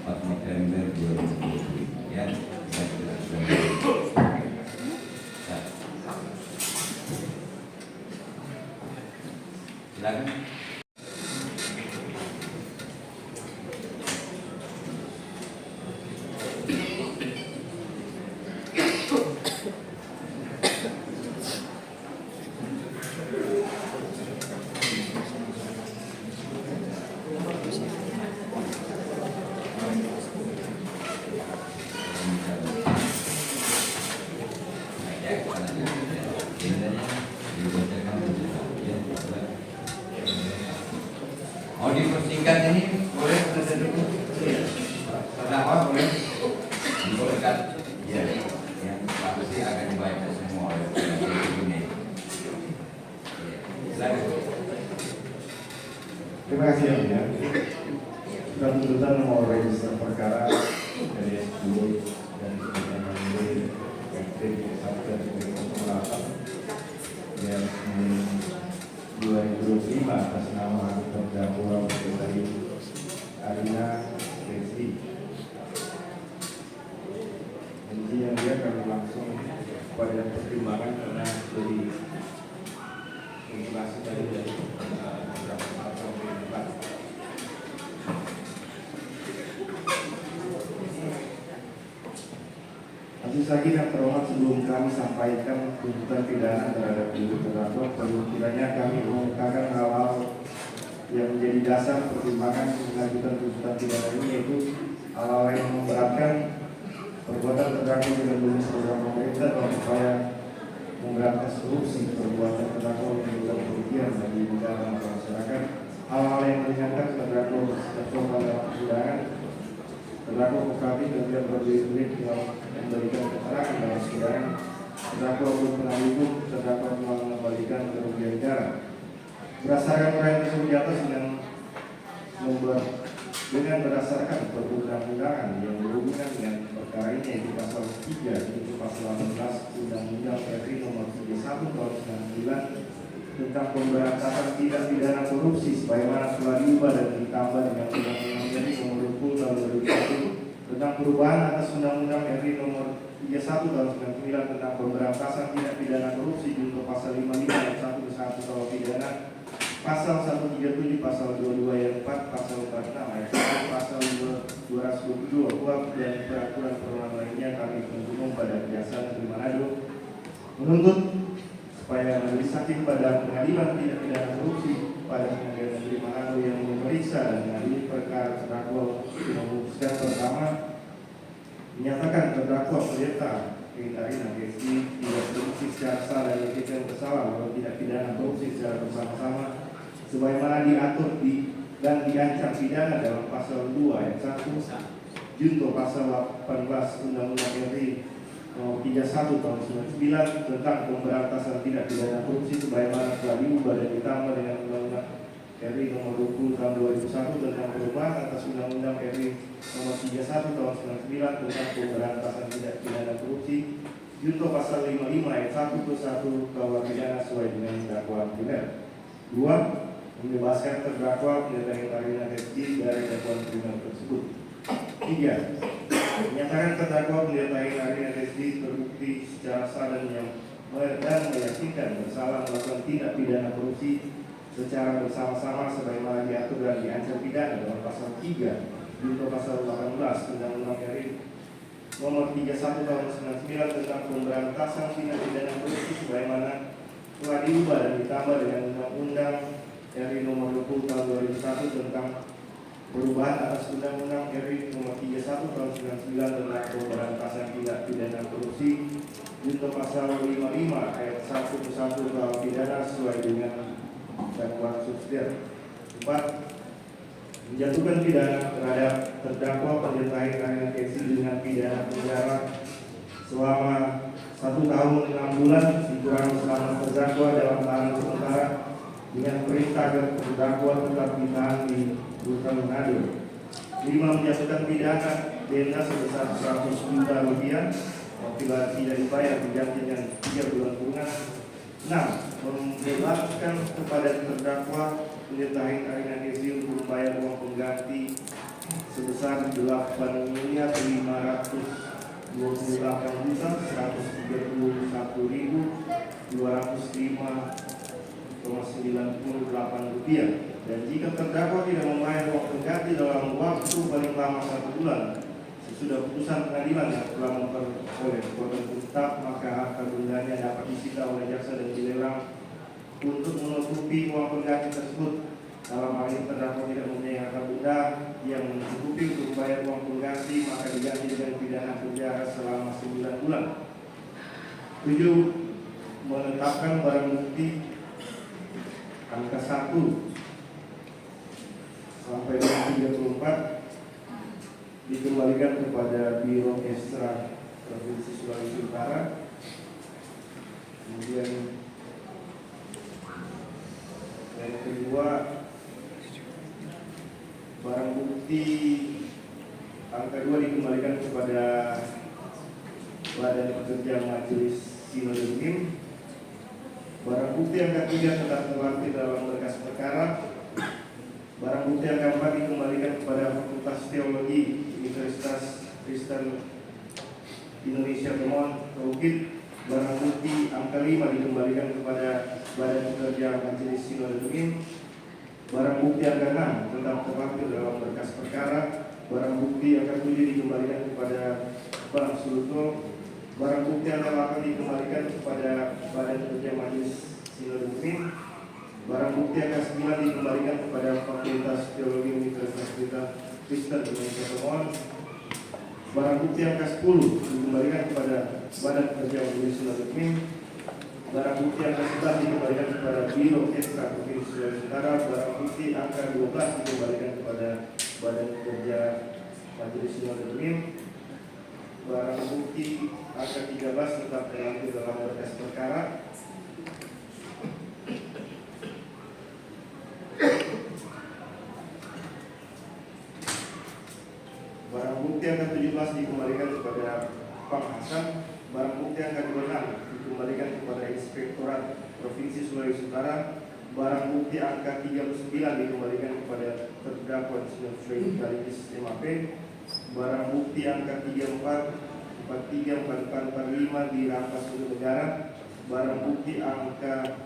4 November 2020 ya. Silakan. Terima kasih yang mulia. Surat tuntutan nomor register perkara dari 10 dan kemudian PT 1/08 yang 2025 atas nama terdakwa dari Arina Resti. Jadi yang dia kami langsung pada pertimbangan karena dari informasi tadi dari beberapa atau debat. Majelis Hakim yang terhormat, sebelum kami sampaikan tuntutan pidana terhadap ibu terdakwa, perlu kiranya kami mengungkapkan hal-hal yang menjadi dasar pertimbangan mengajukan tuntutan pidana ini, yaitu hal-hal yang memberatkan perbuatan terdakwa dengan jenis program pemerintah dalam upaya memberantas korupsi, perbuatan terdakwa menimbulkan kerugian bagi negara dan masyarakat, hal-hal yang meringankan terdakwa bersikap sopan dalam persidangan, terdakwa kooperatif dan tidak berbelit-belit dalam memberikan keterangan dalam persidangan, terdakwa belum pernah hukum, terdakwa telah mengembalikan kerugian negara. Berdasarkan uraian tersebut di atas dengan berdasarkan perundang-undangan yang berhubungan dengan perkara ini, yaitu pasal 3 yaitu pasal 18 Undang-Undang RI Nomor 31 Tahun 99 tentang pemberantasan tindak pidana korupsi sebagaimana telah diubah dan ditambah dengan Undang-Undang RI Nomor 20 Tahun 2001 tentang perubahan atas Undang-Undang RI Nomor 31 Tahun 99 tentang pemberantasan tindak pidana korupsi junto pasal 55 ayat 1 ke 1 KUH pidana, pasal 137, pasal 22 ayat 4, pasal 46 ayat 1, pasal 222 KUHP dan peraturan perundang lainnya. Kami penuntut umum pada Kejaksaan Negeri Manado menuntut supaya majelis hakim pada pengadilan tindak pidana korupsi pada Pengadilan Negeri Manado yang memeriksa dan mengadili perkara terdakwa memutuskan: pertama, menyatakan terdakwa pendeta Arina Resti tidak terbukti secara sah dan yang bersalah melakukan tindak pidana korupsi secara bersama-sama sebagaimana diatur dan diancam pidana dalam pasal 2 ayat 1 junto pasal 18 Undang-Undang RI Nomor 31 Tahun 99 tentang pemberantasan tindak pidana korupsi sebagaimana telah diubah dan ditambah dengan Undang-Undang RI Nomor 20 Tahun 2001 tentang perubahan atas Undang-Undang RI Nomor 31 Tahun 99 tentang pemberantasan tindak pidana korupsi junto pasal 55 ayat 1 ke 1 KUH pidana sesuai dengan dakwaan primer. 2. Membebaskan terdakwa pendeta Arina Resti dari dakwaan primer tersebut. 3. Menyatakan terdakwa pendeta Arina Resti terbukti secara sah dan meyakinkan bersalah melakukan tindak pidana korupsi secara bersama-sama sebagaimana diatur dan diancam pidana dalam pasal 3 junto pasal 18 Undang-Undang RI Nomor 31 Tahun 99 tentang pemberantasan tindak pidana korupsi sebagaimana telah diubah dan ditambah dengan Undang-Undang RI Nomor 20 Tahun 2001 tentang perubahan atas Undang-Undang RI Nomor 31 Tahun 99 tentang pemberantasan tindak pidana korupsi junto pasal 55 ayat 1 ke 1 KUH pidana sesuai dengan dakwaan subsidiar. 4. Menjatuhkan pidana terhadap terdakwa pendeta Arina Resti dengan pidana penjara selama 1 tahun 6 bulan dikurangi selama terdakwa dalam tahanan sementara dengan perintah agar terdakwa tetap ditahan di Rutan Manado. 5. Menjatuhkan pidana denda sebesar 100 juta rupiah apabila tidak dibayar diganti dengan 3 bulan kurungan. 6. Membebaskan kepada terdakwa pendeta Arina Resti untuk membayar uang pengganti sebesar 8.131.205,98 rupiah. Dan jika terdakwa tidak membayar uang pengganti dalam waktu paling lama 1 bulan sesudah putusan pengadilan yang telah memperoleh kekuatan tetap, maka harta bendanya dapat disita oleh jaksa dan dilelang untuk menutupi uang pengganti tersebut. Dalam hal ini terdakwa tidak mempunyai harta benda yang mencukupi untuk membayar uang pengganti, maka diganti dengan pidana penjara selama 9 bulan. 7. Menetapkan barang bukti angka 1 sampai dengan 34 dikembalikan kepada Biro Ekstra Provinsi Sulawesi Utara. Kemudian yang kedua, kedua dikembalikan kepada Badan Pekerja Majelis Sinode Gemim. Barang bukti yang ketiga tetap terlampir dalam berkas perkara. Barang bukti yang keempat dikembalikan kepada Fakultas Teologi Universitas Kristen Indonesia Pemohon Bukit. Barang bukti angka 5 dikembalikan kepada Badan Pekerja Majelis Sinode Gemim. Barang bukti angka 6 tetap terlampir dalam berkas perkara. Barang bukti angka 7 dikembalikan kepada Bang Sulutol. Barang bukti angka 8 dikembalikan kepada Badan Pekerja Majelis Sinode Gemim. Barang bukti angka 9 dikembalikan kepada Fakultas Teologi Universitas Kristen Indonesia Pemohon. Barang bukti angka 10 dikembalikan kepada Badan Pekerja Majelis Sinode Gemim. Barang bukti angka 11 dikembalikan kepada Biro Ekstra Provinsi Sulawesi Utara. Barang bukti angka 12 dikembalikan kepada Badan Pekerja Majelis Sinode Gemim. Barang bukti angka 13 tetap terlampir dalam berkas perkara. Barang bukti angka 17 dikembalikan kepada Pak Hasan. Barang bukti angka 26 dikembalikan kepada Inspektorat Provinsi Sulawesi Utara. Barang bukti angka 39 dikembalikan kepada terdakwa Freddy Kaligis MAP. Barang bukti angka 34, 43, 44, 45 dirampas untuk negara. Barang bukti angka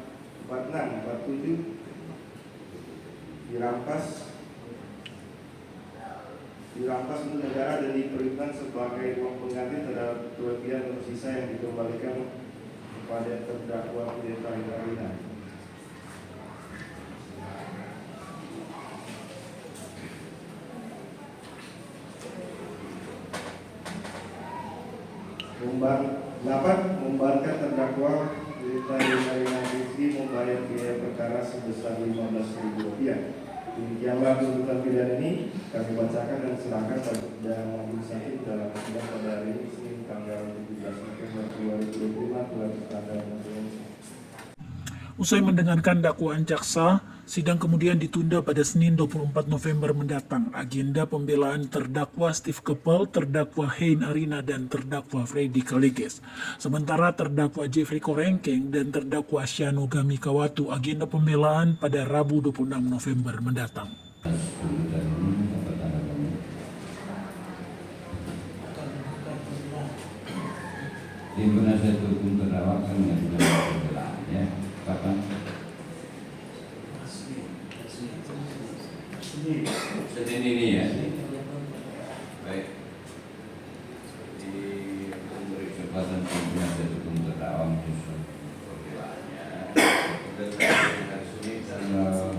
46, 47 dirampas untuk negara dan diperlukan sebagai uang pengganti terhadap kelebihan atau sisa yang dikembalikan kepada terdakwa Pendeta Arina. Membatalkan terdakwa Pendeta Arina Rizky membayar biaya perkara sebesar Rp15.000. Demikianlah tuntutan pidana ini kami bacakan dan silakan pada majelis hakim dalam sidang pada hari ini Senin tanggal 17 November 2025 telah bertanda. Usai mendengarkan dakwaan jaksa, sidang kemudian ditunda pada Senin 24 November mendatang. Agenda pembelaan terdakwa Steve Keppel, terdakwa Hein Arina, dan terdakwa Freddy Kaligis. Sementara terdakwa Jeffrey Korengkeng dan terdakwa Shano Gamikawatu agenda pembelaan pada Rabu 26 November mendatang. Tim penasihat hukum terdakwa akan mengajukan pembelaannya. Kapan? Senin ini ya. Baik. Memberi kesempatan tim penasihat hukum terdakwa menyusun pembelaannya. Hari Senin tanggal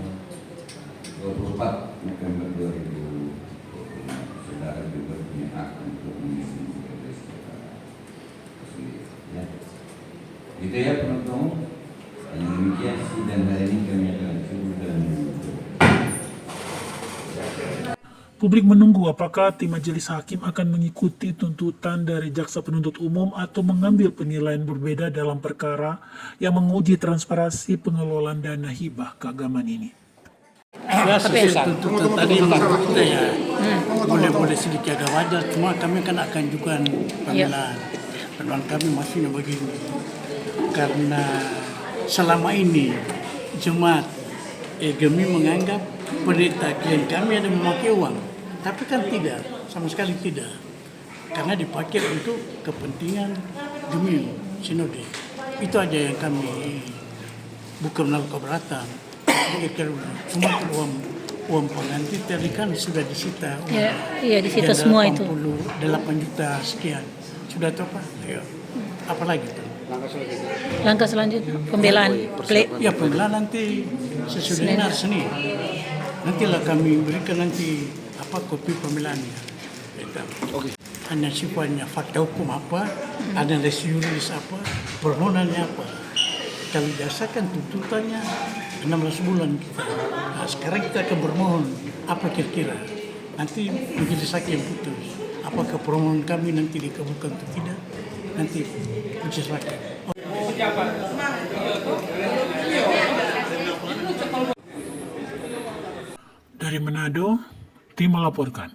24 November 2025. Saudara juga punya hak untuk menyusun pembelaannya sendiri. Ya. Gitu ya penonton. Yang demikian sidang hari ini kami akan suruh dan Publik menunggu apakah tim majelis hakim akan mengikuti tuntutan dari jaksa penuntut umum atau mengambil penilaian berbeda dalam perkara yang menguji transparansi pengelolaan dana hibah keagamaan ini. Ya, sesuai tuntutan tadi kita ya boleh sedikit agak wajar, cuma kami kan akan juga pembelaan. Pembelaan kami maksudnya begini, karena selama ini jemaat Gemim menganggap pendeta klien kami ada memakai uang, tapi kan tidak, sama sekali tidak, karena dipakai untuk kepentingan Gemim Sinode. Itu aja yang kami bukan melakukan keberatan. Cuma uang pengganti tadi kan sudah disita. Iya disita semua itu. 88 juta sekian. Sudah itu apa? Ayo. Apa lagi tuh? Langkah selanjutnya pembelaan. Ya pembelaan nanti sesudah hari Senin. Nantilah kami berikan nanti apa kopi pembelaannya. Oke. Hanya sifatnya fakta hukum apa, analisis yuridis apa, permohonannya apa. Kalau didasarkan tuntutannya 16 bulan kita. Nah, sekarang kita akan bermohon apa kira-kira. Nanti majelis hakim yang putus. Apakah permohonan kami nanti dikabulkan atau tidak? Nanti majelis hakim. Dari Manado, tim melaporkan.